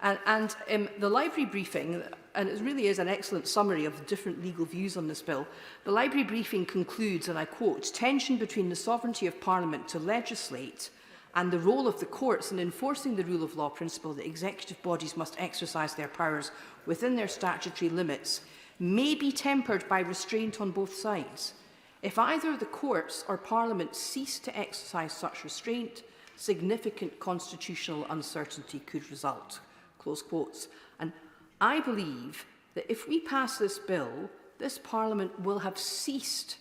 And the library briefing, and it really is an excellent summary of the different legal views on this bill, the library briefing concludes, and I quote, "Tension between the sovereignty of Parliament to legislate and the role of the courts in enforcing the rule of law principle that executive bodies must exercise their powers within their statutory limits may be tempered by restraint on both sides. If either the courts or Parliament cease to exercise such restraint, significant constitutional uncertainty could result." Close quotes. And I believe that if we pass this bill, this Parliament will have ceased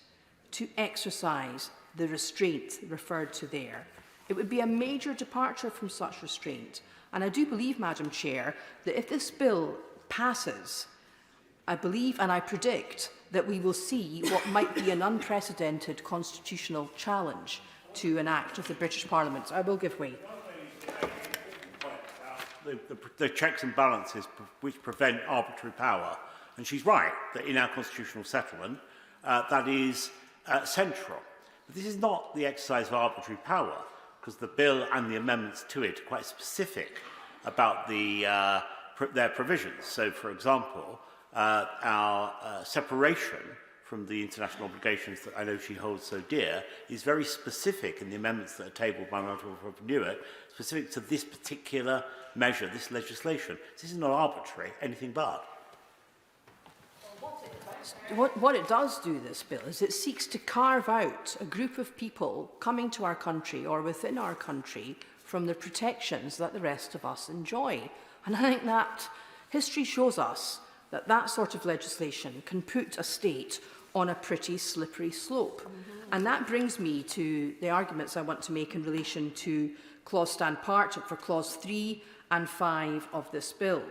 to exercise the restraint referred to there. It would be a major departure from such restraint. And I do believe, Madam Chair, that if this bill passes, I believe and I predict that we will see what might be an unprecedented constitutional challenge to an act of the British Parliament. I will give way. The checks and balances which prevent arbitrary power. And she's right that in our constitutional settlement, that is central. But this is not the exercise of arbitrary power, because the bill and the amendments to it are quite specific about their provisions. So, for example, our separation from the international obligations that I know she holds so dear is very specific in the amendments that are tabled by Madam Newitt, specific to this particular measure, this legislation. This is not arbitrary, anything but. What it does do, this bill, is it seeks to carve out a group of people coming to our country or within our country from the protections that the rest of us enjoy. And I think that history shows us that that sort of legislation can put a state on a pretty slippery slope. And that brings me to the arguments I want to make in relation to clause stand part for clause 3 and 5 of this bill.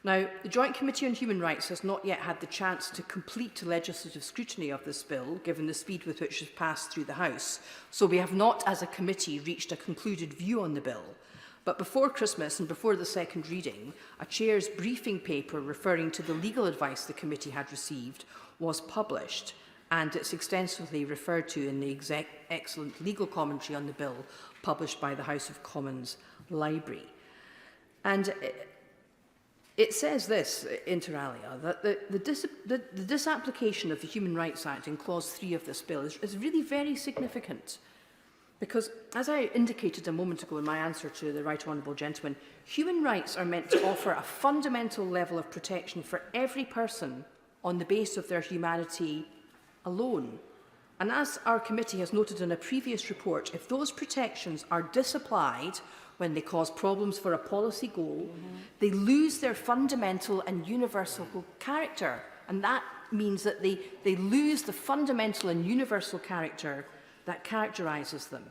Now, the Joint Committee on Human Rights has not yet had the chance to complete legislative scrutiny of this bill, given the speed with which it has passed through the House. So we have not, as a committee, reached a concluded view on the bill. But before Christmas and before the second reading, a chair's briefing paper referring to the legal advice the committee had received was published, and it's extensively referred to in the excellent legal commentary on the bill published by the House of Commons Library. And it says this, inter alia, that the disapplication of the Human Rights Act in clause 3 of this bill is really very significant. Because, as I indicated a moment ago in my answer to the Right Honourable Gentleman, human rights are meant to offer a fundamental level of protection for every person on the basis of their humanity alone. And as our committee has noted in a previous report, if those protections are disapplied when they cause problems for a policy goal, they lose their fundamental and universal character. And that means that they lose the fundamental and universal character that characterises them.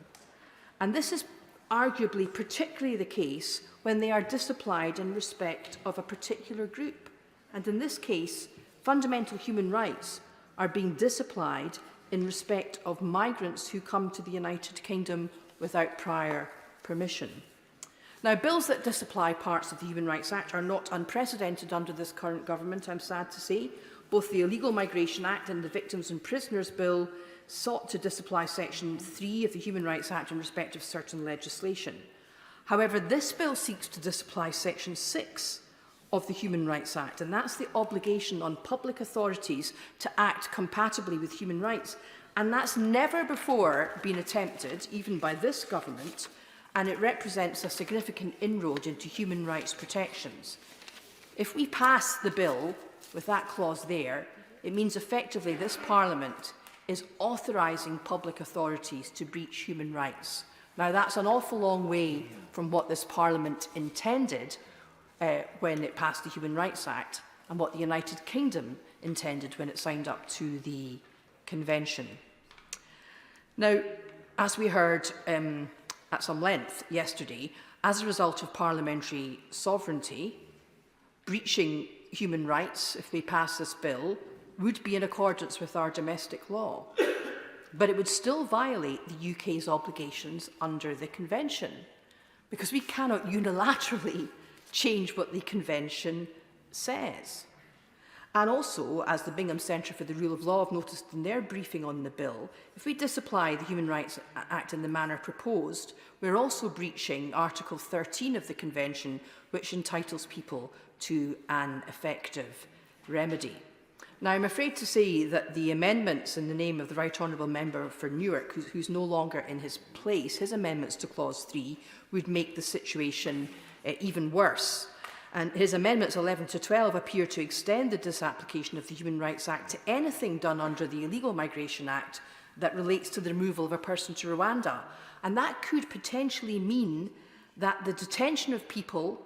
And this is arguably particularly the case when they are disapplied in respect of a particular group. And in this case, fundamental human rights are being disapplied in respect of migrants who come to the United Kingdom without prior permission. Now, bills that disapply parts of the Human Rights Act are not unprecedented under this current government, I'm sad to say. Both the Illegal Migration Act and the Victims and Prisoners Bill sought to disapply Section 3 of the Human Rights Act in respect of certain legislation. However, this bill seeks to disapply Section 6 of the Human Rights Act, and that's the obligation on public authorities to act compatibly with human rights. And that's never before been attempted, even by this government, and it represents a significant inroad into human rights protections. If we pass the bill with that clause there, it means effectively this Parliament is authorising public authorities to breach human rights. Now, that's an awful long way from what this Parliament intended when it passed the Human Rights Act and what the United Kingdom intended when it signed up to the Convention. Now, as we heard at some length yesterday, as a result of parliamentary sovereignty, breaching human rights, if we pass this bill, would be in accordance with our domestic law. But it would still violate the UK's obligations under the Convention, because we cannot unilaterally change what the Convention says. And also, as the Bingham Centre for the Rule of Law have noticed in their briefing on the bill, if we disapply the Human Rights Act in the manner proposed, we're also breaching Article 13 of the Convention, which entitles people to an effective remedy. Now, I'm afraid to say that the amendments in the name of the Right Honourable Member for Newark, who's no longer in his place, his amendments to Clause 3 would make the situation even worse. And his amendments 11 to 12 appear to extend the disapplication of the Human Rights Act to anything done under the Illegal Migration Act that relates to the removal of a person to Rwanda. And that could potentially mean that the detention of people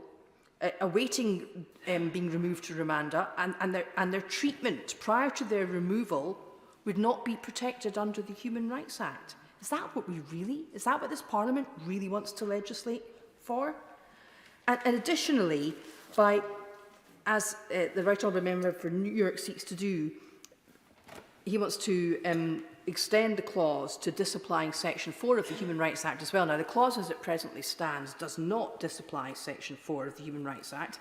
awaiting being removed to Rwanda and their treatment prior to their removal would not be protected under the Human Rights Act. Is that what this Parliament really wants to legislate for? And additionally, as the Right Honourable Member for New York seeks to do, he wants to extend the clause to disapplying Section 4 of the Human Rights Act as well. Now, the clause as it presently stands does not disapply Section 4 of the Human Rights Act,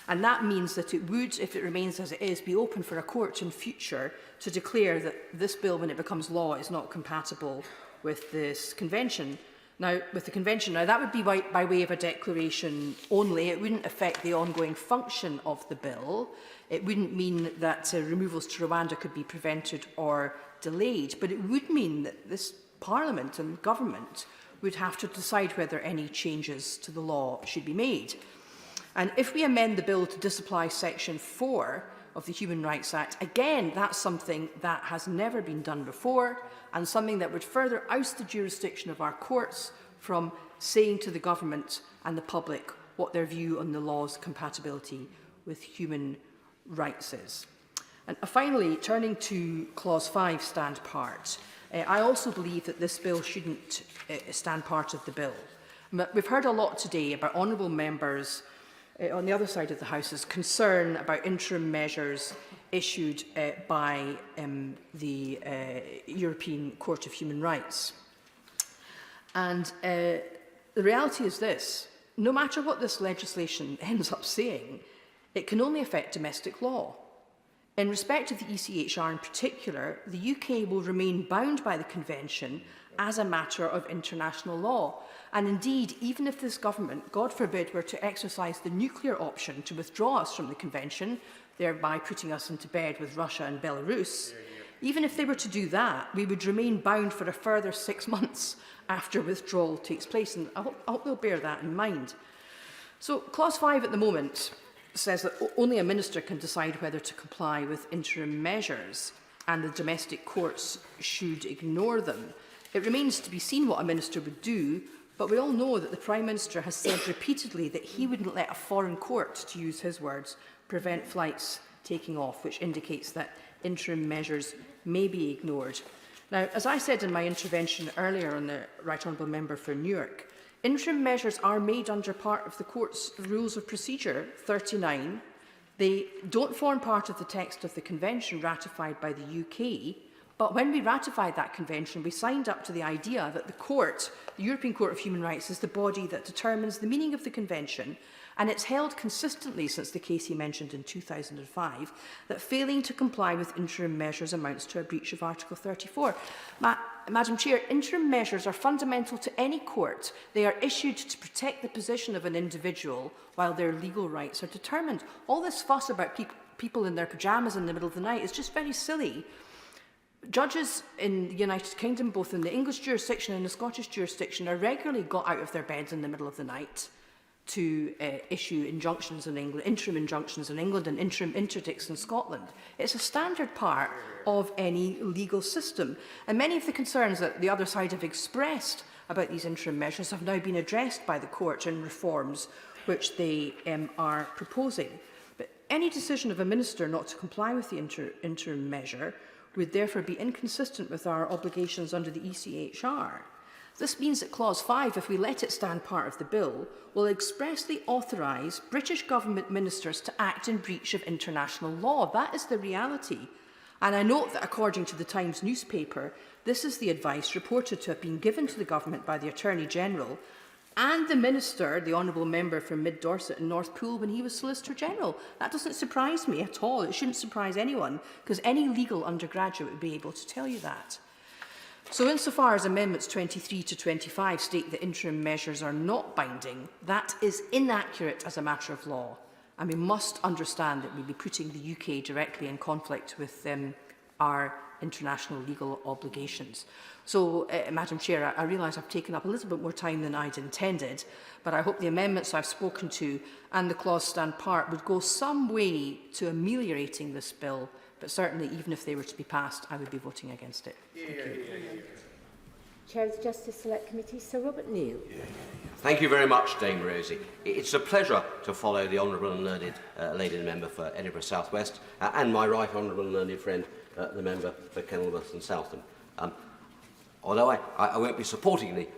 and that means that it would, if it remains as it is, be open for a court in future to declare that this bill, when it becomes law, is not compatible with this convention. Now, that would be by way of a declaration only. It wouldn't affect the ongoing function of the bill. It wouldn't mean that removals to Rwanda could be prevented or delayed, but it would mean that this Parliament and government would have to decide whether any changes to the law should be made. And if we amend the bill to disapply Section 4 of the Human Rights Act, again, that's something that has never been done before, and something that would further oust the jurisdiction of our courts from saying to the government and the public what their view on the law's compatibility with human rights is. And finally, turning to Clause 5, stand part, I also believe that this bill shouldn't stand part of the bill. We've heard a lot today about honourable members on the other side of the House's concern about interim measures issued by the European Court of Human Rights. And the reality is this: no matter what this legislation ends up saying, it can only affect domestic law. In respect of the ECHR in particular, the UK will remain bound by the Convention as a matter of international law. And indeed, even if this government, God forbid, were to exercise the nuclear option to withdraw us from the Convention, thereby putting us into bed with Russia and Belarus, even if they were to do that, we would remain bound for a further 6 months after withdrawal takes place. And I hope they'll bear that in mind. So Clause 5 at the moment says that only a minister can decide whether to comply with interim measures, and the domestic courts should ignore them. It remains to be seen what a minister would do, but we all know that the Prime Minister has said repeatedly that he wouldn't let a foreign court, to use his words, prevent flights taking off, which indicates that interim measures may be ignored. Now, as I said in my intervention earlier on the Right Honourable Member for Newark, interim measures are made under part of the Court's Rules of Procedure 39. They don't form part of the text of the Convention ratified by the UK, but when we ratified that Convention, we signed up to the idea that the Court, the European Court of Human Rights, is the body that determines the meaning of the Convention, and it's held consistently since the case he mentioned in 2005 that failing to comply with interim measures amounts to a breach of Article 34. Madam Chair, interim measures are fundamental to any court. They are issued to protect the position of an individual while their legal rights are determined. All this fuss about people in their pyjamas in the middle of the night is just very silly. Judges in the United Kingdom, both in the English jurisdiction and the Scottish jurisdiction, are regularly got out of their beds in the middle of the night to issue injunctions in England, interim injunctions in England and interim interdicts in Scotland. It's a standard part of any legal system. And many of the concerns that the other side have expressed about these interim measures have now been addressed by the court in reforms which they are proposing. But any decision of a minister not to comply with the interim measure would therefore be inconsistent with our obligations under the ECHR. This means that Clause 5, if we let it stand part of the bill, will expressly authorise British government ministers to act in breach of international law. That is the reality. And I note that according to the Times newspaper, this is the advice reported to have been given to the government by the Attorney General and the Minister, the Honourable Member from Mid Dorset and North Pool, when he was Solicitor General. That doesn't surprise me at all. It shouldn't surprise anyone, because any legal undergraduate would be able to tell you that. So insofar as Amendments 23 to 25 state that interim measures are not binding, that is inaccurate as a matter of law. And we must understand that we'll be putting the UK directly in conflict with our international legal obligations. So, Madam Chair, I realise I've taken up a little bit more time than I'd intended, but I hope the amendments I've spoken to and the clause stand part would go some way to ameliorating this bill, but certainly even if they were to be passed, I would be voting against it. Thank you. Chair of the Justice Select Committee, Sir Robert Neal. Thank you very much, Dame Rosie. It's a pleasure to follow the Honourable and Learned Lady Member for Edinburgh South West and my right Honourable and Learned friend, the Member for Kenilworth and Southam. Although I won't be supporting the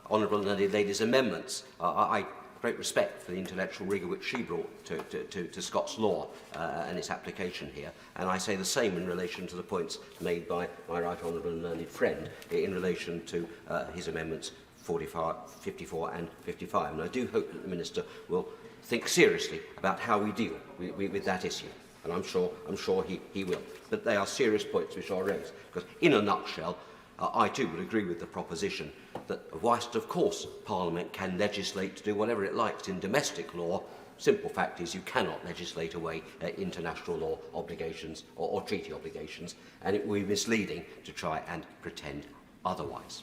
Honourable and Learned Lady's amendments, I have great respect for the intellectual rigour which she brought to Scots law and its application here, and I say the same in relation to the points made by my right honourable and learned friend in relation to his amendments 54 and 55. And I do hope that the Minister will think seriously about how we deal with that issue, and I'm sure he will. But they are serious points which are raised, because in a nutshell, I too would agree with the proposition that whilst of course Parliament can legislate to do whatever it likes in domestic law, simple fact is you cannot legislate away international law obligations or treaty obligations, and it would be misleading to try and pretend otherwise.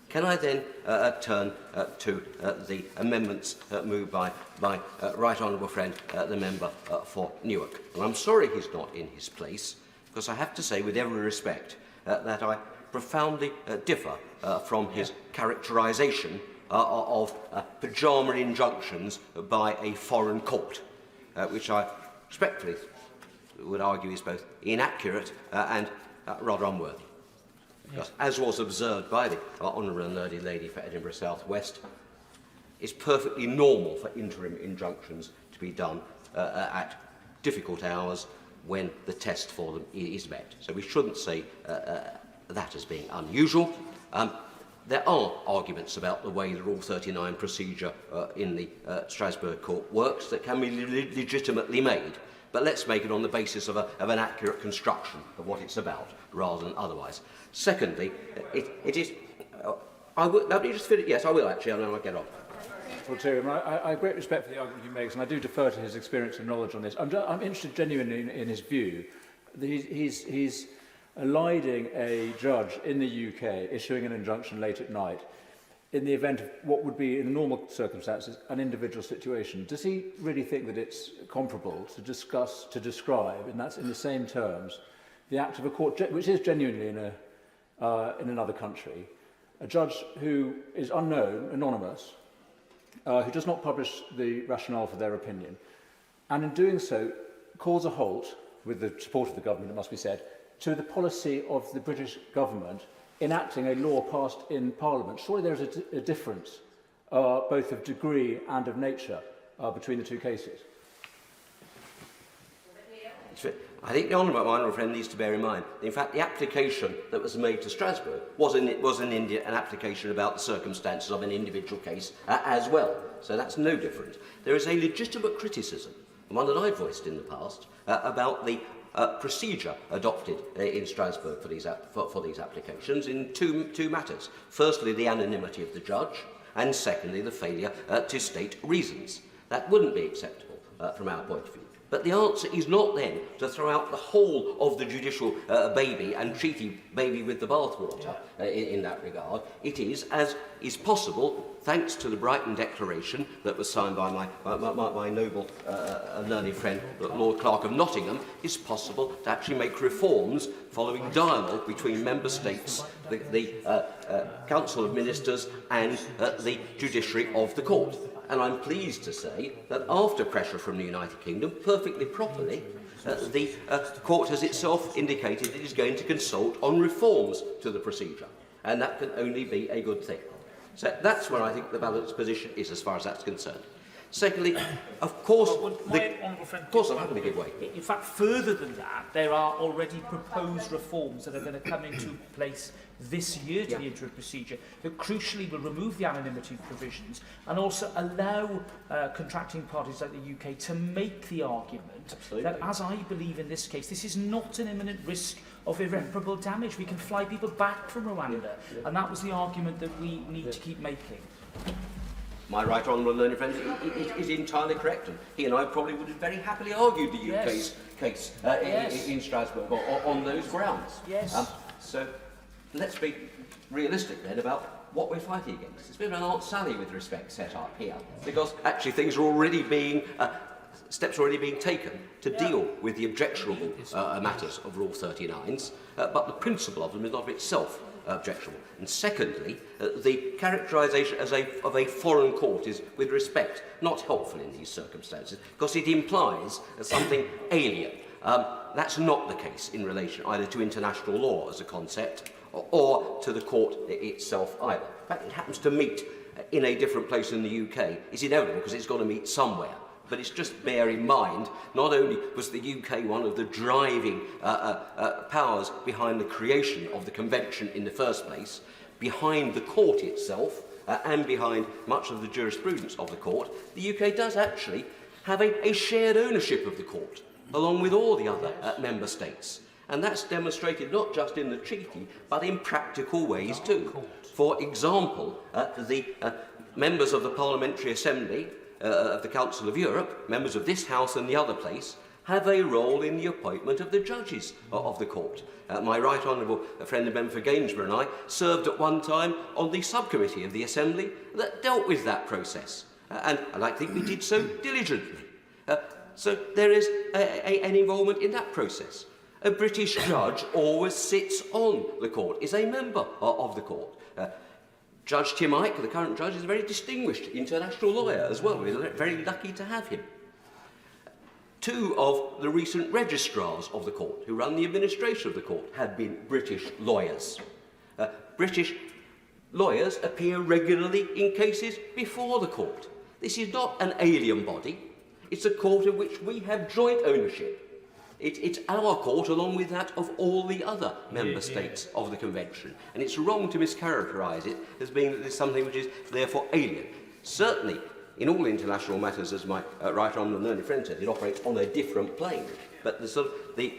Can I then turn to the amendments moved by my right honourable friend, the member for Newark. And I'm sorry he's not in his place, because I have to say with every respect that I profoundly differ from his characterisation of pyjama injunctions by a foreign court, which I respectfully would argue is both inaccurate and rather unworthy. Because, as was observed by the Honourable and Learned Lady for Edinburgh South West, it's perfectly normal for interim injunctions to be done at difficult hours when the test for them is met. So we shouldn't say that as being unusual. There are arguments about the way the Rule 39 procedure in the Strasbourg Court works that can be legitimately made, but let's make it on the basis of an accurate construction of what it's about, rather than otherwise. Secondly, it is... let me just finish. Yes, I will actually, and then I'll get on. I have great respect for the argument he makes, and I do defer to his experience and knowledge on this. I'm interested genuinely in his view. He's eliding a judge in the UK issuing an injunction late at night in the event of what would be, in normal circumstances, an individual situation. Does he really think that it's comparable to describe, and that's in the same terms, the act of a court, which is genuinely in another country, a judge who is unknown, anonymous, who does not publish the rationale for their opinion, and in doing so calls a halt, with the support of the government, it must be said, to the policy of the British government enacting a law passed in Parliament? Surely there is a difference, both of degree and of nature, between the two cases. I think the honourable friend needs to bear in mind, in fact, the application that was made to Strasbourg was an application about the circumstances of an individual case as well. So that's no different. There is a legitimate criticism, one that I've voiced in the past, about the procedure adopted in Strasbourg for these applications in two matters. Firstly, the anonymity of the judge, and secondly, the failure to state reasons. That wouldn't be acceptable from our point of view. But the answer is not then to throw out the whole of the judicial baby and treaty baby with the bathwater in that regard. It is, as is possible, thanks to the Brighton Declaration that was signed by my noble and learned friend, Lord Clerk of Nottingham, is possible to actually make reforms following dialogue between member states, the Council of Ministers and the judiciary of the court. And I'm pleased to say that after pressure from the United Kingdom, perfectly properly, the court has itself indicated it is going to consult on reforms to the procedure. And that can only be a good thing. So that's where I think the balanced position is as far as that's concerned. Secondly, of course, my honourable friend, I'm happy to give way. In fact, further than that, there are already proposed reforms that are going to come into place this year to the interim procedure that crucially will remove the anonymity provisions and also allow contracting parties like the UK to make the argument that, as I believe in this case, this is not an imminent risk of irreparable damage. We can fly people back from Rwanda, and that was the argument that we need to keep making. My right honourable learned friend is entirely correct, and he and I probably would have very happily argued the UK's case in Strasbourg on those grounds. So let's be realistic then about what we're fighting against. It's a bit of an Aunt Sally with respect set up here, because actually things are already being steps are already being taken to deal with the objectionable matters of Rule 39s, but the principle of them is not of itself objectionable. And secondly, the characterisation of a foreign court is, with respect, not helpful in these circumstances, because it implies something alien. That's not the case in relation either to international law as a concept or to the court itself either. In fact, it happens to meet in a different place in the UK. It's inevitable because it's got to meet somewhere. But it's just bear in mind, not only was the UK one of the driving powers behind the creation of the convention in the first place, behind the court itself, and behind much of the jurisprudence of the court, the UK does actually have a shared ownership of the court, along with all the other member states. And that's demonstrated not just in the treaty, but in practical ways too. For example, the members of the Parliamentary Assembly of the Council of Europe, members of this House and the other place, have a role in the appointment of the judges of the court. My right honourable friend and member for Gainsborough and I served at one time on the subcommittee of the Assembly that dealt with that process. And I think we did so diligently. So there is an involvement in that process. A British judge always sits on the court, is a member of the court. Judge Tim Ike, the current judge, is a very distinguished international lawyer as well. We're very lucky to have him. Two of the recent registrars of the court, who run the administration of the court, have been British lawyers. British lawyers appear regularly in cases before the court. This is not an alien body. It's a court in which we have joint ownership. It's our court along with that of all the other member states of the Convention. And it's wrong to mischaracterise it as being that there's something which is therefore alien. Certainly, in all international matters, as my right honourable learned friend said, it operates on a different plane. But the sort of the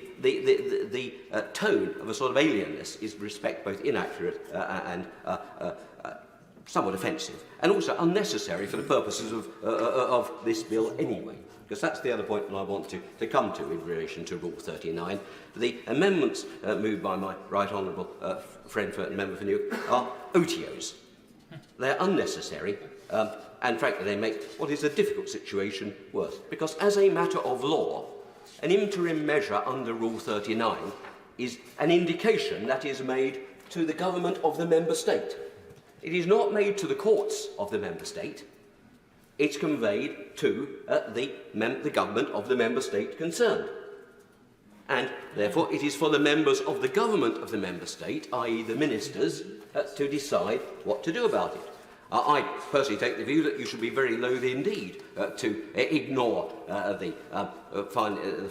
tone of a sort of alienness is, respect, both inaccurate and somewhat offensive, and also unnecessary for the purposes of this bill anyway. Because that's the other point that I want to come to in relation to Rule 39. The amendments moved by my right honourable friend and member for Newark are OTOs. They're unnecessary, and frankly they make what is a difficult situation worse. Because as a matter of law, an interim measure under Rule 39 is an indication that is made to the government of the member state. It is not made to the courts of the member state. It's conveyed to the government of the member state concerned. And therefore it is for the members of the government of the member state, i.e. the ministers, to decide what to do about it. I personally take the view that you should be very loath indeed to ignore the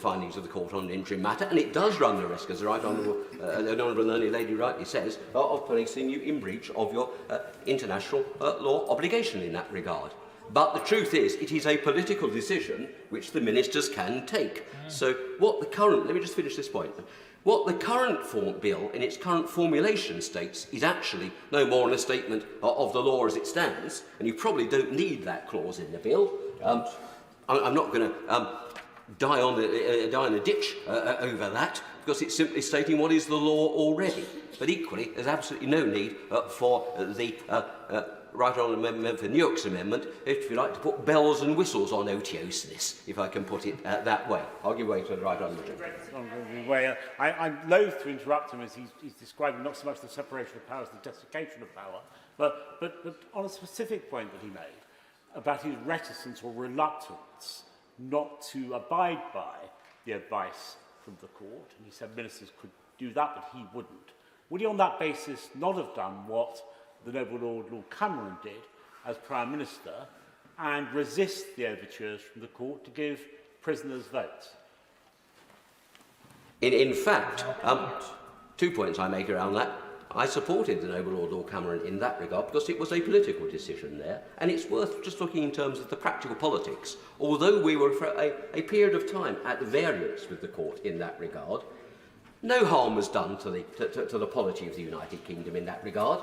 findings of the court on an interim matter, and it does run the risk, as the right honourable learned lady rightly says, of placing you in breach of your international law obligation in that regard. But the truth is, it is a political decision which the ministers can take. So what the current, let me just finish this point. What the current bill, in its current formulation, states is actually no more than a statement of the law as it stands, and you probably don't need that clause in the bill. I'm not going to die in a ditch over that, because it's simply stating what is the law already. But equally, there's absolutely no need for the right honourable member for Newark's amendment, if you like, to put bells and whistles on OTOs, if I can put it that way. I'll give way to the right honourable member. I'm loath to interrupt him as he's describing not so much the separation of powers, the desiccation of power, but on a specific point that he made about his reticence or reluctance not to abide by the advice from the court, and he said ministers could do that, but he wouldn't. Would he on that basis not have done what the Noble Lord Cameron did as Prime Minister and resist the overtures from the court to give prisoners votes? In fact, 2 points I make around that. I supported the Noble Lord Cameron in that regard because it was a political decision there, and it's worth just looking in terms of the practical politics. Although we were for a period of time at variance with the court in that regard, no harm was done to the polity of the United Kingdom in that regard.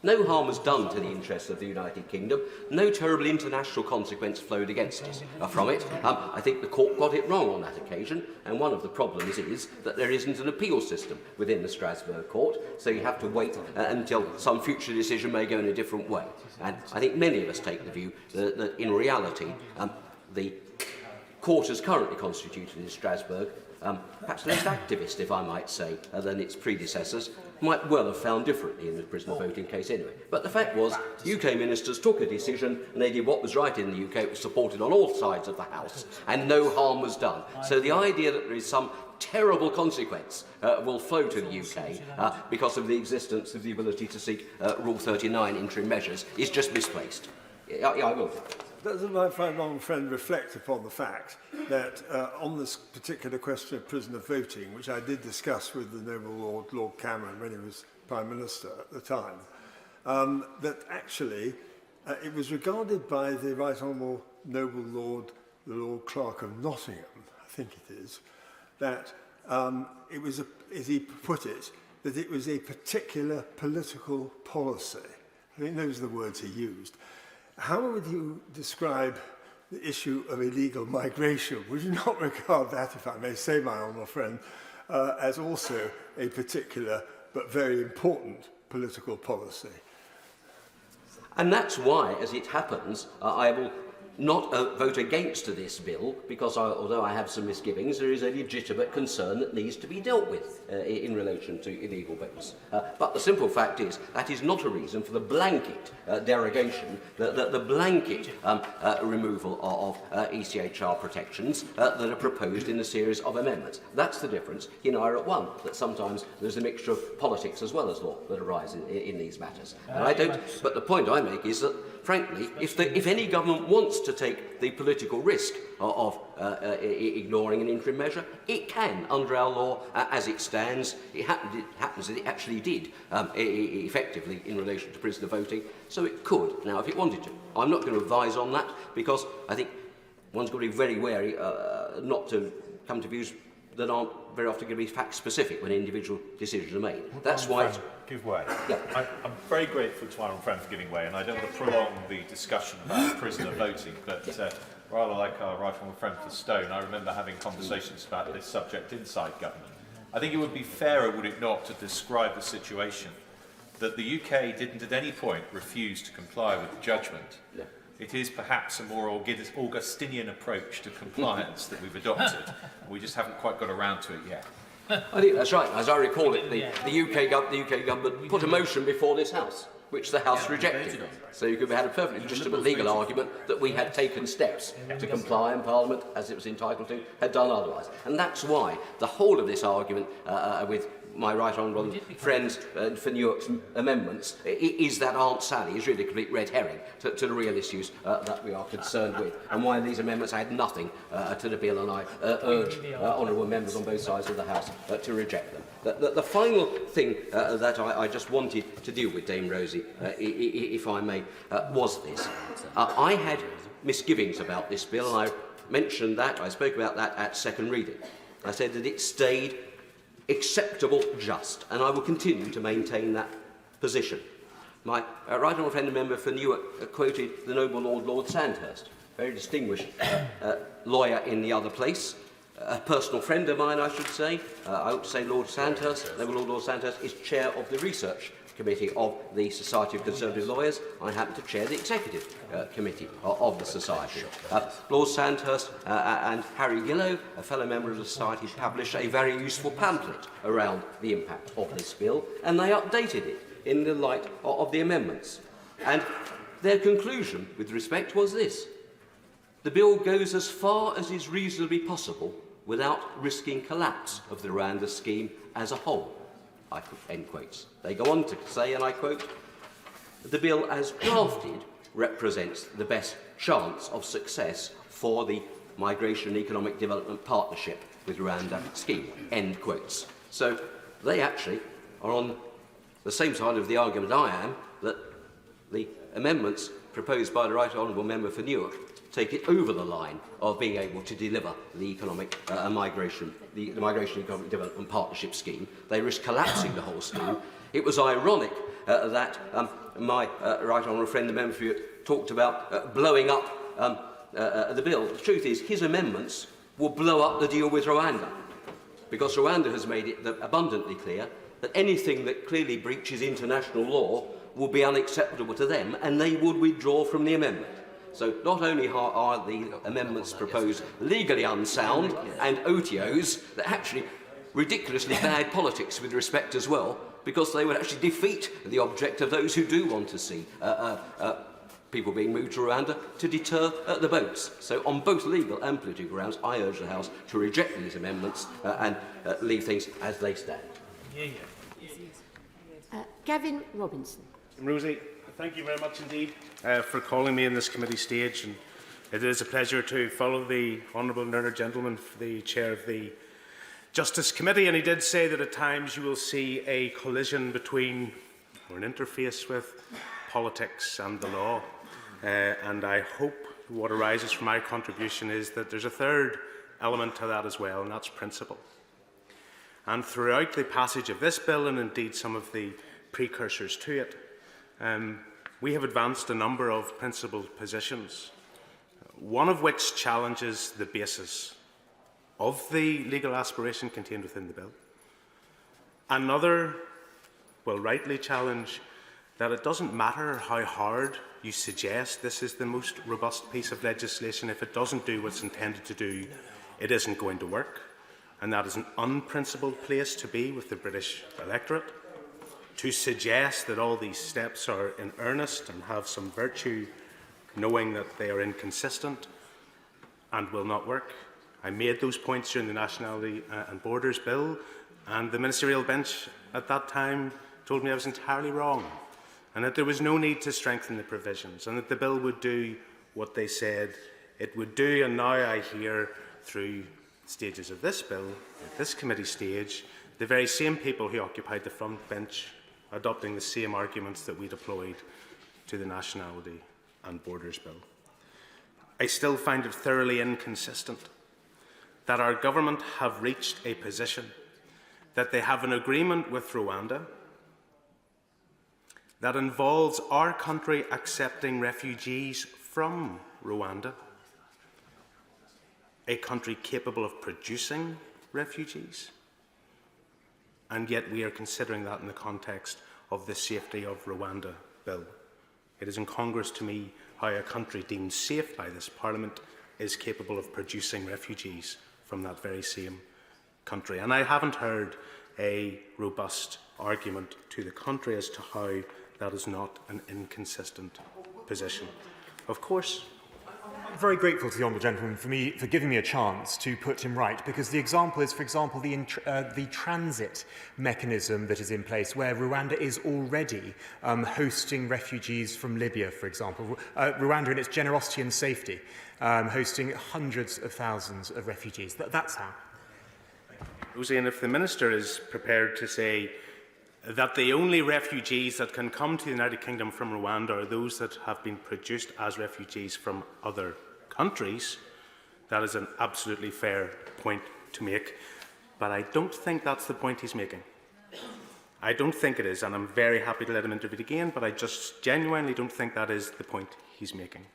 No harm was done to the interests of the United Kingdom. No terrible international consequence flowed against us from it. I think the court got it wrong on that occasion, and one of the problems is that there isn't an appeal system within the Strasbourg court, so you have to wait until some future decision may go in a different way. And I think many of us take the view that in reality, the court as currently constituted in Strasbourg, perhaps less activist, if I might say, than its predecessors, might well have found differently in the prisoner voting case anyway. But the fact was, UK ministers took a decision and they did what was right in the UK. It was supported on all sides of the House, and no harm was done. So the idea that there is some terrible consequence will flow to the UK because of the existence of the ability to seek Rule 39 interim measures is just misplaced. I will. Doesn't my friend reflect upon the fact that on this particular question of prisoner voting, which I did discuss with the Noble Lord Cameron when he was Prime Minister at the time, that actually it was regarded by the Right Honourable Noble Lord, the Lord Clerk of Nottingham, I think it is, that it was, as he put it, that it was a particular political policy. I think those are the words he used. How would you describe the issue of illegal migration? Would you not regard that, if I may say, my honourable friend, as also a particular but very important political policy? And that's why, as it happens, I will not vote against this bill, because although I have some misgivings, there is a legitimate concern that needs to be dealt with in relation to illegal votes. But the simple fact is that is not a reason for the blanket derogation, the blanket removal of ECHR protections that are proposed in the series of amendments. That's the difference in IRA 1, that sometimes there's a mixture of politics as well as law that arise in these matters. And I don't, but the point I make is that, frankly, if any government wants to take the political risk of ignoring an interim measure, it can, under our law as it stands. It happens that it actually did effectively in relation to prisoner voting, so it could now if it wanted to. I'm not going to advise on that because I think one's got to be very wary not to come to views that aren't very often going to be fact-specific when individual decisions are made. That's why it's... Give way. Yeah. I'm very grateful to our friend for giving way, and I don't want to prolong the discussion about prisoner voting, but rather like our right honourable friend for Stone, I remember having conversations about this subject inside government. I think it would be fairer, would it not, to describe the situation that the UK didn't at any point refuse to comply with the judgment. Yeah. It is perhaps a more Augustinian approach to compliance that we've adopted. We just haven't quite got around to it yet. I think that's right. As I recall it, the UK government put a motion before this House, which the House rejected. So you could have had a perfectly legitimate legal argument that we had taken steps to comply, and Parliament, as it was entitled to, had done otherwise. And that's why the whole of this argument with my right honourable friends for Newark's amendments is that Aunt Sally is really a complete red herring to the real issues that we are concerned with, and why these amendments add nothing to the bill, and I urge honourable members on both sides of the House to reject them. The final thing that I just wanted to deal with, Dame Rosie, if I may, was this. I had misgivings about this bill, and I mentioned that, I spoke about that at second reading. I said that it stayed acceptable, just, and I will continue to maintain that position. My right honourable friend and member for Newark quoted the Noble Lord Sandhurst, very distinguished lawyer in the other place, a personal friend of mine, I should say. I ought to say Lord Sandhurst, Noble Lord Sandhurst, is chair of the research committee of the Society of Conservative Lawyers. I happen to chair the executive committee of the Society. Lord Sandhurst and Harry Gillow, a fellow member of the Society, published a very useful pamphlet around the impact of this bill, and they updated it in the light of the amendments. And their conclusion, with respect, was this: the bill goes as far as is reasonably possible without risking collapse of the Rwanda scheme as a whole. End quotes. They go on to say, and I quote, the bill as drafted represents the best chance of success for the Migration and Economic Development Partnership with Rwanda scheme, end quotes. So they actually are on the same side of the argument I am, that the amendments proposed by the Right Honourable Member for Newark take it over the line of being able to deliver the economic migration, the Migration and Economic Development Partnership scheme. They risk collapsing the whole scheme. It was ironic that my Right Honourable friend, the Member for Newark, talked about blowing up the bill. The truth is, his amendments will blow up the deal with Rwanda, because Rwanda has made it abundantly clear that anything that clearly breaches international law will be unacceptable to them, and they would withdraw from the amendment. So not only are the amendments proposed legally unsound and OTOs, they're actually ridiculously bad politics with respect as well, because they would actually defeat the object of those who do want to see people being moved to Rwanda to deter the boats. So on both legal and political grounds, I urge the House to reject these amendments and leave things as they stand. Gavin Robinson. Rosie, thank you very much indeed for calling me in this committee stage, and it is a pleasure to follow the Honourable Learned Gentleman, the Chair of the Justice Committee, and he did say that at times you will see a collision between, or an interface with, politics and the law. And I hope what arises from my contribution is that there's a third element to that as well, and that's principle. And throughout the passage of this bill, and indeed some of the precursors to it, we have advanced a number of principled positions, one of which challenges the basis of the legal aspiration contained within the bill. Another will rightly challenge that it doesn't matter how hard you suggest this is the most robust piece of legislation. If it doesn't do what it's intended to do, it isn't going to work. And that is an unprincipled place to be with the British electorate. To suggest that all these steps are in earnest and have some virtue, knowing that they are inconsistent and will not work. I made those points during the Nationality and Borders Bill, and the ministerial bench at that time told me I was entirely wrong, and that there was no need to strengthen the provisions, and that the bill would do what they said it would do. And now I hear, through stages of this bill, at this committee stage, the very same people who occupied the front bench adopting the same arguments that we deployed to the Nationality and Borders Bill. I still find it thoroughly inconsistent that our government have reached a position that they have an agreement with Rwanda that involves our country accepting refugees from Rwanda, a country capable of producing refugees, and yet we are considering that in the context of the Safety of Rwanda bill. It is incongruous to me how a country deemed safe by this Parliament is capable of producing refugees from that very same country. And I haven't heard a robust argument to the contrary as to how that is not an inconsistent position. Of course, I'm very grateful to the Honourable Gentleman for giving me a chance to put him right, because the example is, for example, the transit mechanism that is in place, where Rwanda is already hosting refugees from Libya, for example. Rwanda, in its generosity and safety, hosting hundreds of thousands of refugees. That's how. Rosie, and if the Minister is prepared to say that the only refugees that can come to the United Kingdom from Rwanda are those that have been produced as refugees from other countries, that is an absolutely fair point to make. But I don't think that's the point he's making. I don't think it is, and I'm very happy to let him intervene again, but I just genuinely don't think that is the point he's making.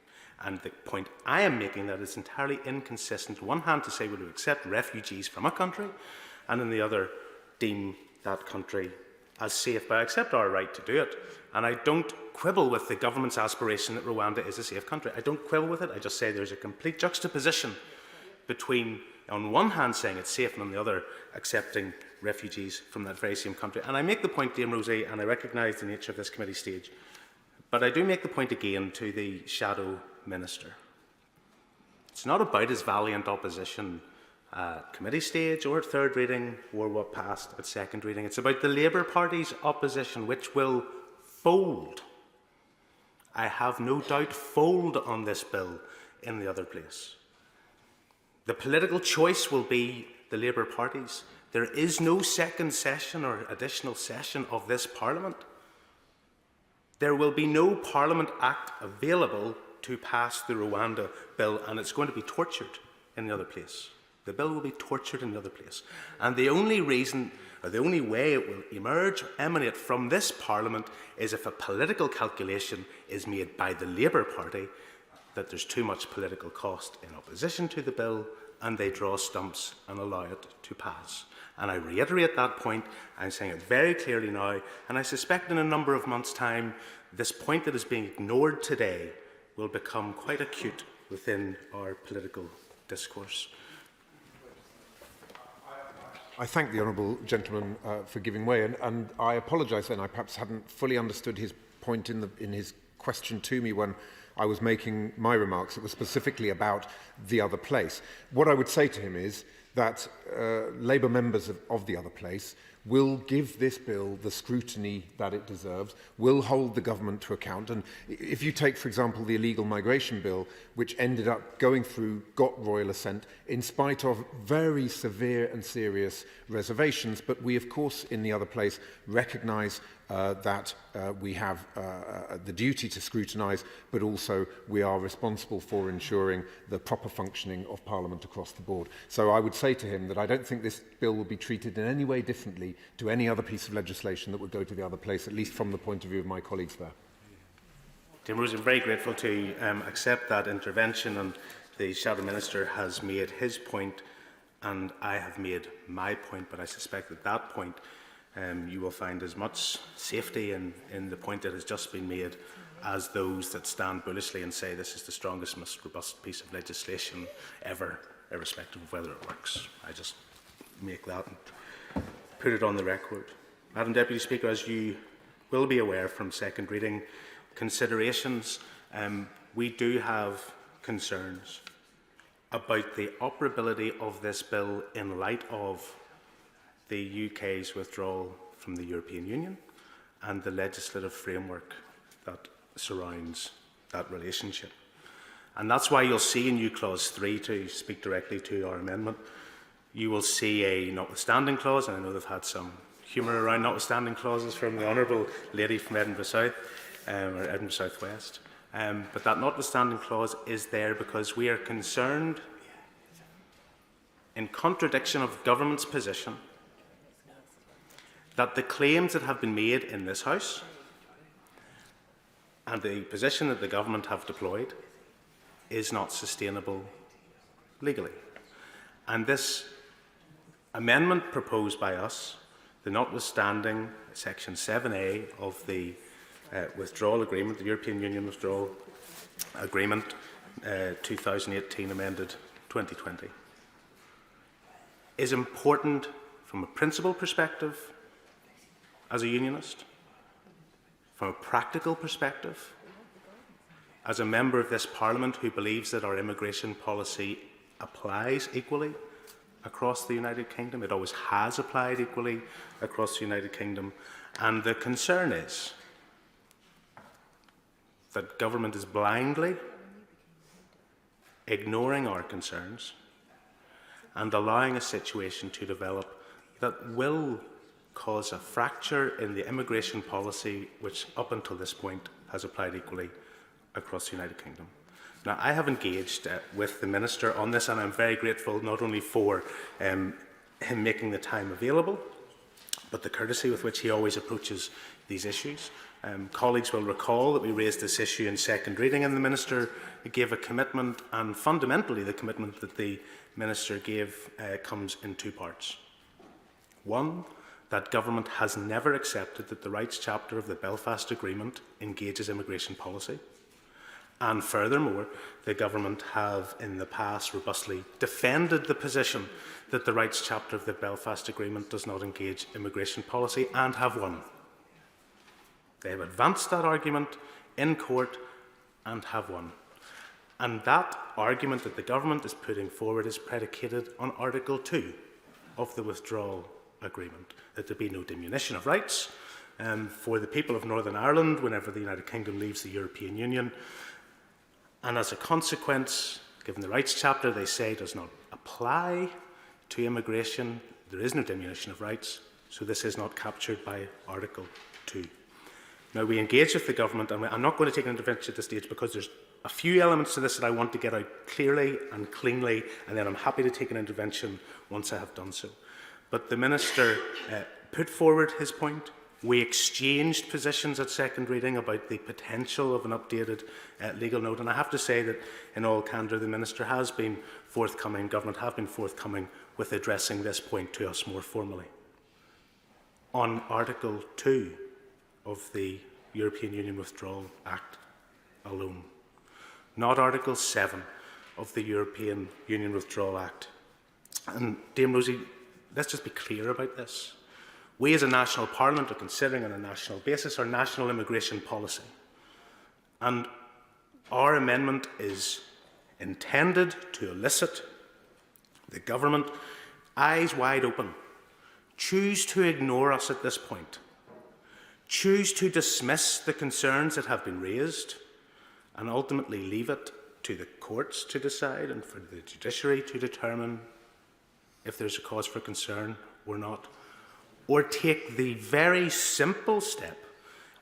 And the point I am making, that is entirely inconsistent, on one hand to say we'll accept refugees from a country, and on the other deem that country as safe, but I accept our right to do it. And I don't quibble with the government's aspiration that Rwanda is a safe country. I don't quibble with it. I just say there's a complete juxtaposition between, on one hand, saying it's safe, and on the other, accepting refugees from that very same country. And I make the point, Dame Rosie, and I recognise the nature of this committee stage, but I do make the point again to the Shadow Minister. It's not about his valiant opposition at committee stage or at third reading or what passed at second reading. It's about the Labour Party's opposition, which will fold I have no doubt, fold on this bill in the other place. The political choice will be the Labour party's. There is no second session or additional session of this Parliament. There will be no Parliament Act available to pass the Rwanda bill, and it's going to be tortured in the other place. The bill will be tortured in the other place. And the only reason, or the only way it will emerge or emanate from this Parliament is if a political calculation is made by the Labour Party that there's too much political cost in opposition to the bill, and they draw stumps and allow it to pass. And I reiterate that point. I'm saying it very clearly now, and I suspect in a number of months' time, this point that is being ignored today will become quite acute within our political discourse. I thank the honourable gentleman for giving way, and I apologise then. I perhaps hadn't fully understood his point in his question to me when I was making my remarks. It was specifically about the other place. What I would say to him is that Labour members of the other place will give this bill the scrutiny that it deserves, will hold the government to account. And if you take, for example, the illegal migration bill, which ended up going through, got royal assent, in spite of very severe and serious reservations, but we, of course, in the other place, recognise that we have the duty to scrutinise, but also we are responsible for ensuring the proper functioning of Parliament across the board. So I would say to him that I don't think this bill will be treated in any way differently to any other piece of legislation that would go to the other place, at least from the point of view of my colleagues there. Tim Rose, I'm very grateful to accept that intervention, and the Shadow Minister has made his point and I have made my point, but I suspect at that point you will find as much safety in the point that has just been made as those that stand bullishly and say this is the strongest, most robust piece of legislation ever, irrespective of whether it works. I just make that and put it on the record. Madam Deputy Speaker, as you will be aware from second reading considerations, we do have concerns about the operability of this bill in light of the UK's withdrawal from the European Union and the legislative framework that surrounds that relationship. And that's why you'll see in new clause 3, to speak directly to our amendment, you will see a notwithstanding clause, and I know they've had some humour around notwithstanding clauses from the honourable lady from Edinburgh South, or Edinburgh South West. But that notwithstanding clause is there because we are concerned, in contradiction of government's position, that the claims that have been made in this House and the position that the government have deployed is not sustainable legally. And this amendment proposed by us, the notwithstanding Section 7A of the withdrawal agreement, the European Union withdrawal agreement 2018 amended 2020, is important from a principle perspective as a unionist, from a practical perspective, as a member of this Parliament who believes that our immigration policy applies equally across the United Kingdom. It always has applied equally across the United Kingdom. And the concern is that government is blindly ignoring our concerns and allowing a situation to develop that will cause a fracture in the immigration policy which up until this point has applied equally across the United Kingdom. Now, I have engaged with the Minister on this, and I'm very grateful not only for him making the time available, but the courtesy with which he always approaches these issues. Colleagues will recall that we raised this issue in second reading, and the Minister gave a commitment, and fundamentally the commitment that the Minister gave comes in two parts. One, that government has never accepted that the rights chapter of the Belfast Agreement engages immigration policy. And furthermore, the government have in the past robustly defended the position that the rights chapter of the Belfast Agreement does not engage immigration policy, and have won. They have advanced that argument in court and have won. And that argument that the government is putting forward is predicated on Article 2 of the withdrawal agreement, that there be no diminution of rights, for the people of Northern Ireland whenever the United Kingdom leaves the European Union. And as a consequence, given the rights chapter, they say does not apply to immigration. There is no diminution of rights, so this is not captured by Article 2. Now, we engage with the government, and I'm not going to take an intervention at this stage because there's a few elements to this that I want to get out clearly and cleanly, and then I'm happy to take an intervention once I have done so. But the Minister put forward his point. We exchanged positions at second reading about the potential of an updated legal note, and I have to say that in all candour the Minister has been forthcoming, government have been forthcoming with addressing this point to us more formally. On Article 2 of the European Union Withdrawal Act alone, not Article 7 of the European Union Withdrawal Act. And Dame Rosie, let's just be clear about this. We as a national parliament are considering on a national basis our national immigration policy. And our amendment is intended to elicit the government, eyes wide open, choose to ignore us at this point, choose to dismiss the concerns that have been raised, and ultimately leave it to the courts to decide and for the judiciary to determine if there's a cause for concern or not, or take the very simple step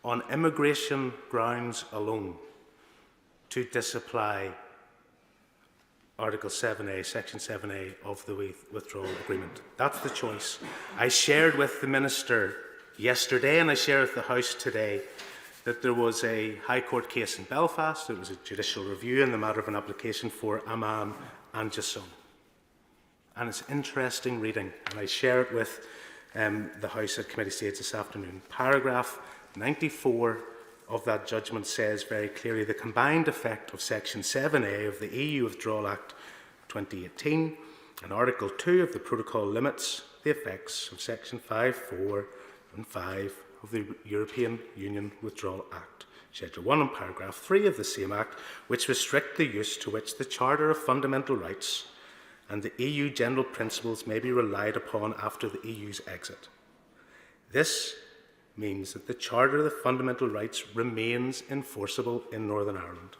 on immigration grounds alone to disapply Article 7A, Section 7A of the withdrawal agreement. That's the choice. I shared with the Minister yesterday, and I share with the House today, that there was a High Court case in Belfast. There was a judicial review in the matter of an application for Amman and Jasson. And it's interesting reading, and I share it with the House at committee stage this afternoon. Paragraph 94 of that judgment says very clearly the combined effect of Section 7A of the EU Withdrawal Act 2018 and Article 2 of the Protocol limits the effects of Section 5.4 and 5 of the European Union Withdrawal Act, Schedule 1 and Paragraph 3 of the same Act, which restrict the use to which the Charter of Fundamental Rights and the EU general principles may be relied upon after the EU's exit. This means that the Charter of the Fundamental Rights remains enforceable in Northern Ireland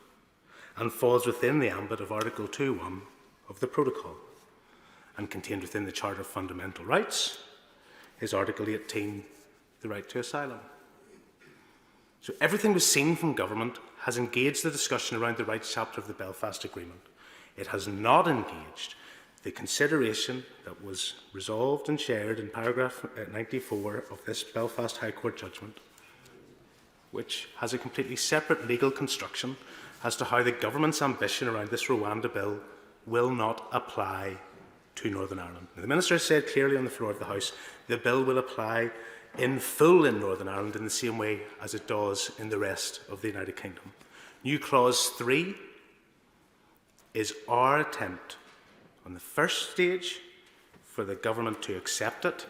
and falls within the ambit of Article 2.1 of the Protocol. And contained within the Charter of Fundamental Rights is Article 18, the right to asylum. So everything we've seen from government has engaged the discussion around the rights chapter of the Belfast Agreement. It has not engaged the consideration that was resolved and shared in paragraph 94 of this Belfast High Court judgment, which has a completely separate legal construction as to how the government's ambition around this Rwanda bill will not apply to Northern Ireland. Now, the Minister said clearly on the floor of the House the bill will apply in full in Northern Ireland in the same way as it does in the rest of the United Kingdom. New Clause 3 is our attempt on the first stage for the government to accept it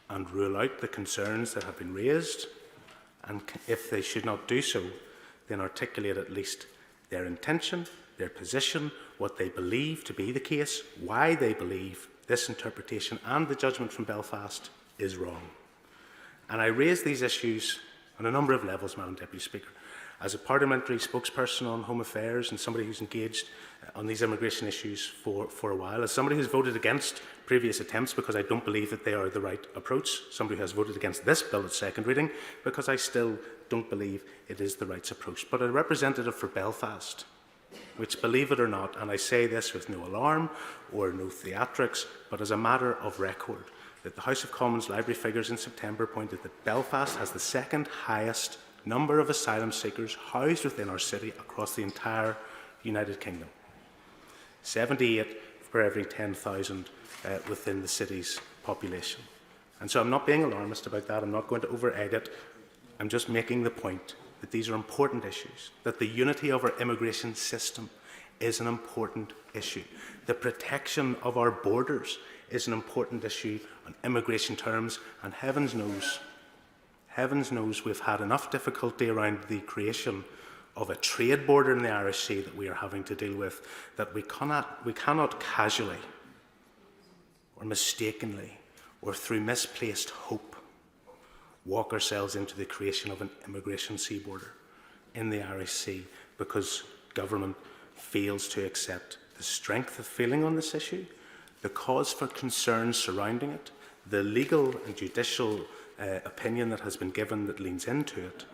and rule out the concerns that have been raised, and if they should not do so, then articulate at least their intention, their position, what they believe to be the case, why they believe this interpretation and the judgment from Belfast is wrong. And I raise these issues on a number of levels, Madam Deputy Speaker. As a parliamentary spokesperson on Home Affairs and somebody who's engaged on these immigration issues for a while, as somebody who's voted against previous attempts because I don't believe that they are the right approach, somebody who has voted against this bill at second reading because I still don't believe it is the right approach, but a representative for Belfast, which, believe it or not, and I say this with no alarm or no theatrics, but as a matter of record, that the House of Commons library figures in September pointed that Belfast has the second highest number of asylum seekers housed within our city across the entire United Kingdom. 78 per every 10,000 within the city's population. And so I'm not being alarmist about that. I'm not going to over-egg it. I'm just making the point that these are important issues, that the unity of our immigration system is an important issue. The protection of our borders is an important issue on immigration terms, and heavens knows we've had enough difficulty around the creation of a trade border in the Irish Sea that we are having to deal with, that we cannot casually or mistakenly or through misplaced hope walk ourselves into the creation of an immigration sea border in the Irish Sea because government fails to accept the strength of feeling on this issue, the cause for concern surrounding it, the legal and judicial opinion that has been given that leans into it,